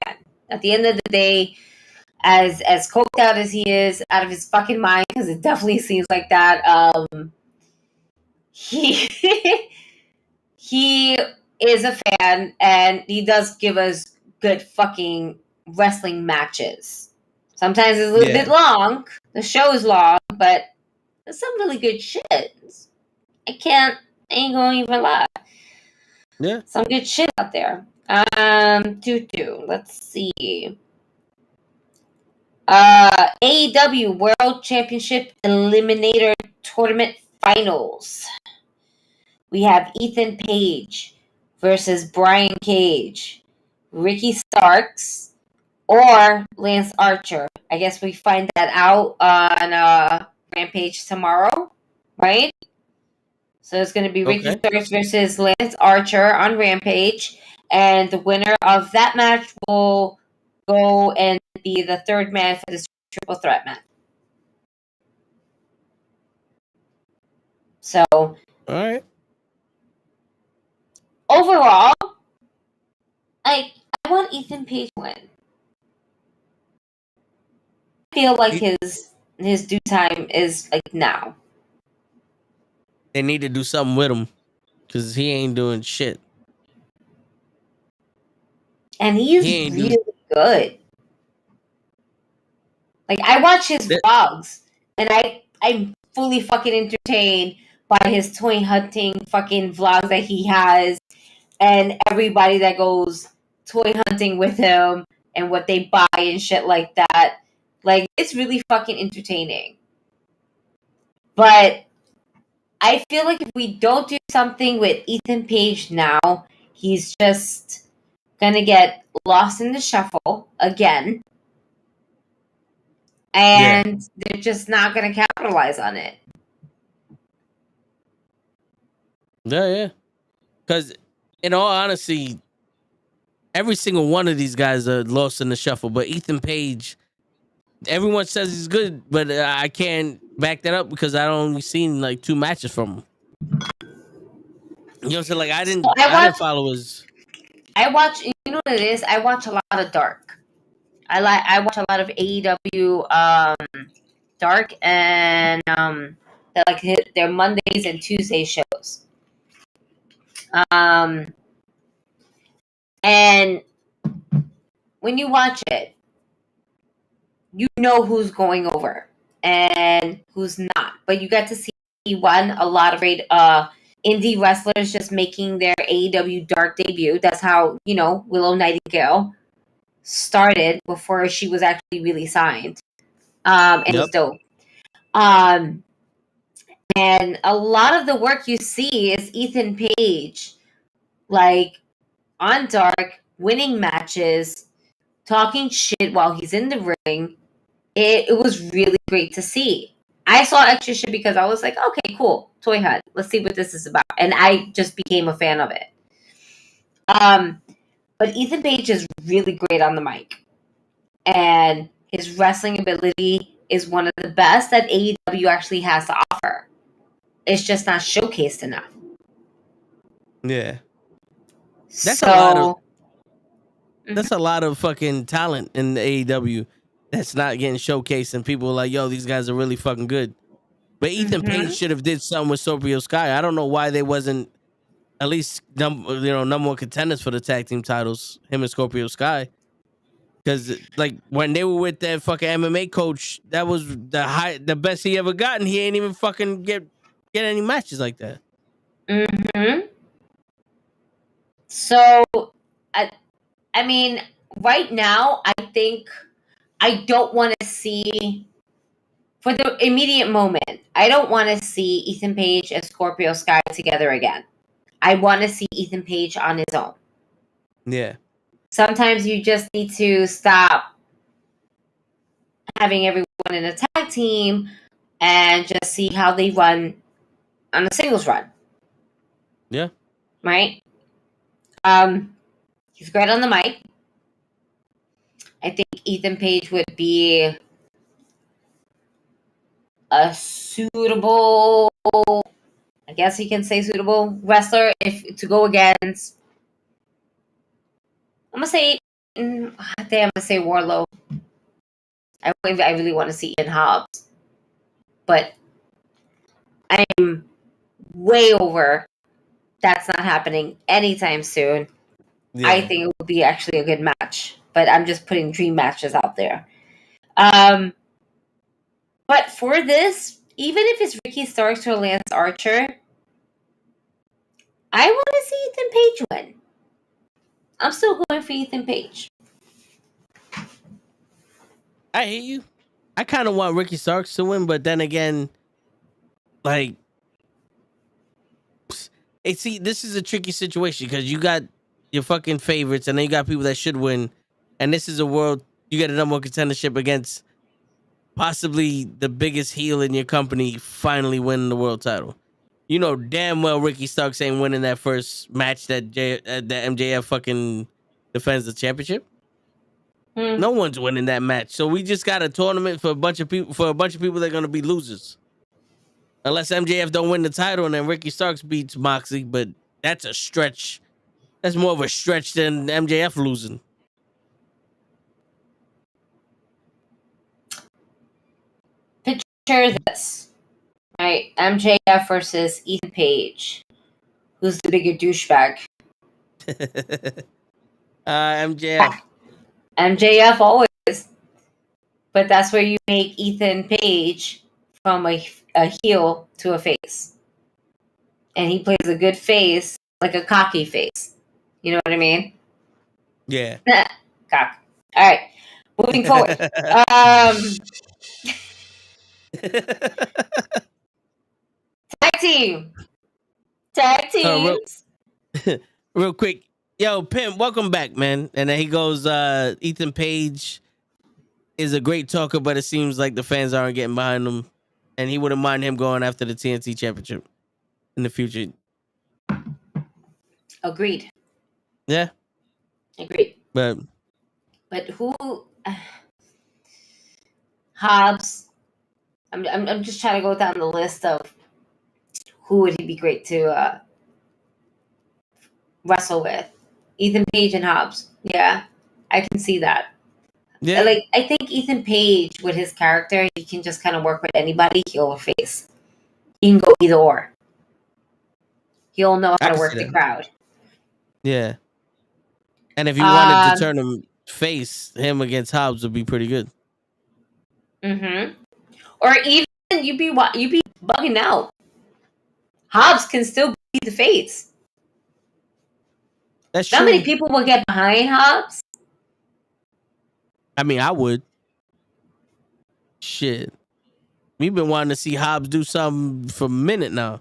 At the end of the day, as coked out as he is, out of his fucking mind, because it definitely seems like that, he he is a fan, and he does give us good fucking wrestling matches. Sometimes it's a little bit long. The show is long, but there's some really good shit. I ain't gonna even lie. Yeah. Some good shit out there. Let's see. AEW World Championship Eliminator Tournament Finals. We have Ethan Page versus Brian Cage, Ricky Starks, or Lance Archer. I guess we find that out on Rampage tomorrow, right? So it's going to be Ricky Starks versus Lance Archer on Rampage. And the winner of that match will go and be the third man for this triple threat match. So, all right. Overall, I want Ethan Page to win. I feel like his due time is like now. They need to do something with him because he ain't doing shit. And he's really good. Like, I watch his vlogs, and I'm fully fucking entertained by his toy hunting fucking vlogs that he has, and everybody that goes toy hunting with him, and what they buy and shit like that. Like, it's really fucking entertaining. But I feel like if we don't do something with Ethan Page now, he's just gonna get lost in the shuffle again. And they're just not going to capitalize on it. Yeah. Because, in all honesty, every single one of these guys are lost in the shuffle. But Ethan Page, everyone says he's good, but I can't back that up because I only seen like 2 matches from him. You know what I'm saying? Like, I didn't follow his. I watch, you know what it is? I watch a lot of Dark. I watch a lot of AEW Dark and their Mondays and Tuesday shows. And when you watch it, you know who's going over and who's not. But you get to see a lot of great indie wrestlers just making their AEW Dark debut. That's how, Willow Nightingale started before she was actually really signed. It was dope. And a lot of the work you see is Ethan Page, like, on Dark, winning matches, talking shit while he's in the ring. It was really great to see. I saw extra shit because I was like, okay, cool, Toy Hunt. Let's see what this is about. And I just became a fan of it. But Ethan Page is really great on the mic. And his wrestling ability is one of the best that AEW actually has to offer. It's just not showcased enough. Yeah. That's a lot of fucking talent in the AEW that's not getting showcased, and people are like, yo, these guys are really fucking good. But Ethan Page should have did something with Scorpio Sky. I don't know why they wasn't at least number 1 contenders for the tag team titles, him and Scorpio Sky. Because, like, when they were with that fucking MMA coach, that was the best he ever got, and he ain't even fucking get any matches like that. So, I mean, right now, I think I don't want to see for the immediate moment, I don't want to see Ethan Page and Scorpio Sky together again. I want to see Ethan Page on his own. Yeah. Sometimes you just need to stop having everyone in a tag team and just see how they run on a singles run. Yeah. Right? He's great on the mic. I think Ethan Page would be a suitable, I guess you can say suitable wrestler if to go against. I'm gonna say Wardlow. I really want to see Ian Hobbs, but I'm way over. That's not happening anytime soon. Yeah. I think it would be actually a good match, but I'm just putting dream matches out there. But for this, even if it's Ricky Starks or Lance Archer, I want to see Ethan Page win. I'm still going for Ethan Page. I hear you. I kind of want Ricky Starks to win, but then again, like, see, this is a tricky situation because you got your fucking favorites and then you got people that should win. And this is a world, you get a number one contendership against possibly the biggest heel in your company finally winning the world title. You know damn well Ricky Starks ain't winning that first match that MJF fucking defends the championship. No one's winning that match. So we just got a tournament for a bunch of people that are gonna be losers. Unless MJF don't win the title and then Ricky Starks beats Moxley, but that's a stretch. That's more of a stretch than MJF losing. Picture this. Right, MJF versus Ethan Page. Who's the bigger douchebag? MJF. MJF always. But that's where you make Ethan Page from a heel to a face. And he plays a good face, like a cocky face. You know what I mean? Yeah. Cock. All right. Moving forward. Tag teams. Real quick. Yo, Pimp, welcome back, man. And then he goes, Ethan Page is a great talker, but it seems like the fans aren't getting behind him. And he wouldn't mind him going after the TNT Championship in the future. Agreed. Yeah. Agreed. But who? Hobbs. I'm just trying to go down the list of who would he be great to wrestle with. Ethan Page and Hobbs. Yeah, I can see that. Yeah. Like, I think Ethan Page, with his character, he can just kind of work with anybody, heel or face. He can go either or. He'll know how to work the crowd. Yeah. And if you wanted to turn him face, him against Hobbs would be pretty good. Mm-hmm. Or even you'd be bugging out. Hobbs can still be the face. That's true. How many people will get behind Hobbs? I mean, I would. Shit. We've been wanting to see Hobbs do something for a minute now.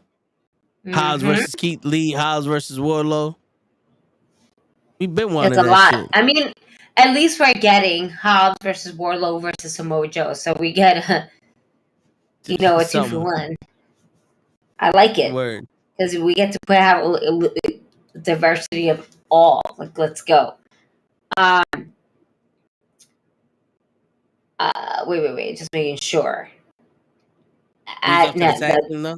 Mm-hmm. Hobbs versus Keith Lee, Hobbs versus Wardlow. We've been wanting that. It's a lot. Shit. I mean, at least we're getting Hobbs versus Wardlow versus Samoa Joe. So we get a 2-for-1. I like it. Word. Because we get to have a diversity of all. Like, let's go. Wait. Just making sure. I know,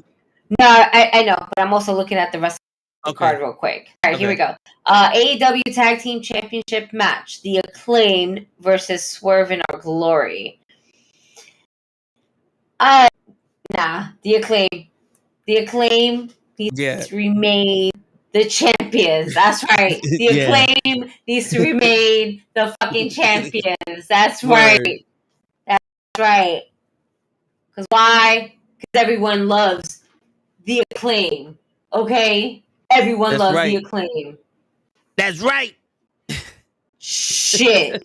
but I'm also looking at the rest of the card real quick. All right, Here we go. AEW Tag Team Championship match. The Acclaimed versus Swerve in Our Glory. The Acclaimed. The Acclaimed needs to remain the champions. That's right. The Acclaimed needs to remain the fucking champions. That's right. That's right. Because why? Because everyone loves the Acclaim. Okay? Everyone loves the Acclaim. That's right. Shit.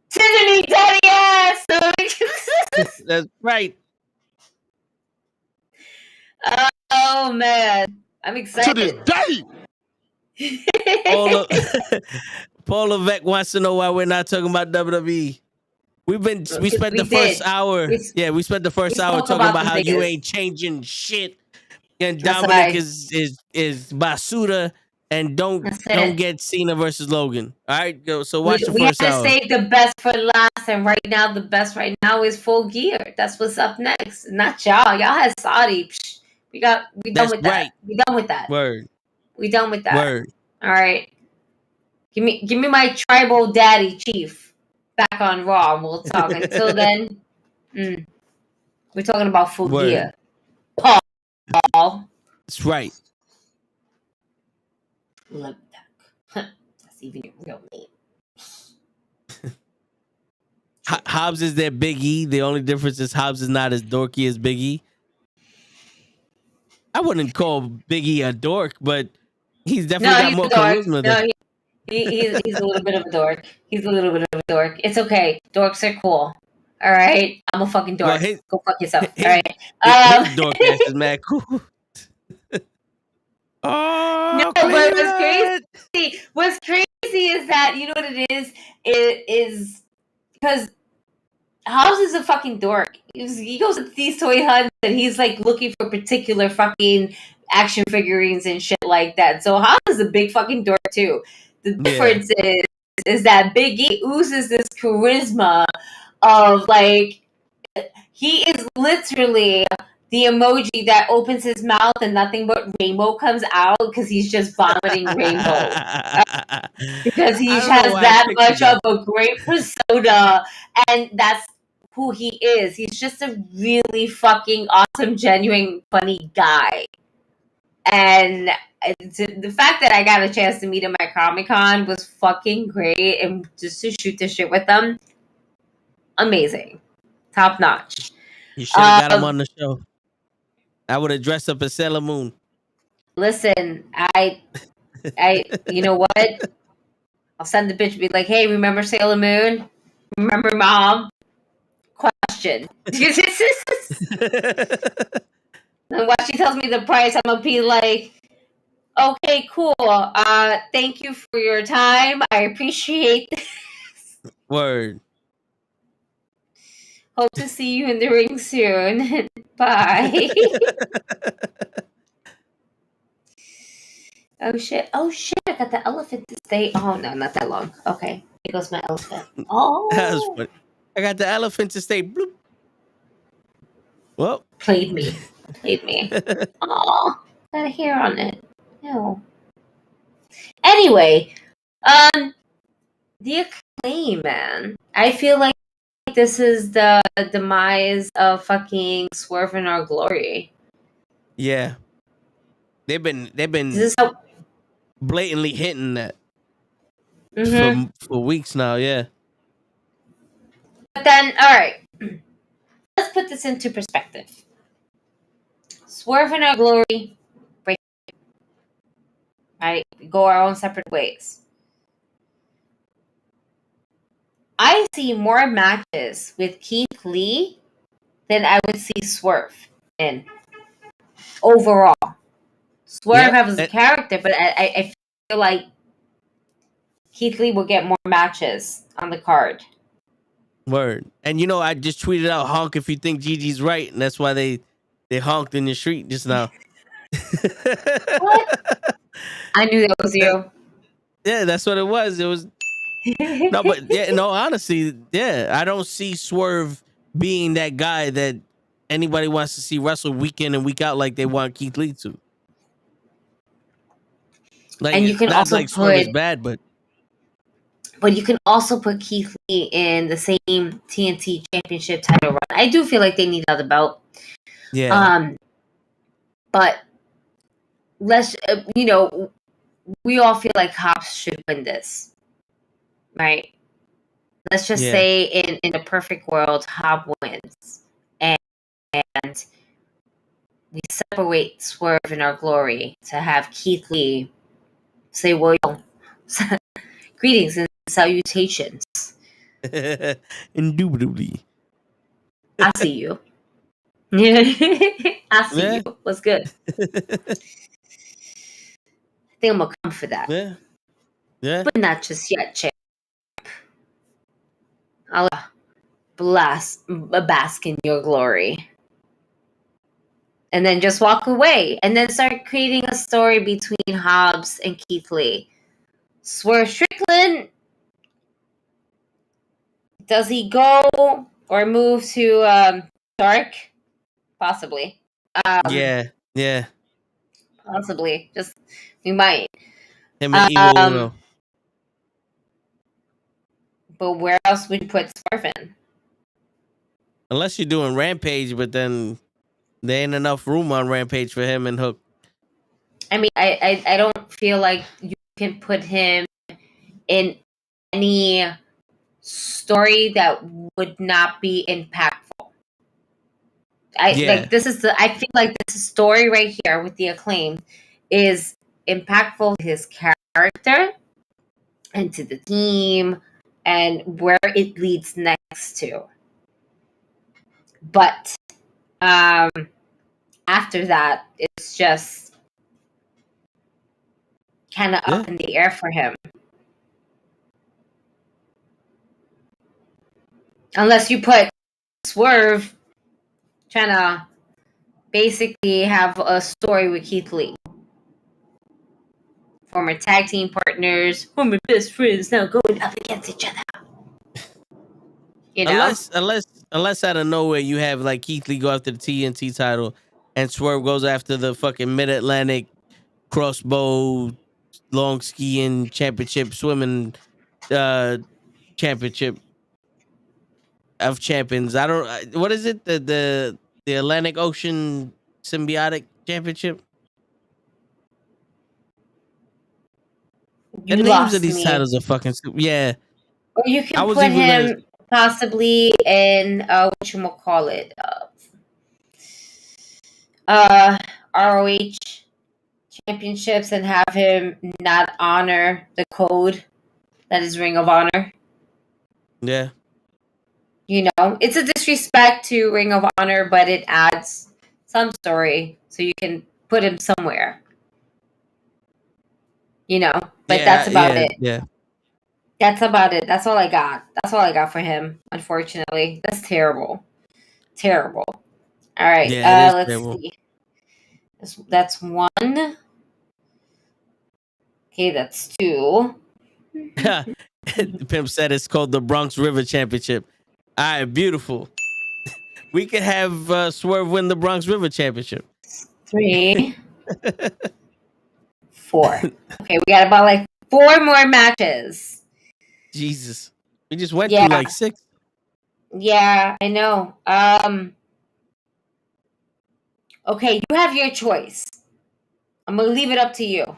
Tiffany Daddy That's right. Oh man, I'm To this excited. day. Paul Levesque wants to know why we're not talking about WWE. We spent the first hour. We spent the first hour talking about how you ain't changing shit. And Dominic is basura and don't get Cena versus Logan. All right, go. So watch the first hour. We have to save the best for last, and right now the best right now is Full Gear. That's what's up next. Not y'all. Y'all had Saudi. Psh, we done with that. Right. We done with that. Word. We done with that. Word. All right. Give me my tribal daddy chief back on Raw, and we'll talk. Until then, we're talking about Full Gear. Paul. That's right. Love that. That's even your real name. Hobbs is their Big E. The only difference is Hobbs is not as dorky as Big E. I wouldn't call Big E a dork, but he's definitely got more charisma. No, he's a little bit of a dork. He's a little bit of a dork. It's okay. Dorks are cool. All right. I'm a fucking dork. Well, go fuck yourself. All right. His dork ass is mad cool. Oh, no, but what's crazy is that, you know what it is? It is because Hobbs is a fucking dork. He goes to these toy hunts and he's like looking for particular fucking action figurines and shit like that. So Hobbs is a big fucking dork too. The difference is that Big E oozes this charisma of like, he is literally the emoji that opens his mouth and nothing but rainbow comes out because he's just vomiting rainbow. Because he has that much of a great persona, and that's who he is. He's just a really fucking awesome, genuine, funny guy. And the fact that I got a chance to meet him at Comic-Con was fucking great, and just to shoot the shit with them, amazing. Top notch. You should have got him on the show. I would have dressed up as Sailor Moon. Listen, I you know what? I'll send the bitch and be like, hey, remember Sailor Moon? Remember Mom? Question. And once she tells me the price, I'm gonna be like, okay, cool. Thank you for your time. I appreciate this. Word. Hope to see you in the ring soon. Bye. Oh shit. I got the elephant to stay. Oh no, not that long. Okay. Here goes my elephant. Oh. That was funny. I got the elephant to stay. Bloop. Well. Played me. Oh. Got a hair on it. No. Anyway. The Acclaim, man. I feel like this is the demise of fucking Swerve in Our Glory. Yeah. They've been blatantly hitting that for weeks now, yeah. But then, all right. Let's put this into perspective. Swerve in Our Glory, break. Right? We go our own separate ways. I see more matches with Keith Lee than I would see Swerve in overall. Swerve has a character, but I feel like Keith Lee will get more matches on the card. Word. And you know, I just tweeted out honk if you think Gigi's right, and that's why they honked in the street just now. What? I knew that was you. Yeah, that's what it was. It was no, but yeah, no, honestly, yeah, I don't see Swerve being that guy that anybody wants to see wrestle week in and week out like they want Keith Lee to. Like, and you can also like Swerve is bad, but you can also put Keith Lee in the same TNT Championship title run. I do feel like they need another belt. Yeah. But let's we all feel like Hobbs should win this. Right. Let's just say in a perfect world, Hobbs wins, and we separate Swerve in Our Glory to have Keith Lee say, "Well, greetings and salutations. Indubitably. I see you. I see Yeah. you. What's good? I think I'm gonna come for that, Yeah. Yeah. but not just yet, champ. I'll bask in your glory, and then just walk away, and then start creating a story between Hobbs and Keith Lee. Swerve Strickland, does he go or move to Dark? Possibly. Yeah. Yeah. Possibly. Just we might. Him and Evil Um, Uno. but where else would you put Swerve in? Unless you're doing Rampage, but then there ain't enough room on Rampage for him and Hook. I mean, I don't feel like you can put him in any story that would not be impactful. I feel like this story right here with the Acclaim is impactful to his character and to the team and where it leads next to. But after that, it's just kind of up in the air for him. Unless you put Swerve trying to basically have a story with Keith Lee. Former tag team partners, former best friends now going up against each other. You know? Unless out of nowhere you have like Keith Lee go after the TNT title and Swerve goes after the fucking Mid-Atlantic crossbow long skiing championship swimming championship of champions. I don't what is it? The Atlantic Ocean Symbiotic Championship? The You names of lost these me. titles are fucking yeah. Or you can I was put even gonna him possibly in whatchamacallit, ROH championships and have him not honor the code that is Ring of Honor. yeah. You know, it's a disrespect to Ring of Honor, but it adds some story so you can put him somewhere. You know, but that's about it. Yeah. That's about it. That's all I got. That's all I got for him, unfortunately. That's terrible. Terrible. All right. Yeah, it is Let's terrible. see. That's one. Okay, that's two. Pimp said it's called the Bronx River Championship. All right, beautiful. We could have Swerve win the Bronx River Championship. 3, 4. Okay, we got about like 4 more matches. Jesus. We just went through like 6. Yeah, I know. Okay, you have your choice. I'm gonna leave it up to you.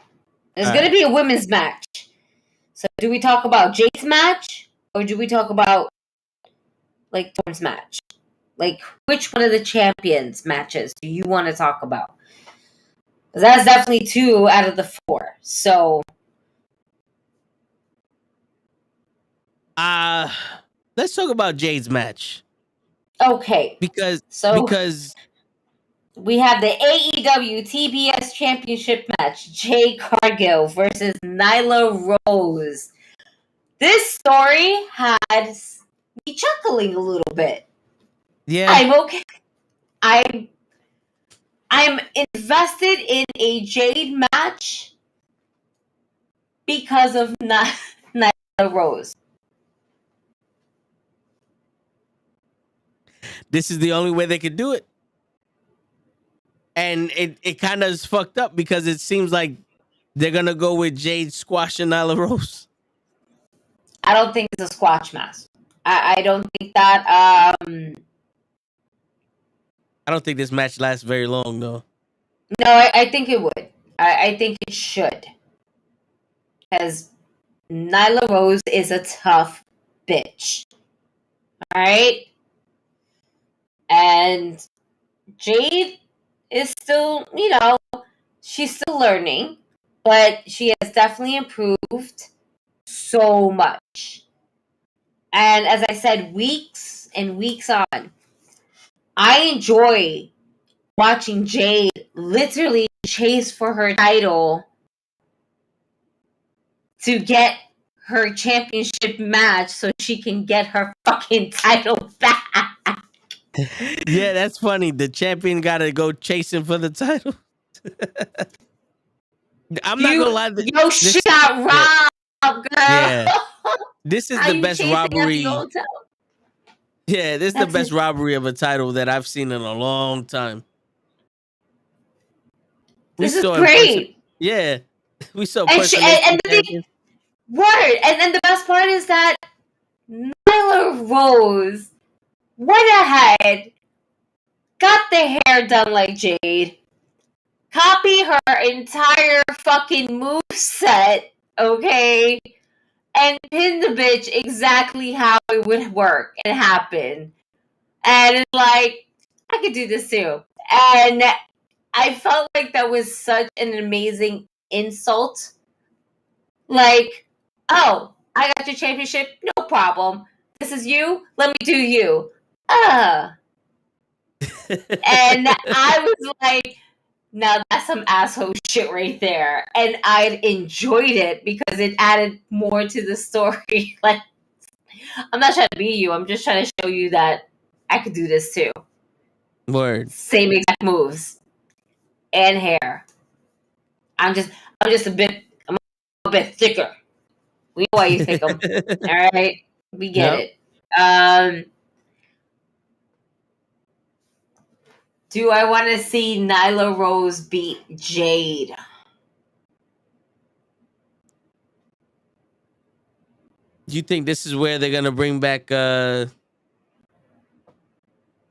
There's gonna be a women's match. So do we talk about Jade's match? Or do we talk about like Storm's match? Like which one of the champions matches do you want to talk about? Because that's definitely 2 out of the 4. So let's talk about Jade's match. Okay. Because we have the AEW TBS Championship match, Jade Cargill versus Nyla Rose. This story had me chuckling a little bit. Yeah. I'm okay. I'm invested in a Jade match because of Nyla Rose. This is the only way they could do it. And it kind of is fucked up because it seems like they're going to go with Jade squashing Nyla Rose. I don't think it's a squash match. I don't think that. I don't think this match lasts very long, though. No, I think it would. I think it should. Because Nyla Rose is a tough bitch. Alright? And Jade is still, she's still learning. But she has definitely improved so much. And as I said, weeks and weeks on, I enjoy watching Jade literally chase for her title to get her championship match so she can get her fucking title back. Yeah, that's funny. The champion got to go chasing for the title. I'm not gonna lie. She got robbed, girl. Yeah. This is the best robbery. Yeah, this is the best robbery of a title that I've seen in a long time. This is great. Yeah, we saw. And the word, and then the best part is that Nyla Rose went ahead, got the hair done like Jade, copy her entire fucking moveset, okay, and pin the bitch exactly how it would work and happen. And it's like, I could do this too. And I felt like that was such an amazing insult. Like, oh, I got your championship, no problem. This is you, let me do you. And I was like, now that's some asshole shit right there. And I enjoyed it because it added more to the story. Like, I'm not trying to be you. I'm just trying to show you that I could do this too. Word. Same exact moves and hair. I'm just a bit thicker. We know why you think them. All right, we get it. Do I want to see Nyla Rose beat Jade? Do you think this is where they're gonna bring back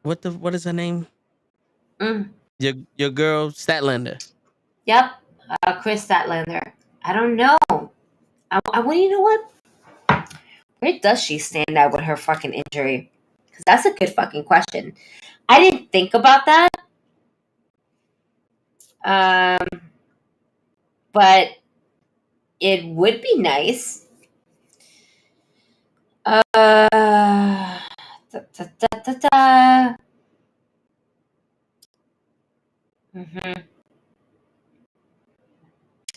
what is her name? Your girl Statlander. Yep, Chris Statlander. I don't know. Well, you know what? Where does she stand at with her fucking injury? Because that's a good fucking question. I didn't think about that. But it would be nice. Oh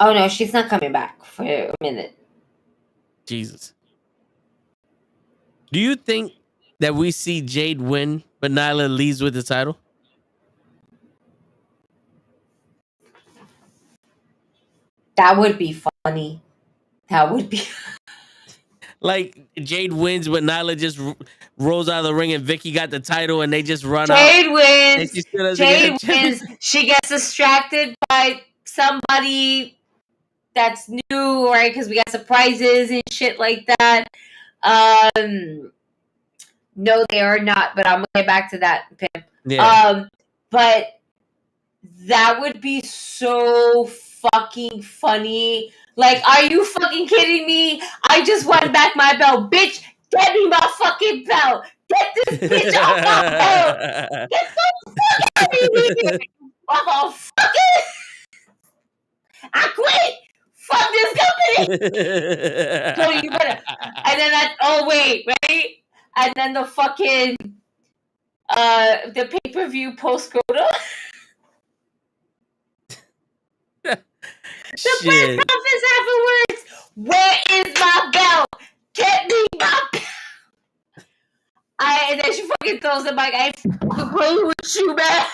no, she's not coming back for a minute. Jesus. Do you think that we see Jade win, but Nyla leaves with the title? That would be funny. That would be like Jade wins, but Nyla just rolls out of the ring, and Vicky got the title, and they just run out. Jade wins. Jade wins. She gets distracted by somebody that's new, right? Because we got surprises and shit like that. No, they are not. But I'm gonna get back to that, Pim. Yeah. But that would be so fucking funny. Like, are you fucking kidding me? I just won back my belt. Bitch, get me my fucking belt. Get this bitch off my belt. Get the fuck out of here. Motherfucker. I quit. Fuck this company. So you better. And then ready? And then the fucking the pay-per-view post-scrotum. The press conference afterwards. Where is my belt? Get me my belt. And then she fucking throws the mic. I ain't fucking playing with you, man.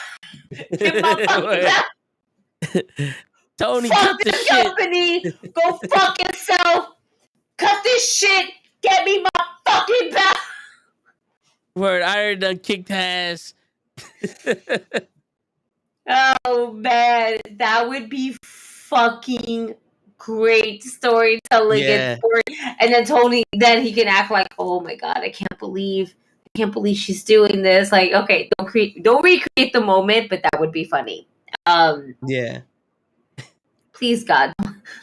Get my fucking belt. Tony, fuck cut this the shit. company. Go fuck yourself. Cut this shit. Get me my fucking belt. Word, I already done kicked ass. Oh man, that would be fucking great storytelling. Yeah. And then Tony, then he can act like, oh my god, I can't believe she's doing this. Like, okay, don't recreate the moment, but that would be funny. Yeah. Please God,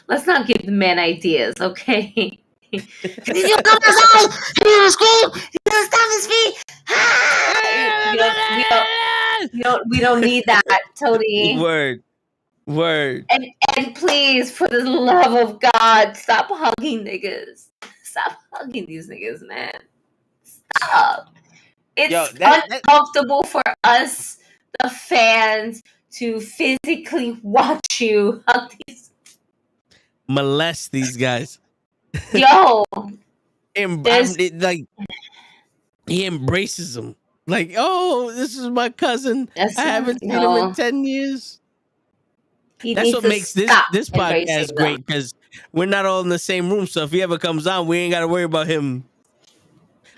let's not give the man ideas, okay? He's gonna come outside. He's gonna scream. He's gonna stomp his feet. We don't need that, Tony. Word. And please, for the love of God, stop hugging niggas. Stop hugging these niggas, man. It's uncomfortable for us, the fans, to physically watch you hug these. Molest these guys. Yo. Like, he embraces them. Like, oh, this is my cousin. I haven't seen him in 10 years. That's what makes this podcast great, because we're not all in the same room. So if he ever comes on, we ain't got to worry about him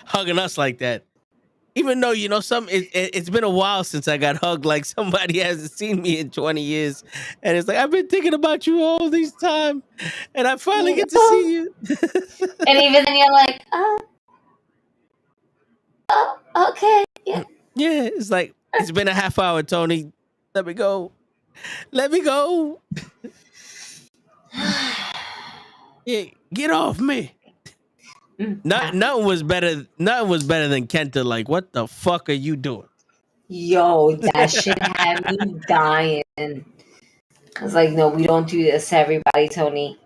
hugging us like that. Even though, it's been a while since I got hugged like somebody hasn't seen me in 20 years. And it's like, I've been thinking about you all this time. And I finally get to see you. And even then you're like, okay. Yeah. Yeah, it's like, it's been a half hour, Tony. Let me go. Yeah, get off me. Nothing was better than Kenta. Like, what the fuck are you doing? Yo, that shit had me dying. I was like, no, we don't do this to everybody, Tony.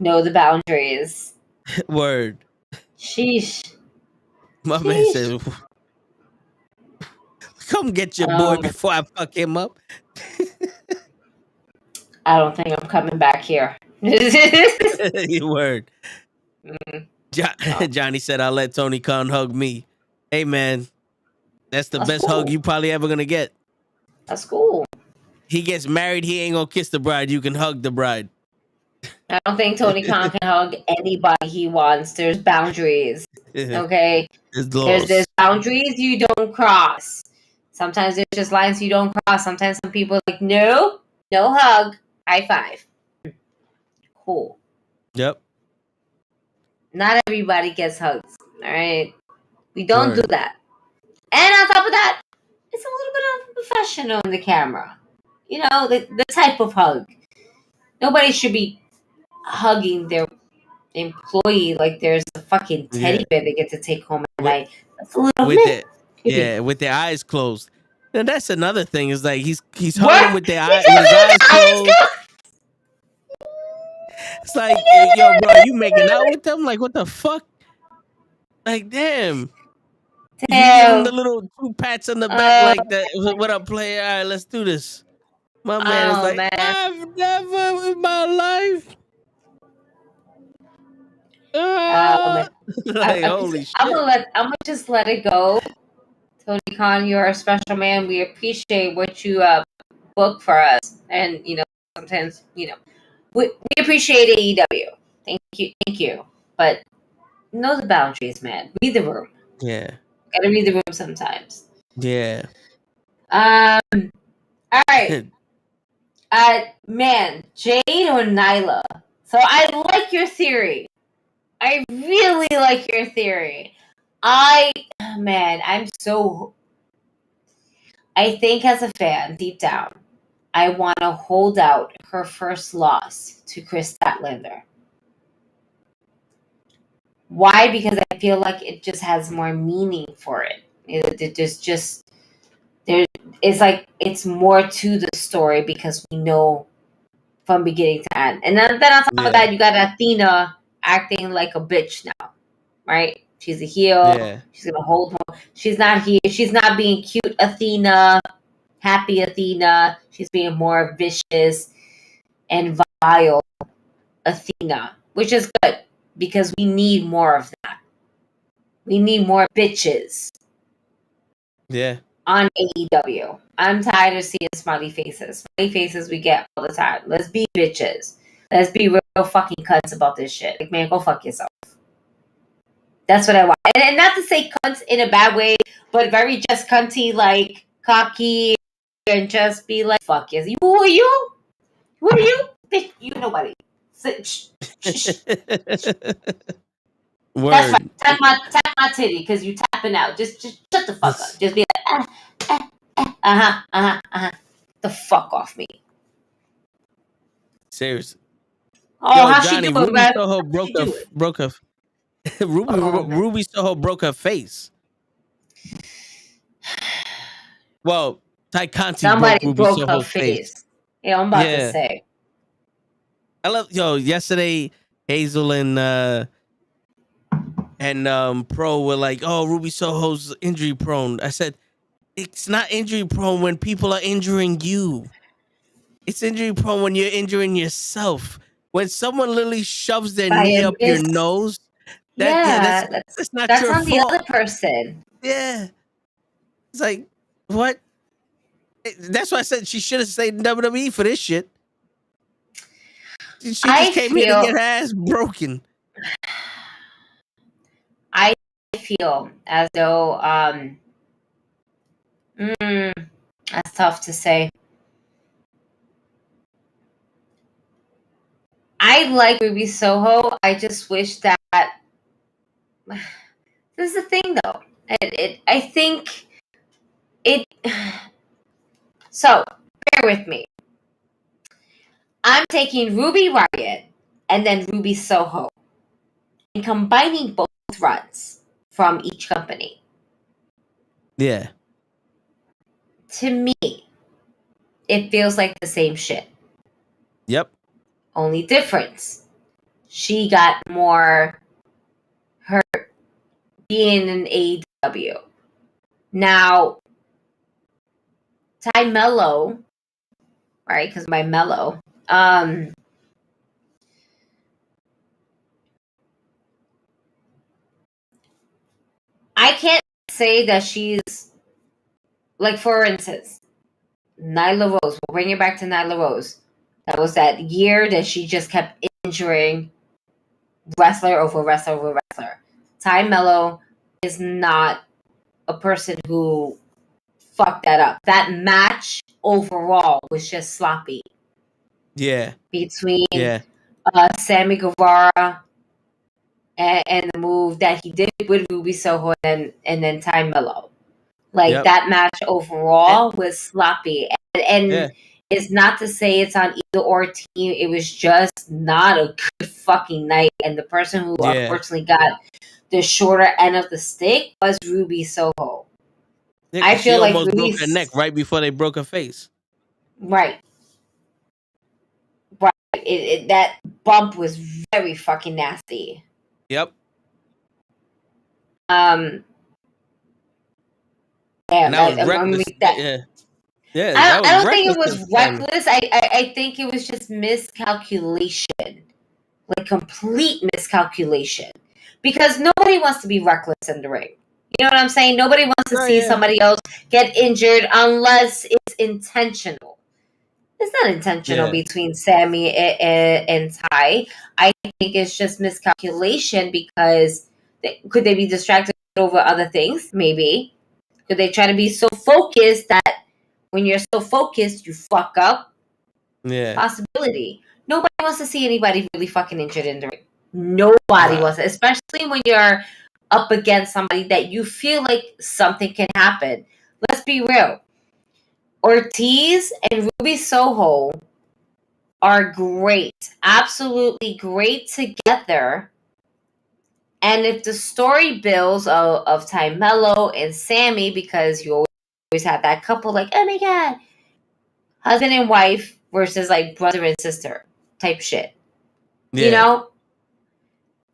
Know the boundaries. Word. Sheesh. My man said, come get your boy before I fuck him up. I don't think I'm coming back here. Word. Johnny said, I'll let Tony Khan hug me. Hey, man, that's the best hug you probably ever going to get. That's cool. He gets married, he ain't going to kiss the bride. You can hug the bride. I don't think Tony Khan can hug anybody he wants. There's boundaries. Okay? There's boundaries you don't cross. Sometimes there's just lines you don't cross. Sometimes some people are like, no hug, high five. Cool. Yep. Not everybody gets hugs. All right? We don't do that. And on top of that, it's a little bit unprofessional on the camera. The type of hug. Nobody should be hugging their employee like there's a fucking teddy bear they get to take home at night. That's a little bit. With their eyes closed. And that's another thing. Is like he's hugging with his eyes closed. It's like, yo, bro, you making out with them? Like, what the fuck? Like, damn. You give him the little 2 pats on the back like that. What up, player? All right, let's do this. My man is like, I've never in my life. Like, holy shit. I'm gonna just let it go. Tony Khan, you're a special man. We appreciate what you book for us, and sometimes we appreciate AEW. Thank you. But know the boundaries, man. Read the room. Yeah, gotta read the room sometimes. Yeah. All right. Man, Jade or Nyla? So I like your theory. I really like your theory. I think as a fan, deep down, I want to hold out her first loss to Chris Statlander. Why? Because I feel like it just has more meaning for it. It's like it's more to the story because we know from beginning to end. And then on top of that, you got Athena acting like a bitch now, right? She's a heel. Yeah. She's gonna hold her. She's not here. She's not being cute Athena, happy Athena. She's being more vicious and vile Athena, which is good because we need more of that. We need more bitches. Yeah. On AEW. I'm tired of seeing smiley faces. Smiley faces we get all the time. Let's be bitches. Let's be real fucking cunts about this shit. Like, man, go fuck yourself. That's what I want. And not to say cunts in a bad way, but very just cunty, like, cocky, and just be like, fuck yes. Who are you? Who are you? Bitch, you nobody. Word. That's right. Tap my titty, because you tapping out. Just shut the fuck up. Just be like, the fuck off me. Seriously. Oh, yo, how Johnny, she do it, Ruby Soho broke her Ruby Soho broke her face. Well, Ty Conti broke her face. Yeah, I'm about to say. I love yesterday Hazel and and Pro were like, "Oh, Ruby Soho's injury prone." I said, "It's not injury prone when people are injuring you. It's injury prone when you're injuring yourself. When someone literally shoves their By knee a up your nose, that's not that's your on the fault. other person. Yeah, it's like what? That's why I said she should have stayed in WWE for this shit. She just came here to get her ass broken. I feel as though that's tough to say. I like Ruby Soho. I just wish that this is the thing though. I think it so bear with me. I'm taking Ruby Riott and then Ruby Soho and combining both runs from each company. Yeah. To me, it feels like the same shit. Yep. Only difference. She got more hurt being in AEW. Now, Ty Mello, right? Because my Mello, I can't say that she's like, for instance, Nyla Rose. We'll bring it back to Nyla Rose. That was that year that she just kept injuring wrestler over wrestler over wrestler. Ty Mello is not a person who fucked that up. That match overall was just sloppy. Yeah. Between Sammy Guevara and the move that he did with Ruby Soho and then Ty Mello. Like that match overall was sloppy. And it's not to say it's on either or team. It was just not a good fucking night. And the person who unfortunately got the shorter end of the stick was Ruby Soho. Yeah, I feel like almost broke her neck right before they broke her face. Right. That bump was very fucking nasty. Yep. Damn, that was reckless. I don't think it was reckless. I think it was just miscalculation. Like complete miscalculation. Because nobody wants to be reckless in the ring. You know what I'm saying? Nobody wants to see somebody else get injured unless it's intentional. It's not intentional between Sammy and Ty. I think it's just miscalculation because could they be distracted over other things? Maybe. Could they try to be so focused that when you're so focused, you fuck up? Yeah. Possibility. Nobody wants to see anybody really fucking injured in the ring. Nobody wants it. Especially when you're up against somebody that you feel like something can happen. Let's be real. Ortiz and Ruby Soho are great. Absolutely great together. And if the story builds of Ty Mello and Sammy, because you always have that couple like, oh my god, husband and wife versus like brother and sister type shit. Yeah. You know,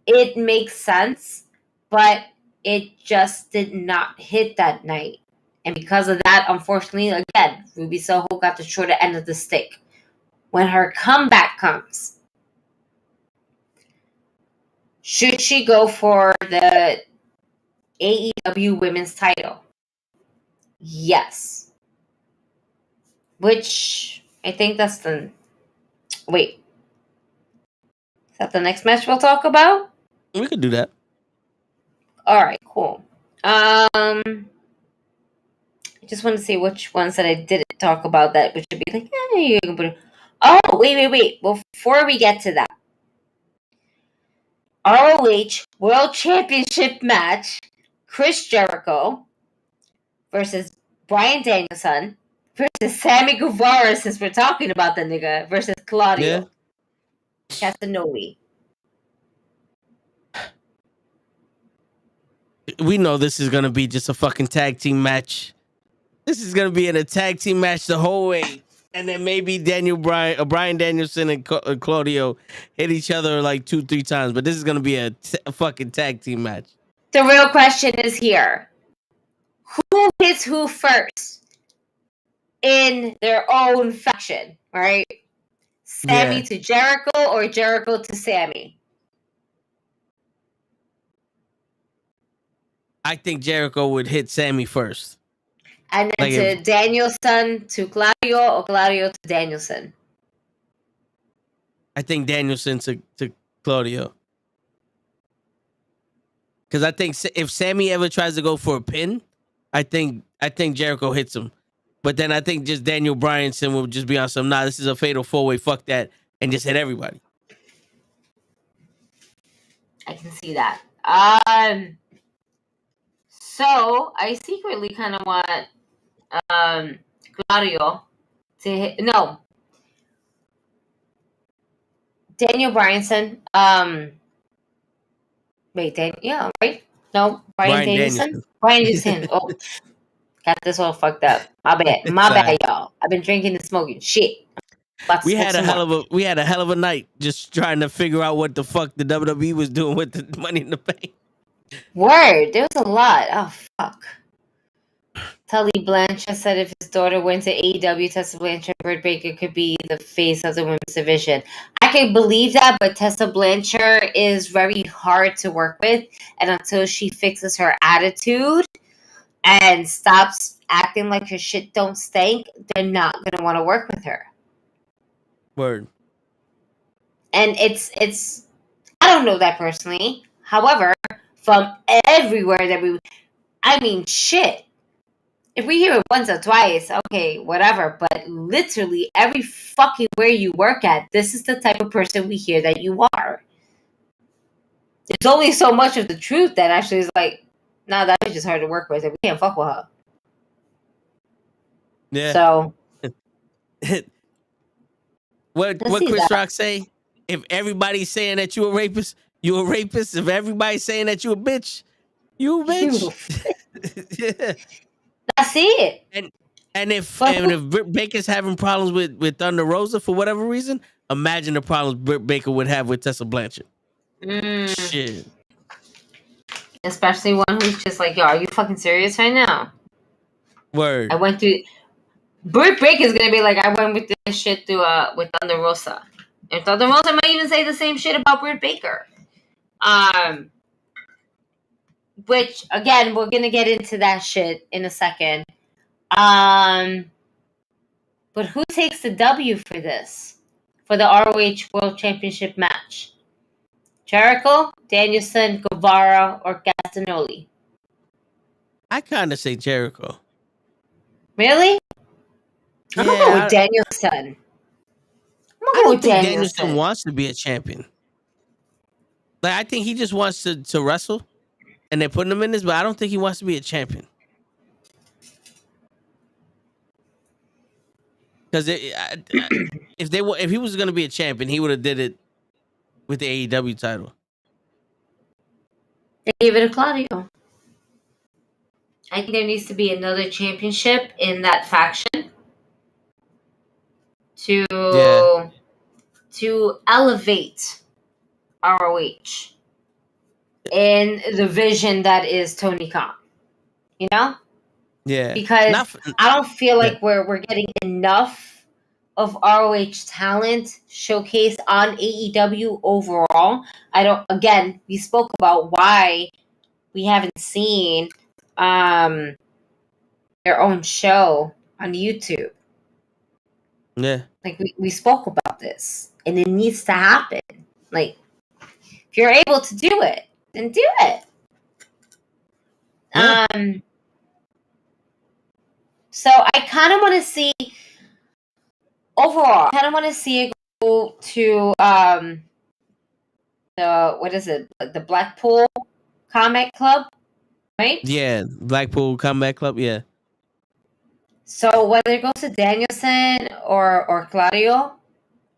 it makes sense, but it just did not hit that night. And because of that, unfortunately, again, Ruby Soho got the shorter end of the stick. When her comeback comes, should she go for the AEW Women's title? Yes. Which, I think that's the... Wait. Is that the next match we'll talk about? We could do that. Alright, cool. I just want to see which ones that I didn't talk about that which should be like, you can put it. Oh, wait. Before we get to that, ROH World Championship match, Chris Jericho versus Bryan Danielson versus Sammy Guevara, since we're talking about the nigga, versus Claudio Castagnoli. We know this is going to be just a fucking tag team match. This is going to be in a tag team match the whole way. And then maybe Brian Danielson and Claudio hit each other like 2-3 times. But this is gonna be a fucking tag team match. The real question is here: who hits who first in their own faction? Right? Sammy to Jericho or Jericho to Sammy? I think Jericho would hit Sammy first. And then to Danielson to Claudio or Claudio to Danielson? I think Danielson to Claudio. Because I think if Sammy ever tries to go for a pin, I think Jericho hits him. But then I think just Daniel Bryanson will just be on some, nah, this is a fatal 4-way, fuck that, and just hit everybody. I can see that. So I secretly kind of want Claudio to hit. No, Daniel Bryanson. Wait, yeah, right? No, Brian Danielson. Brian Danielson. Oh, got this all fucked up. My bad, y'all. I've been drinking and smoking. Shit. We had a hell of a night just trying to figure out what the fuck the WWE was doing with the Money in the Bank. Word, there was a lot. Oh fuck. Tully Blanchard said if his daughter went to AEW, Tessa Blanchard, Britt Baker could be the face of the women's division. I can believe that, but Tessa Blanchard is very hard to work with, and until she fixes her attitude and stops acting like her shit don't stink, they're not gonna want to work with her. Word. And it's I don't know that personally. However, from everywhere that shit. If we hear it once or twice, okay, whatever. But literally every fucking where you work at, this is the type of person we hear that you are. There's only so much of the truth that actually is like, nah, that was just hard to work with, and we can't fuck with her. Yeah. So what Chris Rock say? If everybody's saying that you a rapist, you a rapist. If everybody's saying that you a bitch, you a bitch. Yeah. I see it. And if Britt Baker's having problems with Thunder Rosa for whatever reason, imagine the problems Britt Baker would have with Tessa Blanchard. Shit. Especially one who's just like, yo, are you fucking serious right now? Word. I went through. Britt Baker's gonna be like, I went with this shit through with Thunder Rosa. And Thunder Rosa might even say the same shit about Britt Baker. Which again, we're gonna get into that shit in a second. But who takes the W for this? For the ROH World Championship match? Jericho, Danielson, Guevara, or Castagnoli? I kind of say Jericho. Really? I'm gonna go with Danielson. I don't think Danielson wants to be a champion. Like, I think he just wants to wrestle, and they're putting him in this, but I don't think he wants to be a champion. Because if he was going to be a champion, he would have did it with the AEW title. They gave it to Claudio. I think there needs to be another championship in that faction to elevate ROH in the vision that is Tony Khan. You know? Yeah. Because I don't feel like we're getting enough of ROH talent showcased on AEW overall. Again, we spoke about why we haven't seen their own show on YouTube. Yeah. Like we spoke about this, and it needs to happen. Like, if you're able to do it, then do it. Yeah. So I kind of want to see overall. I kind of want to see it go to the Blackpool Combat Club, right? Yeah, Blackpool Combat Club. Yeah. So whether it goes to Danielson or Claudio,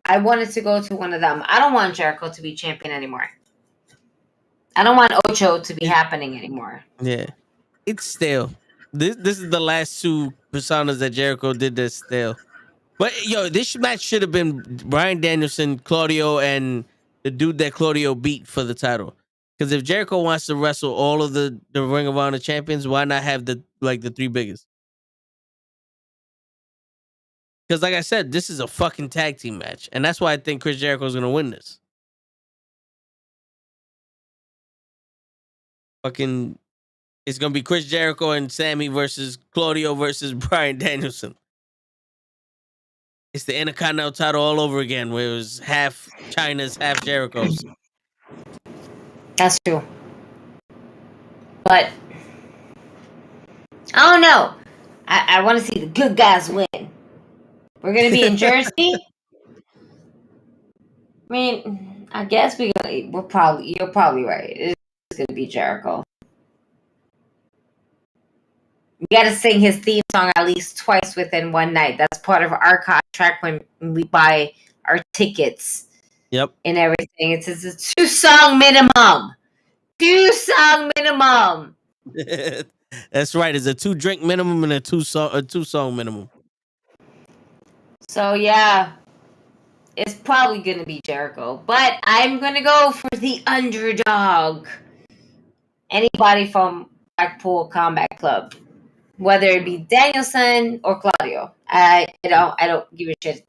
I want it to go to one of them. I don't want Jericho to be champion anymore. I don't want Ocho to be happening anymore. Yeah, it's stale. This is the last two personas that Jericho did that's stale. But yo, this match should have been Bryan Danielson, Claudio, and the dude that Claudio beat for the title. Because if Jericho wants to wrestle all of the Ring of Honor champions, why not have the three biggest? Because like I said, this is a fucking tag team match, and that's why I think Chris Jericho is gonna win this. Fucking, it's gonna be Chris Jericho and Sammy versus Claudio versus Bryan Danielson. It's the Intercontinental title all over again, where it was half China's, half Jericho's. That's true. But I don't know. I want to see the good guys win. We're gonna be in Jersey. I mean, I guess you're probably right. It's gonna be Jericho. We gotta sing his theme song at least twice within one night. That's part of our contract when we buy our tickets. Yep. And everything. It's a 2-song minimum. 2-song minimum. That's right. It's a 2-drink minimum and a 2-song minimum. So yeah, it's probably gonna be Jericho, but I'm gonna go for the underdog. Anybody from Blackpool Combat Club, whether it be Danielson or Claudio, I don't give a shit.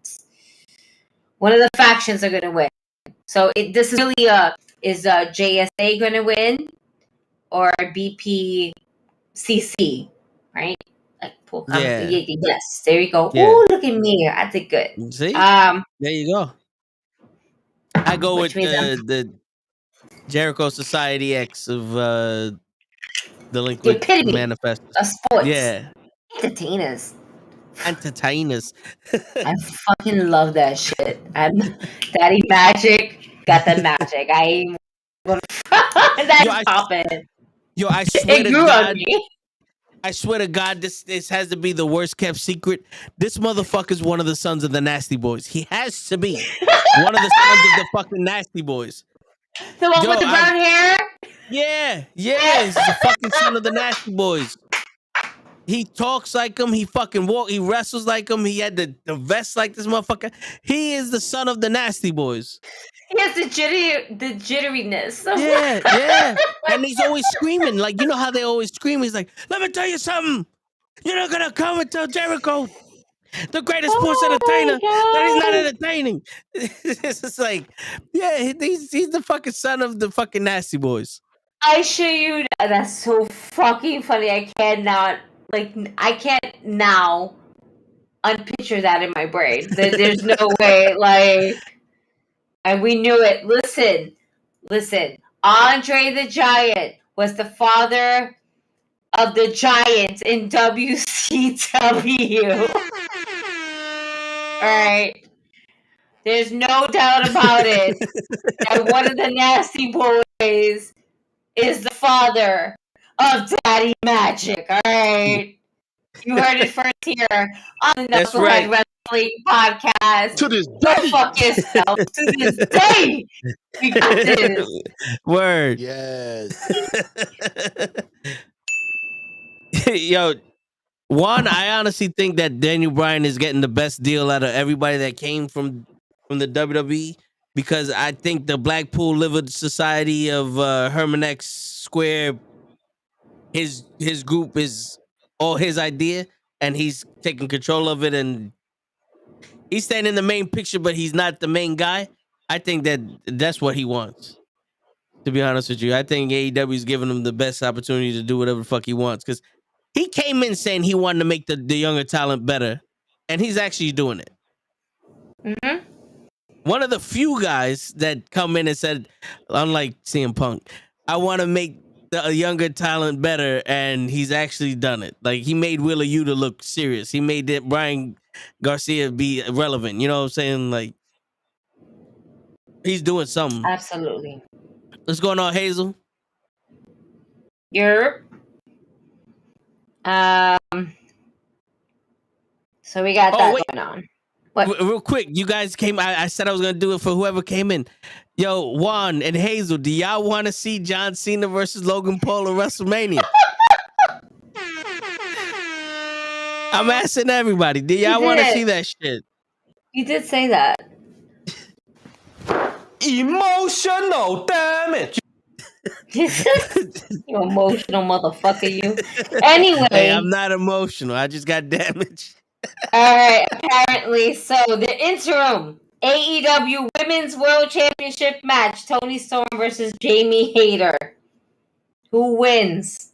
One of the factions are gonna win. So this is really is JSA gonna win or BPCC, right? Like yes, there you go. Yeah. Oh, look at me, I did good. See, there you go. I go with the Jericho Society X of the Liquid Manifesto of sports. Yeah, entertainers. I fucking love that shit. Daddy Magic got the magic. That's popping. Yo, I swear to God. I swear to God, this has to be the worst kept secret. This motherfucker's one of the sons of the Nasty Boys. He has to be one of the sons of the fucking Nasty Boys. The one with the brown hair? Yeah. He's the fucking son of the Nasty Boys. He talks like him. He fucking walk. He wrestles like him. He had the vest like this motherfucker. He is the son of the Nasty Boys. He has the jitteriness. Yeah. And he's always screaming. Like, you know how they always scream? He's like, let me tell you something. You're not going to come and tell Jericho, the greatest sports entertainer, that he's not entertaining. It's just like, yeah, he's the fucking son of the fucking Nasty Boys. I show you. That's so fucking funny. I can't now unpicture that in my brain. There's no way, and we knew it. Listen. Andre the Giant was the father of the Giants in WCW. All right. There's no doubt about it. And one of the Nasty Boys is the father of Daddy Magic. All right. You heard it first here on the NuKKle Wrestling Podcast. To this day. Go fuck yourself. To this day. We got this. Word. Yes. Yo, one, I honestly think that Daniel Bryan is getting the best deal out of everybody that came from the WWE, because I think the Blackpool Liver Society of Herman X Square, his group is all his idea, and he's taking control of it, and he's staying in the main picture, but he's not the main guy. I think that's what he wants. To be honest with you, I think AEW is giving him the best opportunity to do whatever the fuck he wants, because he came in saying he wanted to make the younger talent better, and he's actually doing it. Mm-hmm. One of the few guys that come in and said, unlike CM Punk, I want to make the younger talent better, and he's actually done it. Like, he made Wheeler Yuta look serious. He made Brian Garcia be relevant. You know what I'm saying? Like, he's doing something. Absolutely. What's going on, Hazel? So we got that going on. What? Real quick, you guys came. I said I was gonna do it for whoever came in. Yo, Juan and Hazel, do y'all want to see John Cena versus Logan Paul at WrestleMania? I'm asking everybody. Do y'all want to see that shit? You did say that. Emotional damage. You emotional motherfucker, you. Anyway. Hey, I'm not emotional. I just got damaged. Alright, apparently. So, the interim AEW Women's World Championship match. Toni Storm versus Jamie Hayter. Who wins?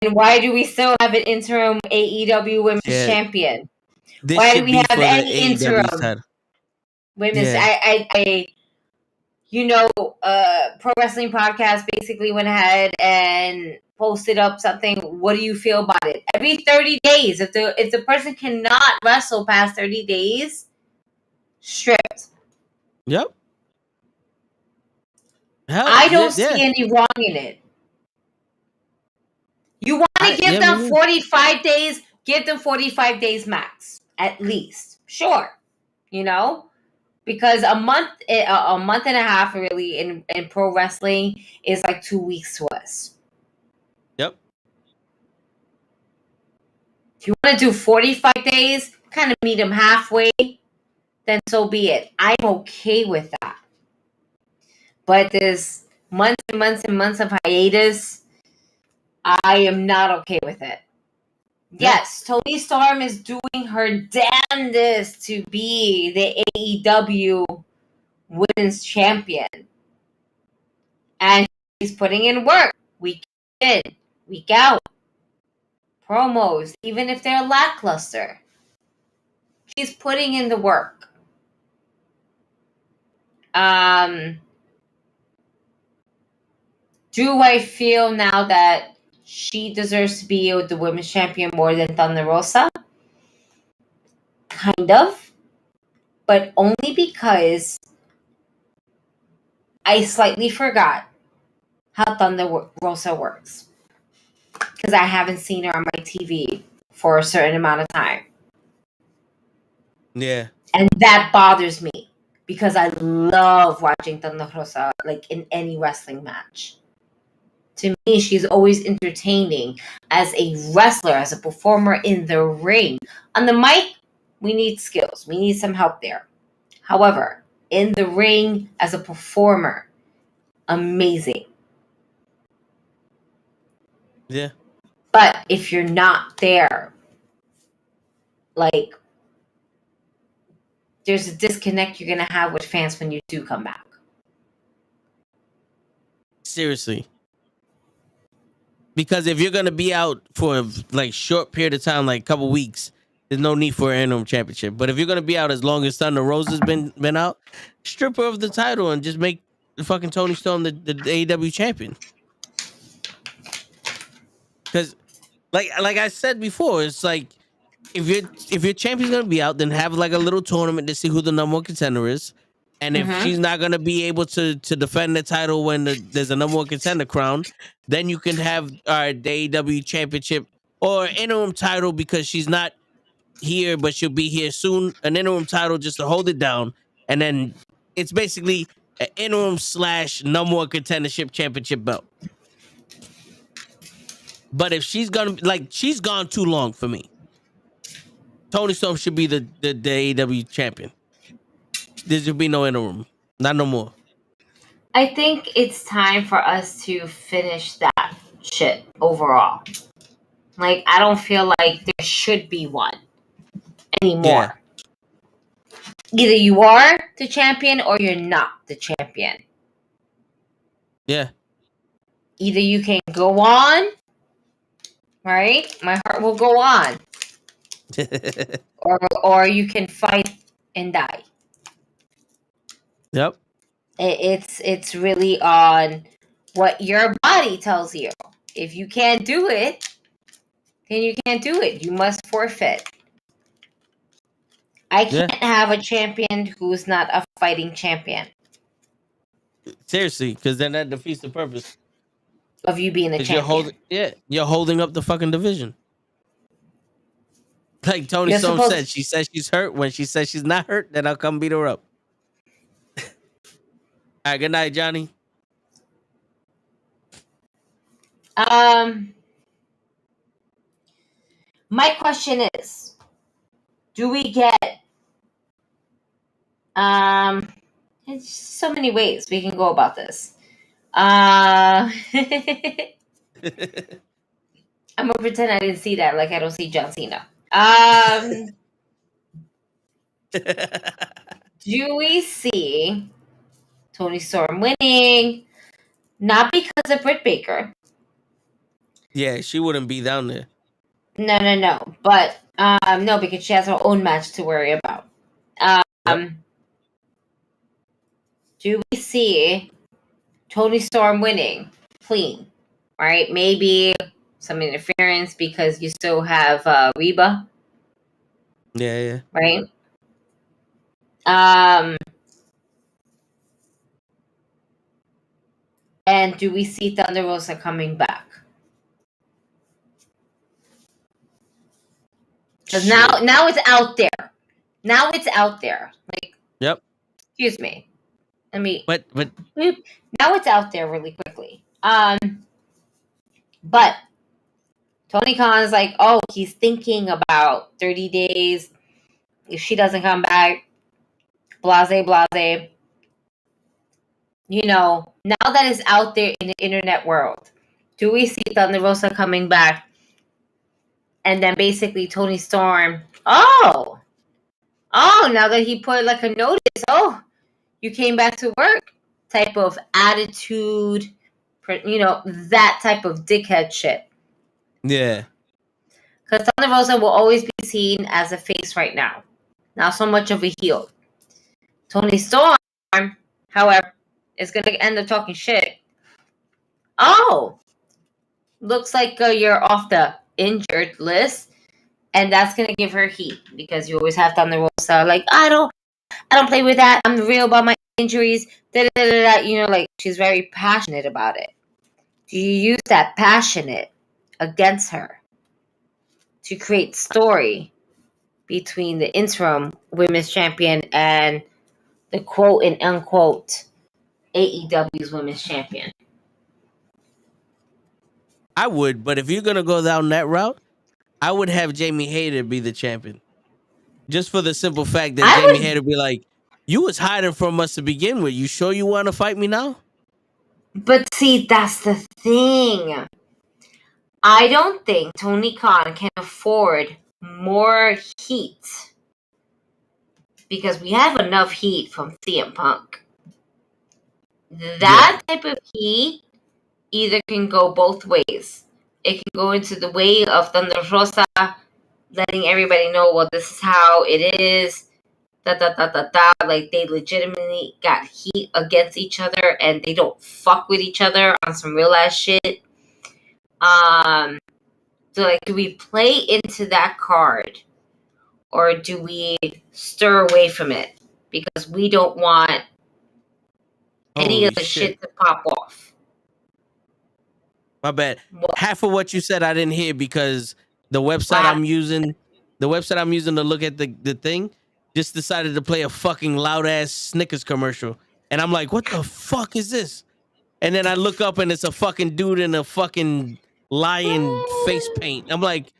And why do we still have an interim AEW Women's Champion? Why do we have any interim women's? I Pro Wrestling Podcast basically went ahead and posted up something. What do you feel about it? Every 30 days, if the person cannot wrestle past 30 days, stripped. Yep. I don't see any wrong in it. You want to give them 45 days? Give them 45 days max, at least. Sure, because a month and a half really in pro wrestling is like 2 weeks to us. Yep. If you want to do 45 days, kind of meet them halfway, then so be it. I'm okay with that. But there's months and months and months of hiatus. I am not okay with it. Yes, Toni Storm is doing her damnedest to be the AEW Women's Champion. And she's putting in work week in, week out. Promos, even if they're lackluster. She's putting in the work. Do I feel now that she deserves to be the women's champion more than Thunder Rosa? Kind of. But only because I slightly forgot how Thunder Rosa works. Because I haven't seen her on my TV for a certain amount of time. Yeah. And that bothers me. Because I love watching Thunder Rosa like in any wrestling match. To me, she's always entertaining as a wrestler, as a performer in the ring. On the mic, we need skills. We need some help there. However, in the ring, as a performer, amazing. Yeah. But if you're not there, like, there's a disconnect you're going to have with fans when you do come back. Seriously. Because if you're going to be out for like short period of time, like a couple weeks, there's no need for an interim championship. But if you're going to be out as long as Thunder Rosa's been out, strip her of the title and just make the fucking Toni Storm the AEW champion. Because like I said before, it's like if your champion's going to be out, then have like a little tournament to see who the number one contender is. And if she's not going to be able to defend the title when there's a number one contender crown, then you can have the AEW championship or interim title because she's not here, but she'll be here soon. An interim title just to hold it down. And then it's basically an interim / number one contendership championship belt. But if she's she's gone too long for me. Toni Storm should be the AEW champion. There should be no interim. Not no more. I think it's time for us to finish that shit overall. Like, I don't feel like there should be one anymore. Yeah. Either you are the champion or you're not the champion. Yeah. Either you can go on, right? My heart will go on. or you can fight and die. Yep. It's really on what your body tells you. If you can't do it, then you can't do it. You must forfeit. I can't have a champion who's not a fighting champion. Seriously, because then that defeats the purpose of you being a champion. You're holding up the fucking division. Like Toni Storm said, she says she's hurt. When she says she's not hurt, then I'll come beat her up. All right, good night, Johnny. My question is, do we get It's so many ways we can go about this. I'm gonna pretend I didn't see that, like I don't see John Cena. Do we see Tony Storm winning? Not because of Britt Baker. Yeah, she wouldn't be down there. No. But no, because she has her own match to worry about. Yep. Do we see Tony Storm winning clean? Right? Maybe some interference because you still have Reba. Yeah. Right? And do we see Thunder Rosa coming back? Because now it's out there. Now it's out there. Like, yep. Excuse me. Let me. But now it's out there really quickly. But Tony Khan's like, oh, he's thinking about 30 days. If she doesn't come back, blase. You know, now that it's out there in the internet world, do we see Thunder Rosa coming back? And then basically Tony Storm, now that he put like a notice, you came back to work type of attitude, that type of dickhead shit. Yeah. Because Thunder Rosa will always be seen as a face right now. Not so much of a heel. Tony Storm, however, is going to end up talking shit. Oh, looks like you're off the injured list. And that's going to give her heat. Because you always have Thunder Rosa like, I don't play with that. I'm real about my injuries. Like she's very passionate about it. Do you use that passionate against her to create story between the interim women's champion and the quote and unquote AEW's women's champion? I would, but if you're gonna go down that route, I would have Jamie Hayter be the champion. Just for the simple fact that Jamie Hayter be like, you was hiding from us to begin with. You sure you want to fight me now? But see, that's the thing. I don't think Tony Khan can afford more heat. Because we have enough heat from CM Punk. That type of heat either can go both ways. It can go into the way of Thunder Rosa, letting everybody know, well, this is how it is. Like, they legitimately got heat against each other and they don't fuck with each other on some real ass shit. So, like, do we play into that card? Or do we stir away from it? Because we don't want any of the shit to pop off. My bad. Half of what you said I didn't hear because the website I'm using to look at the thing just decided to play a fucking loud ass Snickers commercial. And I'm like, what the fuck is this? And then I look up and it's a fucking dude in a fucking lion face paint. I'm like,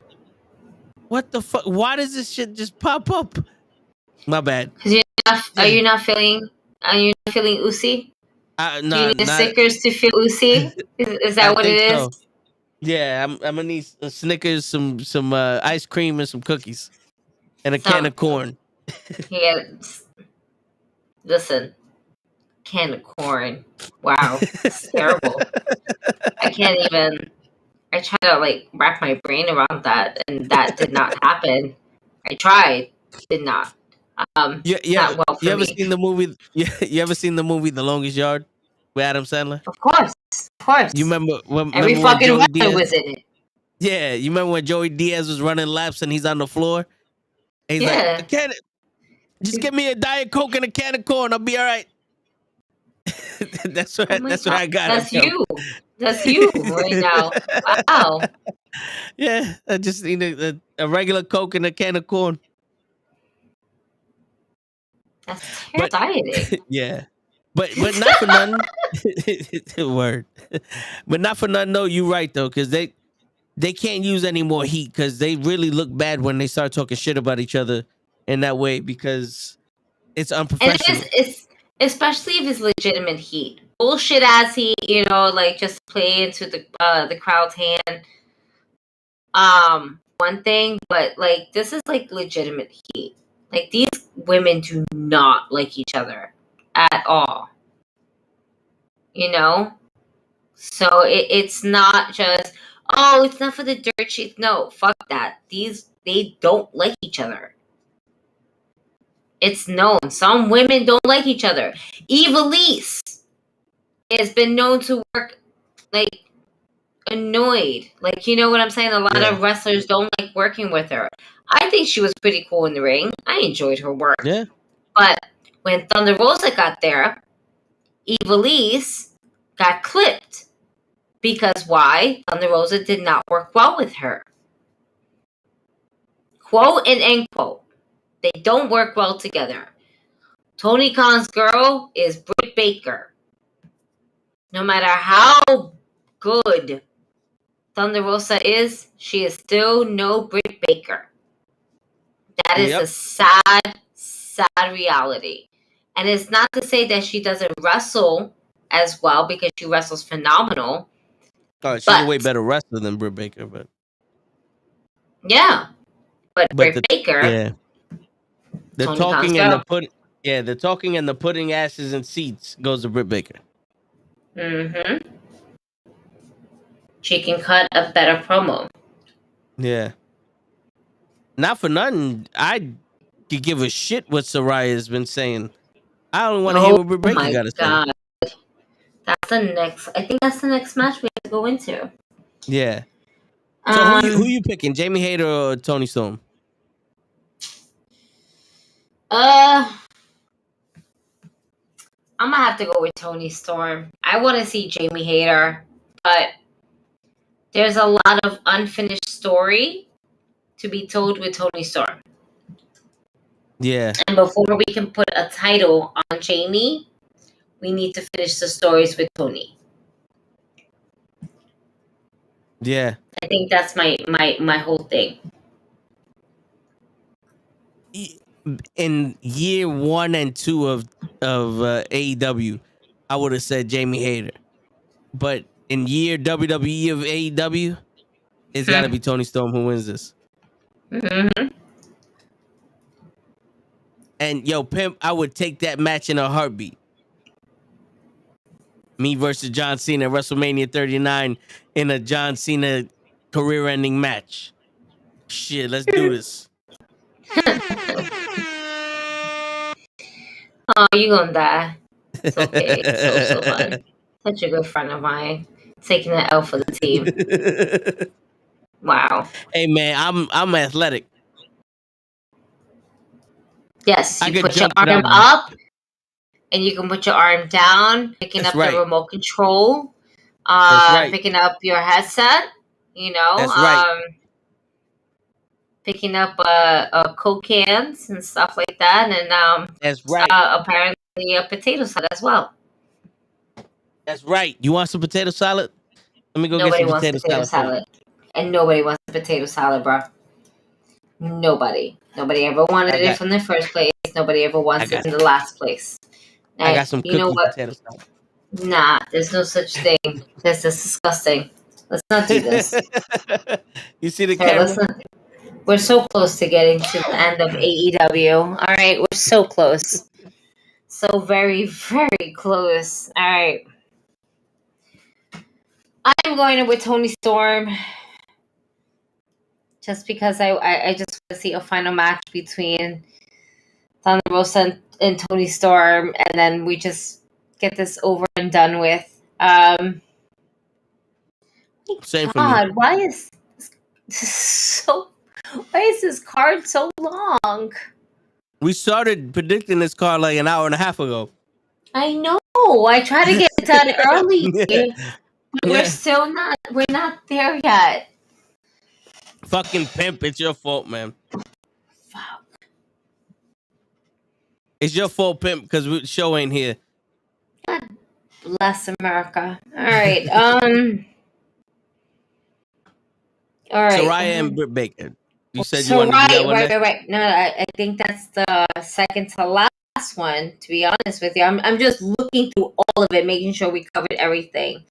what the fuck? Why does this shit just pop up? My bad. Are you not feeling Uzi? Do you need the Snickers to feel Uzi? Is that what it is? So. Yeah, I'm gonna need a Snickers, some ice cream, and some cookies, and a can of corn. Yeah, listen, can of corn. Wow, it's terrible. I can't even. I try to like wrap my brain around that, and that did not happen. I tried, did not. Not well for you ever me. seen the movie? You ever seen the movie The Longest Yard with Adam Sandler? Of course. You remember when every fucking wrestler was in it? Yeah, you remember when Joey Diaz was running laps and he's on the floor? And he's like, just give me a Diet Coke and a can of corn, I'll be all right. That's what I got. That's you. That's you right now. Wow. Yeah, I just need a regular Coke and a can of corn. That's dieting. Yeah. But not for nothing. Word. But not for nothing, though. You're right, though, because they can't use any more heat because they really look bad when they start talking shit about each other in that way because It's And unprofessional. it's especially if it's legitimate heat. Bullshit ass heat, like just play into the crowd's hand. One thing, but like this is like legitimate heat. Like these women do not like each other at all. So it's not just, oh, it's not for the dirt sheets. No, fuck that. They don't like each other. It's known. Some women don't like each other. Evilise has been known to work like annoyed. Like, you know what I'm saying? A lot of wrestlers don't like working with her. I think she was pretty cool in the ring. I enjoyed her work. Yeah. But when Thunder Rosa got there, Evilise got clipped. Because why? Thunder Rosa did not work well with her. Quote and end quote. They don't work well together. Tony Khan's girl is Britt Baker. No matter how good Thunder Rosa is, she is still no Britt Baker. That is a sad, sad reality. And it's not to say that she doesn't wrestle as well, because she wrestles phenomenal. Oh, she's a way better wrestler than Britt Baker, but yeah. But Britt Baker, yeah, the Tony talking Khan's and girl. the put, yeah, the talking and the putting asses in seats goes to Britt Baker. Mm-hmm. She can cut a better promo. Yeah. Not for nothing, I could give a shit what Saraya has been saying. I don't want to hear what Britt Baker got to say. That's the next. I think that's the next match we have to go into. Yeah. So who you picking, Jamie Hayter or Tony Storm? I'm gonna have to go with Tony Storm. I want to see Jamie Hayter, but there's a lot of unfinished story to be told with Tony Storm. Yeah. And before we can put a title on Jamie, we need to finish the stories with Tony. Yeah. I think that's my whole thing. In year 1 and 2 of AEW, I would have said Jamie Hayter. But in year WWE of AEW, it's got to be Tony Storm who wins this. Mm-hmm. And yo, Pimp, I would take that match in a heartbeat. Me versus John Cena at WrestleMania 39 in a John Cena career-ending match. Shit, let's do this. Oh, you gonna die. It's okay. So fun. Such a good friend of mine. Taking the L for the team. Wow. Hey man, I'm athletic. Yes, you put your arm up and you can put your arm down, picking up the remote control, picking up your headset, That's right. picking up Coke cans and stuff like that, and that's right. Apparently a potato salad as well. That's right. You want some potato salad? Let me go get some potato salad. And nobody wants a potato salad, bro. Nobody ever wanted it from the first place. Nobody ever wants it in the last place. I got some cookie potato salad. Nah, there's no such thing. This is disgusting. Let's not do this. You see the camera? We're so close to getting to the end of AEW. All right, we're so close. So very, very close. All right. I'm going with Tony Storm. Just because I just want to see a final match between Thunder Rosa and Tony Storm, and then we just get this over and done with. Same God, for me. why is this card so long? We started predicting this card like an hour and a half ago. I know. I tried to get it done early, but we're not there yet. Fucking Pimp, it's your fault, man. Fuck. It's your fault, Pimp, because the show ain't here. God bless America. All right. All right. Saraya and Britt Baker. You said you wanted to do that one next? Right. No, I think that's the second to last last one, to be honest with you. I'm just looking through all of it, making sure we covered everything.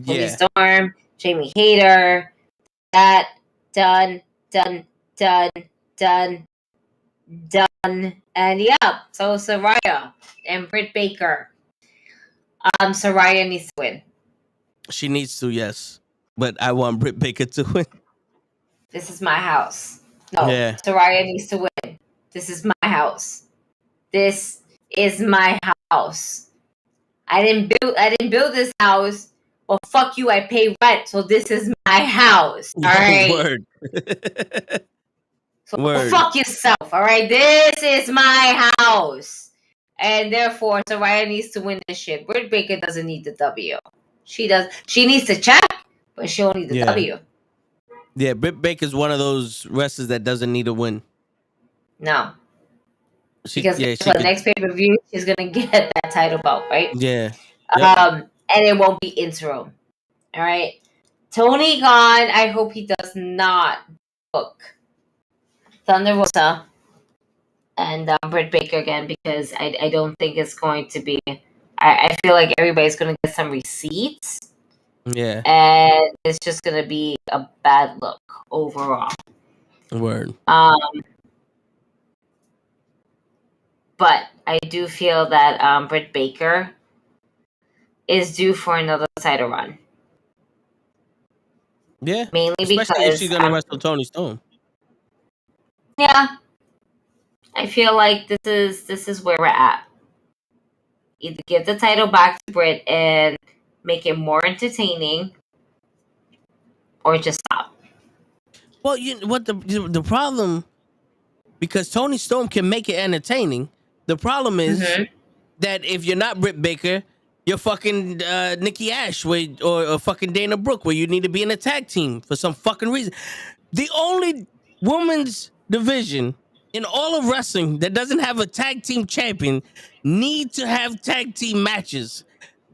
Toni Storm, Jamie Hayter, that, done. And yeah, so Saraya and Britt Baker. Saraya needs to win. She needs to, yes. But I want Britt Baker to win. This is my house. No, Saraya needs to win. This is my house. This is my house. I didn't build this house. Well, fuck you, I pay rent, so this is my house. All right. Word. So fuck yourself. All right. This is my house. And therefore, Saraya needs to win this shit. Britt Baker doesn't need the W. She does. She needs to check, but she don't need the W. Yeah, Britt Baker's one of those wrestlers that doesn't need a win. No. Because next pay-per-view, she's going to get that title belt, right? Yeah. And it won't be interim. All right. Tony Khan, I hope he does not book Thunder Rosa and Britt Baker again, because I don't think it's going to be. I feel like everybody's going to get some receipts. Yeah. And it's just going to be a bad look overall. Word. But I do feel that Britt Baker is due for another title run. Yeah. Mainly especially because if she's going to wrestle Toni Storm. Yeah. I feel like this is where we're at. Either give the title back to Britt and make it more entertaining, or just stop. Well, you know what the problem, because Toni Storm can make it entertaining. The problem is that if you're not Britt Baker, you're fucking Nikki Ash or fucking Dana Brooke, where you need to be in a tag team for some fucking reason. The only women's division in all of wrestling that doesn't have a tag team champion need to have tag team matches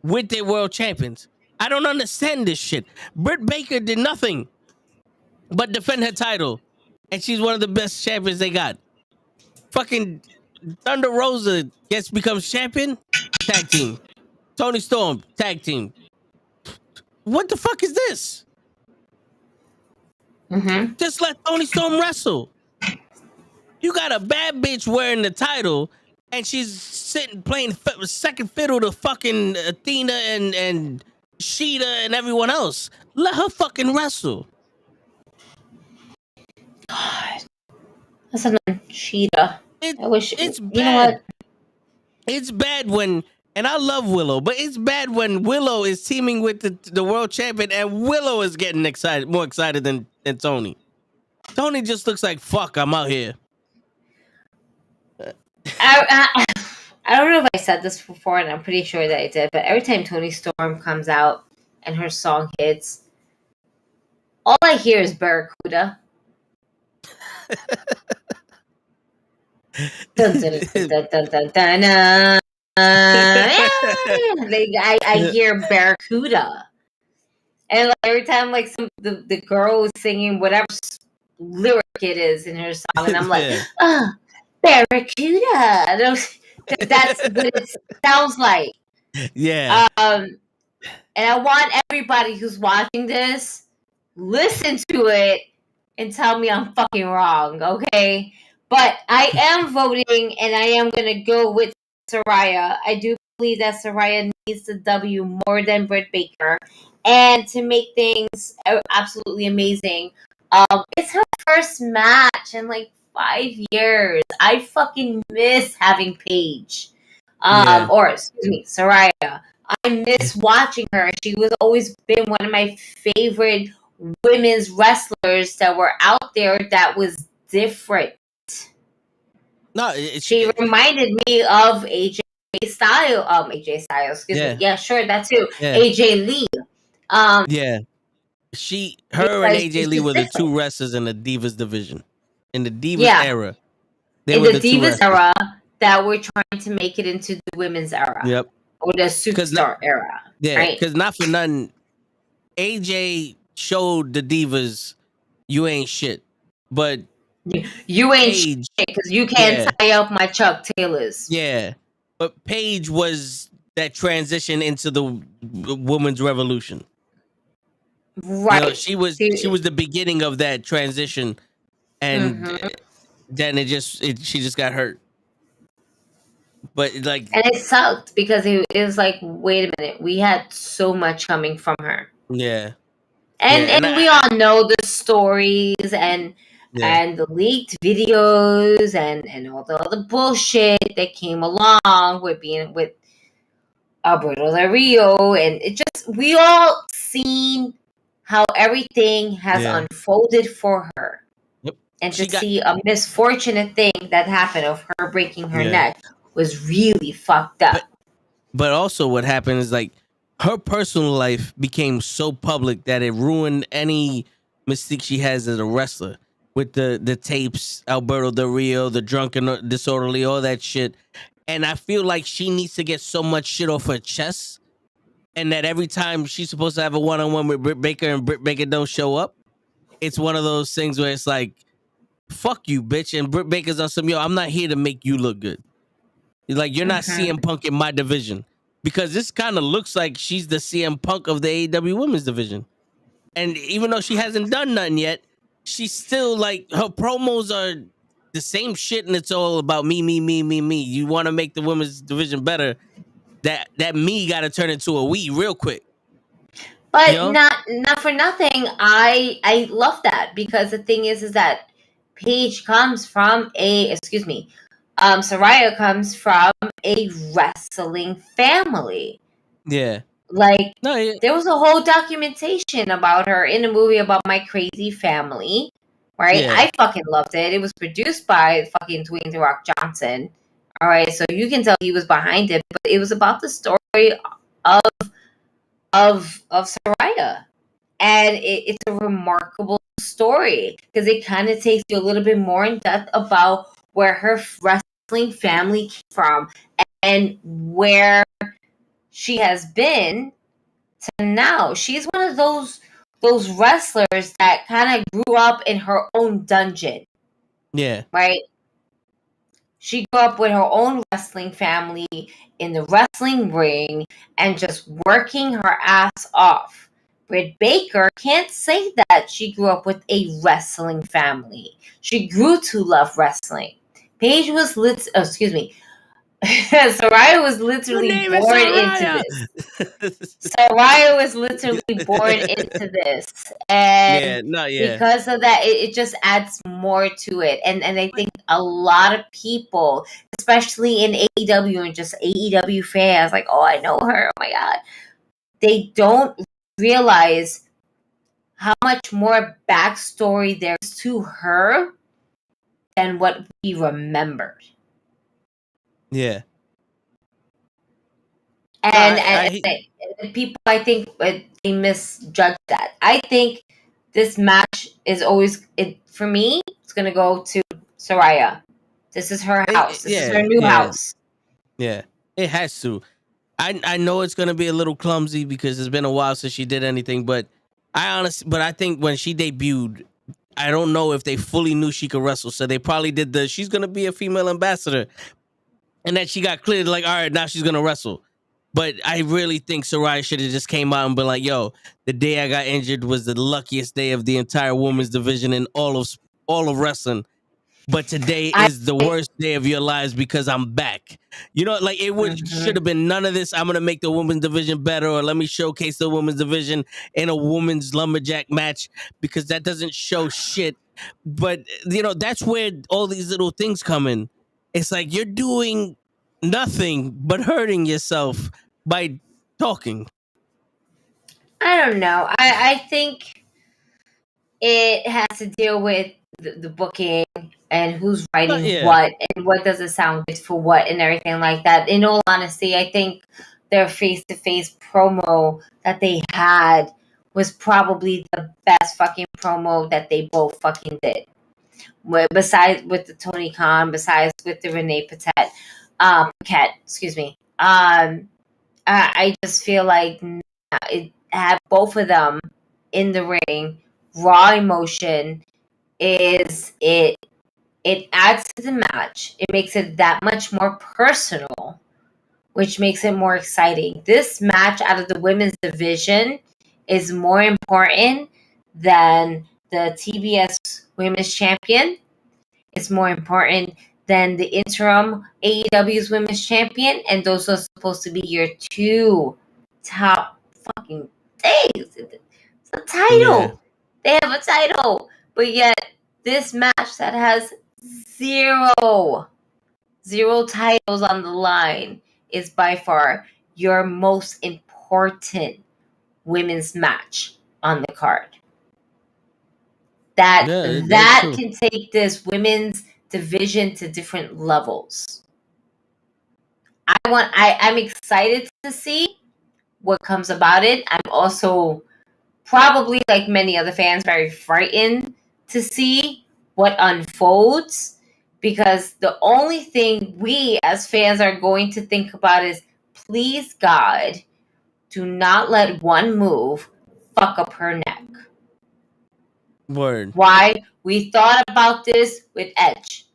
with their world champions. I don't understand this shit. Britt Baker did nothing but defend her title, and she's one of the best champions they got. Fucking Thunder Rosa becomes champion, tag team. Toni Storm, tag team. What the fuck is this? Just let Toni Storm wrestle. You got a bad bitch wearing the title, and she's sitting playing second fiddle to fucking Athena and Sheeta and everyone else. Let her fucking wrestle. God, that's another Sheeta. I wish it's bad. You know what? It's bad when, and I love Willow, but it's bad when Willow is teaming with the world champion, and Willow is getting more excited than Toni. Toni just looks like, fuck, I'm out here. I don't know if I said this before, and I'm pretty sure that I did, but every time Toni Storm comes out and her song hits, all I hear is Barracuda. Dun, dun, dun, dun, dun, dun, dun, dun. I hear Barracuda. And like, every time like the girl is singing whatever lyric it is in her song, and I'm like, Barracuda. That's what it sounds like. Yeah. And I want everybody who's watching this, listen to it and tell me I'm fucking wrong, okay? But I am voting, and I am going to go with Saraya. I do believe that Saraya needs the W more than Britt Baker. And to make things absolutely amazing, it's her first match in like 5 years. I fucking miss having Paige. Or, excuse me, Saraya. I miss watching her. She was always been one of my favorite women's wrestlers that were out there that was different. No, she reminded me of AJ Styles. AJ Styles, excuse me. Yeah, sure, that too. Yeah. AJ Lee. Her and AJ Lee were the two wrestlers in the Divas division. In the Divas era. In the Divas era that were trying to make it into the women's era. Yep. Or the superstar era. Yeah, because not for nothing, AJ showed the Divas you ain't shit. But You ain't Paige, shit because you can't yeah. tie up my Chuck Taylors. Yeah, but Paige was that transition into the women's revolution. Right. You know, she was the beginning of that transition, and then she just got hurt. But like, and it sucked because it was like, wait a minute, we had so much coming from her. yeah, and we all know the stories and the leaked videos and all the other bullshit that came along with being with Alberto Del Rio, and it just, we all seen how everything has unfolded for her. Yep. And to see a misfortunate thing that happened of her breaking her neck was really fucked up. But also what happened is like her personal life became so public that it ruined any mystique she has as a wrestler. With the tapes, Alberto Del Rio, the drunken disorderly, all that shit. And I feel like she needs to get so much shit off her chest, and that every time she's supposed to have a one-on-one with Britt Baker and Britt Baker don't show up, it's one of those things where it's like, fuck you, bitch. And Britt Baker's on some, yo, I'm not here to make you look good. Like, you're not CM Punk in my division. Because this kind of looks like she's the CM Punk of the AEW women's division. And even though she hasn't done nothing yet, she's still like, her promos are the same shit, and it's all about me. You want to make the women's division better, that me got to turn into a we real quick. But not for nothing, I love that, because the thing is that Paige comes from Saraya comes from a wrestling family. Yeah. Like, there was a whole documentation about her in a movie about My Crazy Family, right? Yeah. I fucking loved it. It was produced by fucking Dwayne The Rock Johnson. All right, so you can tell he was behind it, but it was about the story of Saraya. And it's a remarkable story because it kind of takes you a little bit more in depth about where her wrestling family came from and where she has been to now. She's one of those wrestlers that kind of grew up in her own dungeon. Yeah. Right? She grew up with her own wrestling family in the wrestling ring and just working her ass off. Britt Baker can't say that she grew up with a wrestling family. She grew to love wrestling. Paige was Saraya was literally born into this. Saraya was literally born into this. And because of that, it just adds more to it. And I think a lot of people, especially in AEW and just AEW fans, like, oh, I know her. Oh my God. They don't realize how much more backstory there is to her than what we remembered. Yeah. And people, I think, they misjudge that. I think this match is always, for me, it's going to go to Saraya. This is her house. This is her new house. Yeah, it has to. I know it's going to be a little clumsy because it's been a while since she did anything, but I think when she debuted, I don't know if they fully knew she could wrestle, so they probably did she's going to be a female ambassador, and then she got cleared, like, all right, now she's going to wrestle. But I really think Saraya should have just came out and been like, yo, the day I got injured was the luckiest day of the entire women's division in all of wrestling. But today is the worst day of your lives because I'm back. You know, like, it should have been none of this. I'm going to make the women's division better, or let me showcase the women's division in a women's lumberjack match, because that doesn't show shit. But, you know, that's where all these little things come in. It's like you're doing nothing but hurting yourself by talking. I don't know. I think it has to deal with the booking and who's writing what and what does it sound good for what and everything like that. In all honesty, I think their face-to-face promo that they had was probably the best fucking promo that they both fucking did. Besides with the Tony Khan, besides with the Renee Paquette, excuse me. I just feel like it had both of them in the ring. Raw emotion is it it adds to the match. It makes it that much more personal, which makes it more exciting. This match out of the women's division is more important than the TBS Women's Champion. It's more important than the interim AEW's Women's Champion. And those are supposed to be your two top fucking things. It's a title. Yeah. They have a title. But yet, this match that has zero titles on the line is by far your most important women's match on the card. That can take this women's division to different levels. I'm excited to see what comes about it. I'm also probably, like many other fans, very frightened to see what unfolds, because the only thing we as fans are going to think about is, please God, do not let one move fuck up her neck. Word. Why? We thought about this with Edge.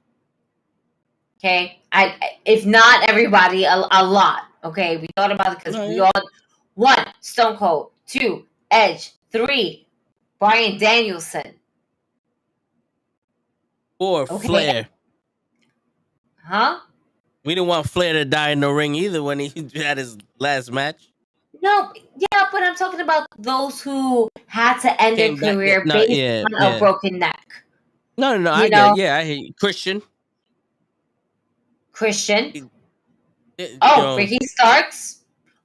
Okay? If not everybody, a lot. Okay? We thought about it because we all... 1, Stone Cold. 2, Edge. 3, Bryan Danielson. 4, Flair. Huh? We didn't want Flair to die in the ring either when he had his last match. No, yeah, but I'm talking about those who had to end their career based on a broken neck. No, I get it. Yeah, I hear you. Christian. Ricky Starks.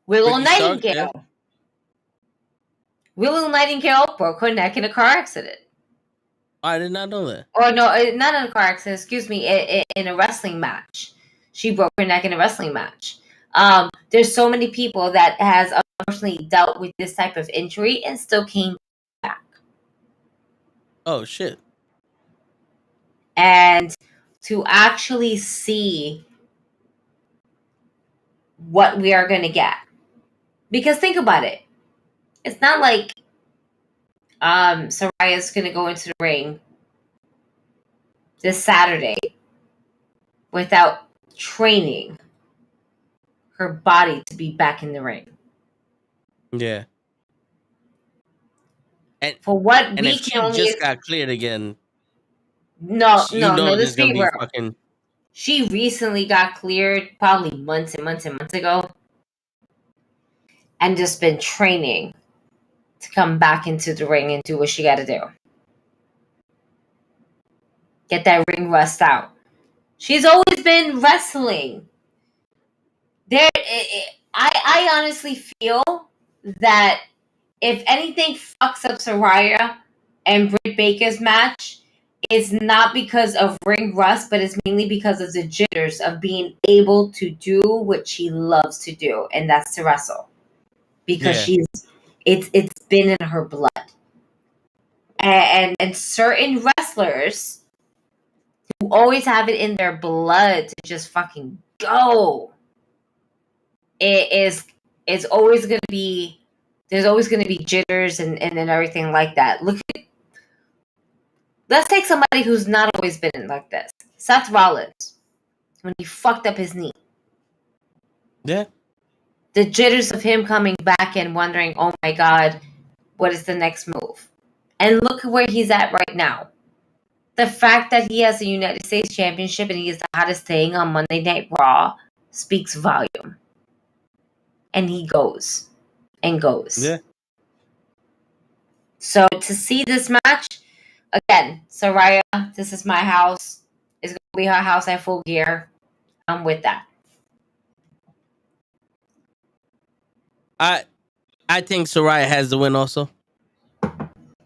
Willow Nightingale. Stark, Willow Nightingale broke her neck in a car accident. I did not know that. Or no, not in a car accident, excuse me, in a wrestling match. She broke her neck in a wrestling match. There's so many people that has unfortunately dealt with this type of injury and still came back. Oh, shit. And to actually see what we are going to get. Because think about it. It's not like Saraya's going to go into the ring this Saturday without training her body to be back in the ring. Yeah. And for what and we if she can only just got cleared again. No, this be fucking... She recently got cleared probably months and months and months ago. And just been training to come back into the ring and do what she got to do. Get that ring rust out. She's always been wrestling. I honestly feel that if anything fucks up Saraya and Britt Baker's match, it's not because of ring rust, but it's mainly because of the jitters of being able to do what she loves to do, and that's to wrestle. Because it's been in her blood. And certain wrestlers who always have it in their blood to just fucking go. It's always gonna be, there's always gonna be jitters and everything like that. Let's take somebody who's not always been like this. Seth Rollins, when he fucked up his knee. Yeah. The jitters of him coming back and wondering, oh my God, what is the next move? And look at where he's at right now. The fact that he has a United States Championship and he is the hottest thing on Monday Night Raw speaks volume. And he goes and goes. Yeah. So to see this match, again, Saraya, this is my house. It's going to be her house at Full Gear. I'm with that. I think Saraya has the win also.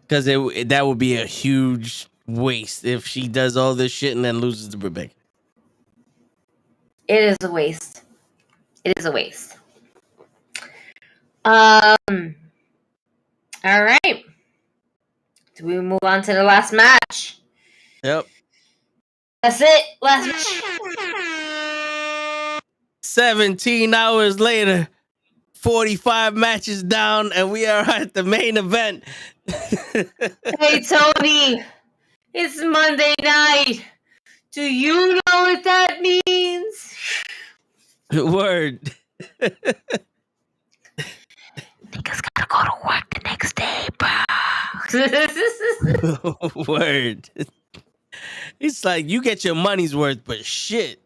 Because that would be a huge waste if she does all this shit and then loses to Rebecca. It is a waste. It is a waste. All right. Do we move on to the last match? Yep. That's it. Last match. 17 hours later, 45 matches down, and we are at the main event. Hey, Tony. It's Monday night. Do you know what that means? Word. Niggas gotta go to work the next day, bro. Word. It's like you get your money's worth, but shit.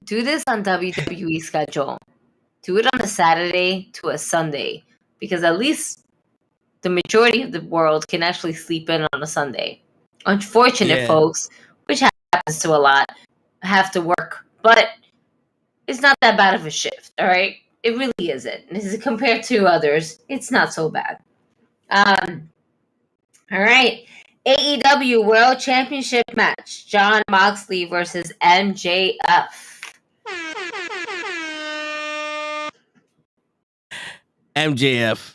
Do this on WWE schedule. Do it on a Saturday to a Sunday, because at least the majority of the world can actually sleep in on a Sunday. Unfortunate folks, which happens to a lot, have to work, but it's not that bad of a shift. All right, it really isn't. Compared to others, it's not so bad. All right. AEW World Championship match: Jon Moxley versus MJF. MJF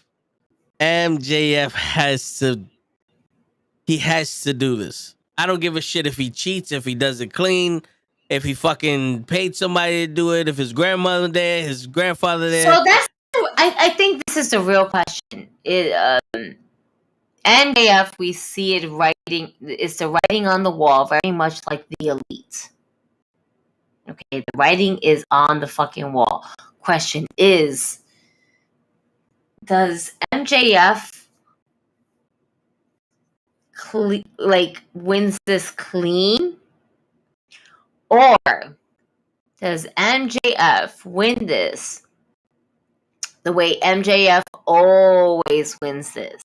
has to do this. I don't give a shit if he cheats, if he does it clean, if he fucking paid somebody to do it, if his grandmother there, his grandfather there. So I think this is the real question. MJF, we see it writing. It's the writing on the wall, very much like the Elite. Okay, the writing is on the fucking wall. Question is, does MJF wins this clean, or does MJF win this the way MJF always wins this?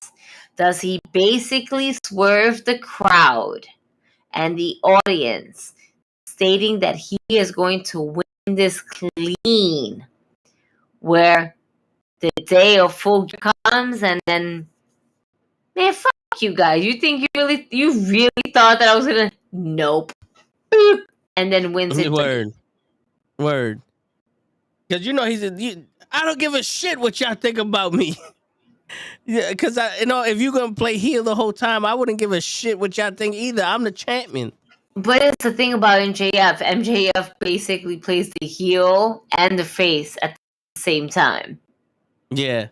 Does he basically swerve the crowd and the audience, stating that he is going to win this clean, where the day of full comes and then, man, fuck you guys. You think you really thought that I was gonna? Nope. Boop. And then wins it. Word. Because I don't give a shit what y'all think about me. Yeah, because if you're gonna play heel the whole time, I wouldn't give a shit what y'all think either. I'm the champion. But it's the thing about MJF. MJF basically plays the heel and the face at the same time. Yeah.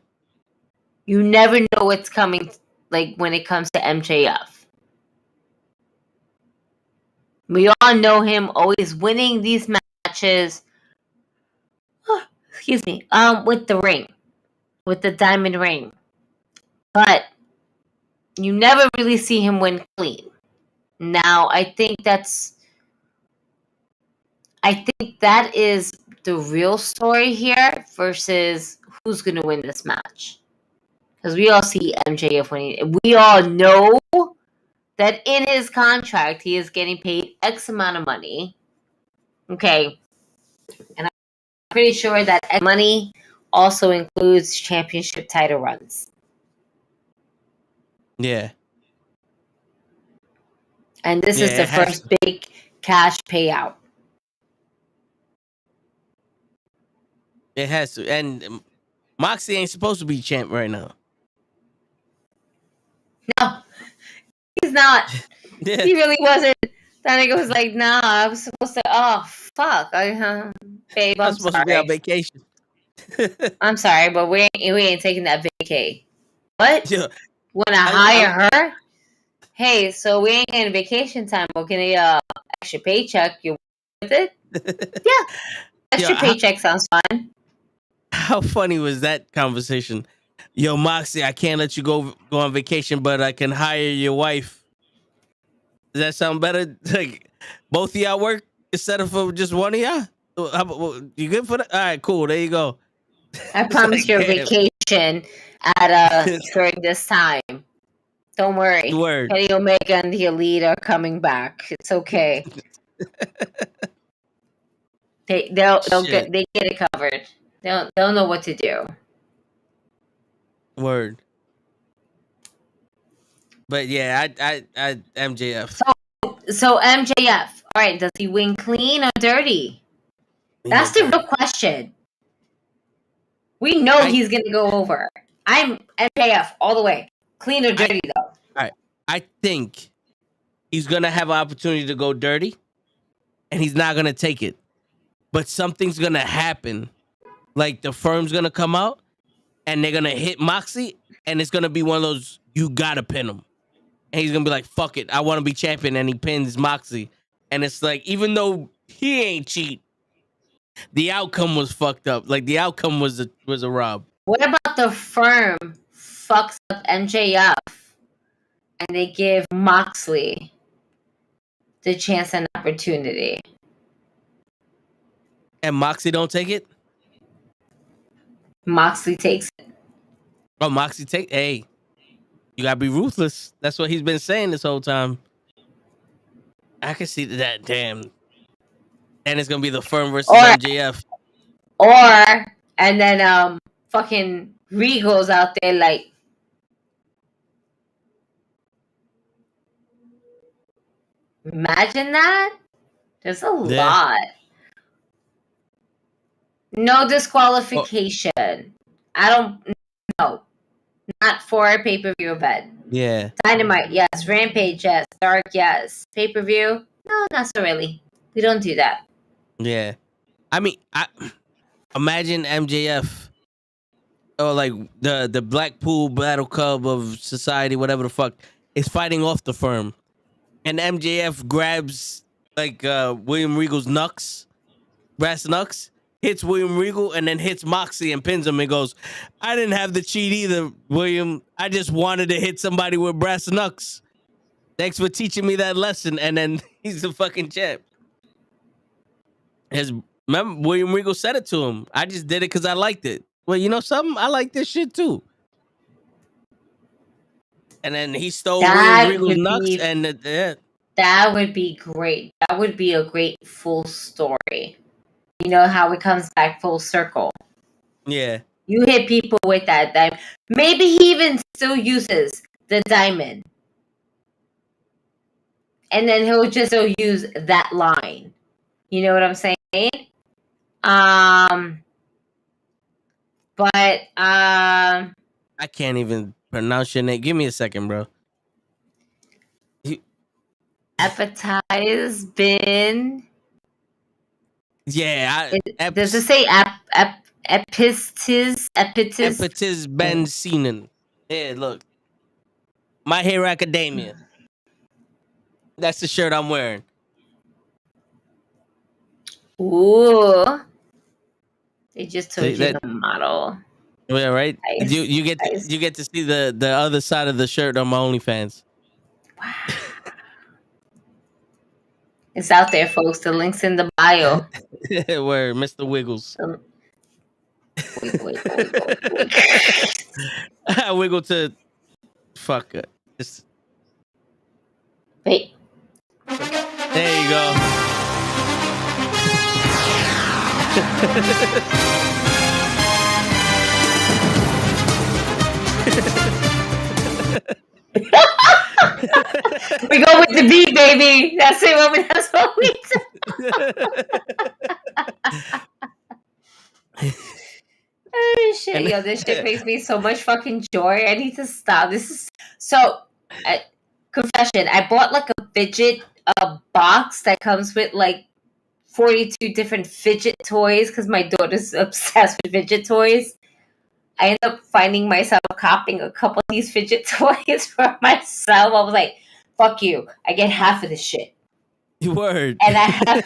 You never know what's coming, like, when it comes to MJF. We all know him always winning these matches. Excuse me. With the ring. With the diamond ring. But you never really see him win clean. Now, I think that is the real story here versus who's going to win this match. Because we all see MJF winning. We all know that in his contract, he is getting paid X amount of money. Okay. And I'm pretty sure that X money also includes championship title runs. Yeah. And this is the first big cash payout. It has to. And Moxie ain't supposed to be champ right now. No, he's not. Yeah. He really wasn't. That nigga was like, nah, I was supposed to. Oh, fuck. Babe, I'm supposed sorry. to be on vacation. I'm sorry, but we ain't taking that vacay. What? Yeah. Want to hire her? Hey, so we ain't getting vacation time, but can I extra paycheck? You with it? Yeah. Extra paycheck sounds fun. How funny was that conversation? Yo, Moxie, I can't let you go on vacation, but I can hire your wife. Does that sound better? Like, both of y'all work instead of for just one of y'all? You good for that? All right, cool. There you go. I promise you a vacation during this time. Don't worry. Word. Kenny Omega and the Elite are coming back. It's okay. They get it covered. They'll know what to do. Word. But yeah, I MJF. So MJF. All right, does he win clean or dirty? That's the real question. We know he's gonna go over. I'm MJF all the way. Clean or dirty though? All right. I think he's gonna have an opportunity to go dirty, and he's not gonna take it. But something's gonna happen. Like the firm's gonna come out, and they're gonna hit Moxie, and it's gonna be one of those, you gotta pin him. And he's gonna be like, fuck it, I wanna be champion, and he pins Moxie. And it's like, even though he ain't cheat, the outcome was fucked up. Like the outcome was a rob. What about the firm fucks up MJF and they give Moxley the chance and opportunity? And Moxley don't take it? Moxley takes it. Oh, Moxley take. Hey, you gotta be ruthless. That's what he's been saying this whole time. I can see that. Damn. And it's gonna be the firm versus MJF. And then fucking Regal's out there like, imagine that. There's a lot. No disqualification. I don't know. Not for a pay-per-view event. Yeah. Dynamite, yes. Rampage, yes. Dark, yes. Pay-per-view? No, not so really. We don't do that. Yeah. I mean, I imagine MJF or like the Blackpool Battle Club of Society, whatever the fuck, is fighting off the firm. And MJF grabs like William Regal's brass knucks, hits William Regal, and then hits Moxley and pins him and goes, I didn't have the cheat either, William. I just wanted to hit somebody with brass knucks. Thanks for teaching me that lesson. And then he's the fucking champ. Remember, William Regal said it to him. I just did it because I liked it. Well, you know something? I like this shit too. And then he stole William Regal's knucks, and that would be great. That would be a great full story. You know how it comes back full circle. Yeah. You hit people with that diamond. Maybe he even still uses the diamond. And then he'll just use that line. You know what I'm saying? But I can't even pronounce your name. Give me a second, bro. Appetize bin. Yeah. Does it say Epitis Ben Seenan. Yeah, look. My Hero Academia. That's the shirt I'm wearing. Ooh. They just told you the model. Yeah, right. Nice. You get to see the other side of the shirt on my OnlyFans. Wow. It's out there, folks. The link's in the bio. Where Mr. Wiggles. Wiggle. I wiggle to fuck it. Wait. There you go. We go with the beat, baby. That's it. That's what we do. Oh shit, yo, this shit makes me so much fucking joy. I need to stop. This is so. Confession: I bought like a fidget box that comes with like 42 different fidget toys because my daughter's obsessed with fidget toys. I ended up finding myself copying a couple of these fidget toys for myself. I was like, fuck you. I get half of this shit. Word. And I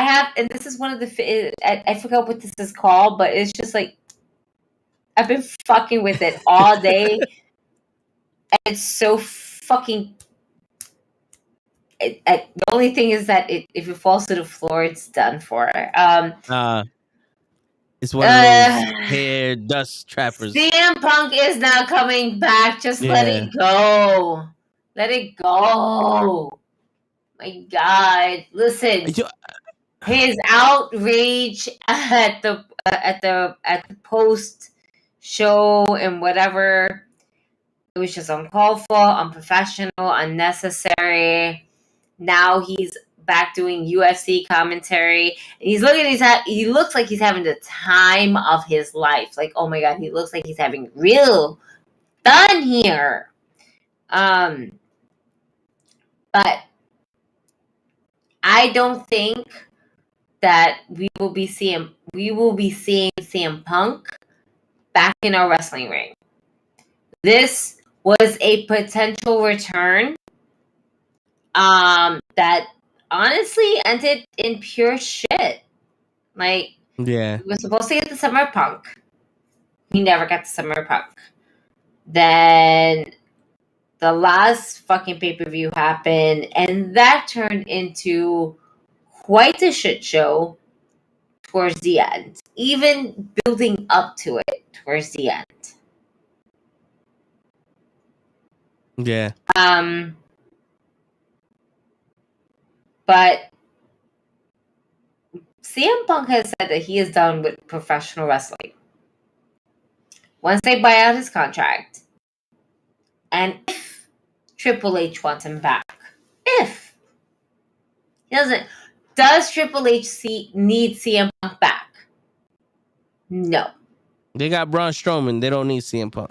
have, and this is one of the, I forgot what this is called, but it's just like, I've been fucking with it all day. And it's so fucking, the only thing is that if it falls to the floor, it's done for. It's one of those hair dust trappers. CM Punk is now coming back. Just let it go. Let it go. My God. Listen. His outrage at the post show and whatever. It was just uncalled for, unprofessional, unnecessary. Now he's back doing UFC commentary. And he's looking at he looks like he's having the time of his life. Like, oh my God, he looks like he's having real fun here. But I don't think that we will be seeing CM Punk back in our wrestling ring. This was a potential return that honestly ended in pure shit. Like, Yeah. we were supposed to get the Summer of Punk. We never got the Summer of Punk. Then the last fucking pay-per-view happened, and that turned into quite a shit show towards the end. Even building up to it towards the end. Yeah. But CM Punk has said that he is done with professional wrestling. Once they buy out his contract, and if Triple H wants him back, if he doesn't, does Triple H need CM Punk back? No. They got Braun Strowman. They don't need CM Punk.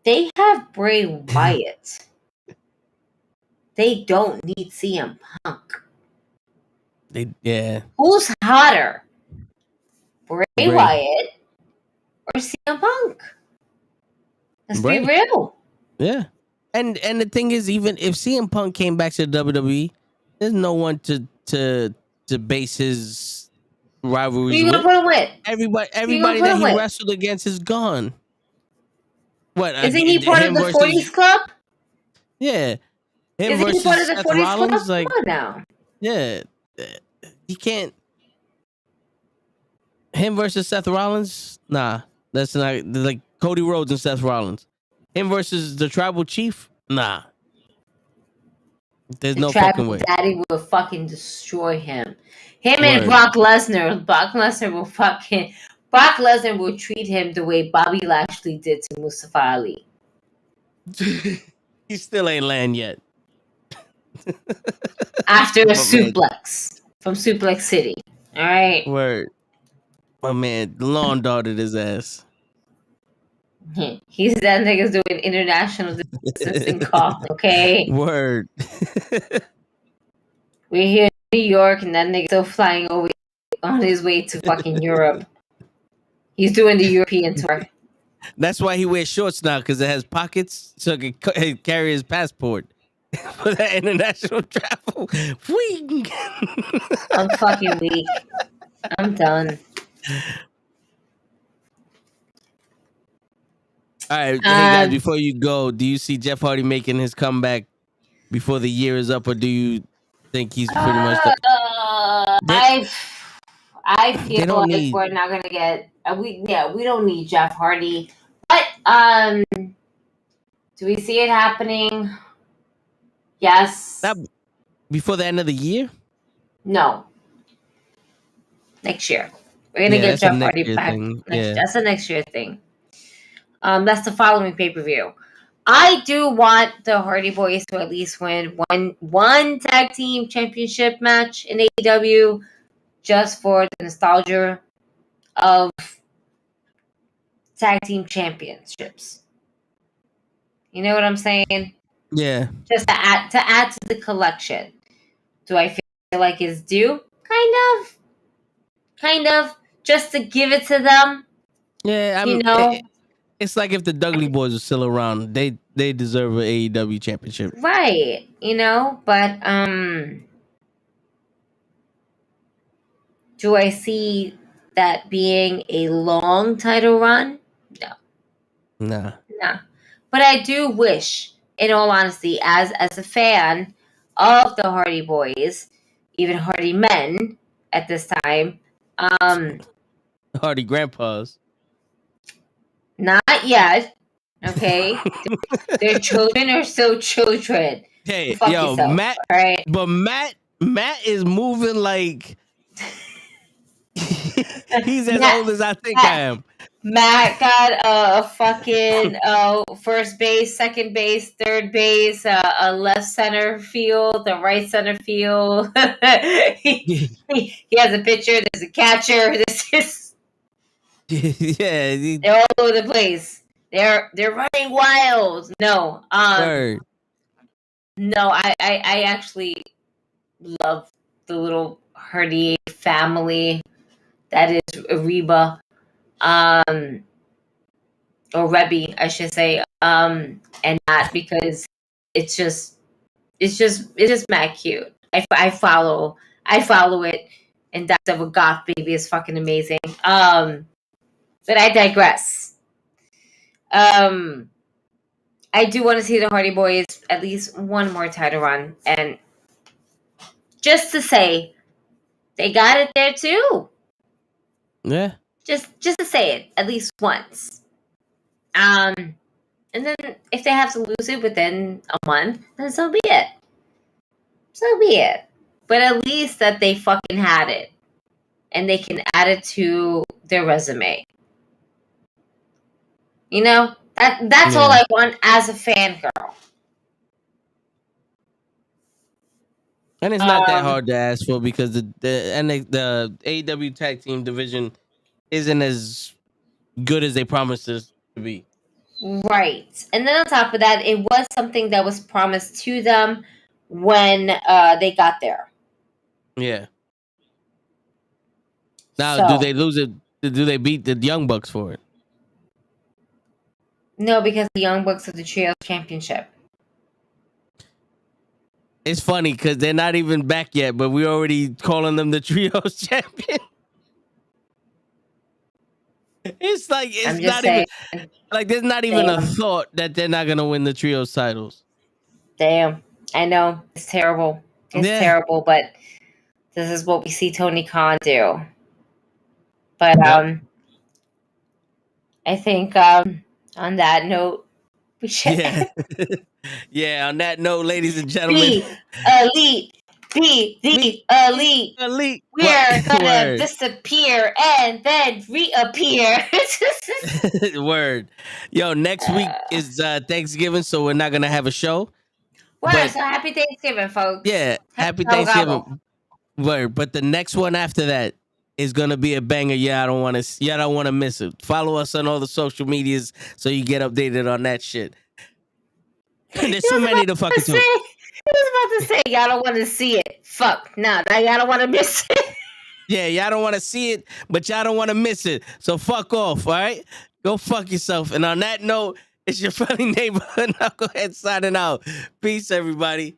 They have Bray Wyatt. They don't need CM Punk. Yeah. Who's hotter? Bray Wyatt or CM Punk? Let's be real. Yeah. And the thing is, even if CM Punk came back to the WWE, there's no one to base his rivalries Who you gonna put him with? Everybody that he wrestled against is gone. What? Isn't he part of the 40s club? Yeah. Isn't he part of the 40s club? Like, come on now. Yeah. He can't. Him versus Seth Rollins? Nah. That's not like Cody Rhodes and Seth Rollins. Him versus the Tribal Chief? Nah. There's no fucking way. Daddy will fucking destroy him. Him and Brock Lesnar. Brock Lesnar will treat him the way Bobby Lashley did to Mustafa Ali. He still ain't land yet. After a suplex from Suplex City. All right. Word. My man, lawn darted his ass. He's that nigga's doing international distancing call, okay? Word. We're here in New York, and that nigga's still flying over on his way to fucking Europe. He's doing the European tour. That's why he wears shorts now, because it has pockets, so he can carry his passport for that international travel. I'm fucking weak. I'm done. All right, hey guys, before you go, do you see Jeff Hardy making his comeback before the year is up, or do you think he's pretty much I feel like we're not gonna get we don't need Jeff Hardy, but do we see it happening? Yes. Before the end of the year? No. Next year. We're gonna get Jeff Hardy back. That's a next year thing. That's the following pay-per-view. I do want the Hardy Boys to at least win one tag team championship match in AEW, just for the nostalgia of tag team championships. You know what I'm saying? Yeah. Just to add to the collection. Do I feel like it's due? Kind of. Just to give it to them. Yeah, you know. It's like if the Dudley Boys are still around, they deserve an AEW championship. Right. You know, but do I see that being a long title run? No. Nah. But I do wish, in all honesty, as a fan of the Hardy Boys, even Hardy Men at this time, Hardy Grandpas. Not yet. Okay. Their children are still children. Hey, Fuck yo, yourself, Matt. right? But Matt is moving like he's as old as I think I am. Matt got a fucking first base, second base, third base, a left center field, a right center field. he has a pitcher. There's a catcher. This is. Yeah, they're all over the place. They're running wild. No, no, I actually love the little Hardy family that is Reba. or Rebby, I should say, and not because it's just mad cute. I follow it, and that's of a goth baby is fucking amazing. But I digress. I do want to see the Hardy Boys at least one more title run, and just to say they got it there too. Yeah. Just to say it at least once. And then if they have to lose it within a month, then so be it. So be it. But at least that they fucking had it, and they can add it to their resume. You know, that's all I want as a fangirl. And it's not that hard to ask for because the AEW tag team division isn't as good as they promised us to be. Right. And then on top of that, it was something that was promised to them when they got there. Yeah. Now, do they lose it? Do they beat the Young Bucks for it? No, because the Young Bucks have the Trios Championship. It's funny because they're not even back yet, but we're already calling them the Trios Champion. It's like it's not even like there's not even a thought that they're not gonna win the Trios titles. Damn, I know it's terrible. It's terrible, but this is what we see Tony Khan do. But I think on that note, we should. Yeah. On that note, ladies and gentlemen, be the elite. We're gonna disappear and then reappear. Word. Yo, next week is Thanksgiving, so we're not gonna have a show. Word. So happy Thanksgiving, folks. Yeah, happy Thanksgiving. Word. But the next one after that is gonna be a banger. I don't want to miss it. Follow us on all the social medias so you get updated on that shit. There's too many to fucking talk. I was about to say y'all don't want to see it. Fuck, nah, y'all don't want to miss it. Yeah, y'all don't want to see it, but y'all don't want to miss it. So fuck off, all right? Go fuck yourself. And on that note, it's your friendly neighborhood NuKKle Head signing out. Peace, everybody.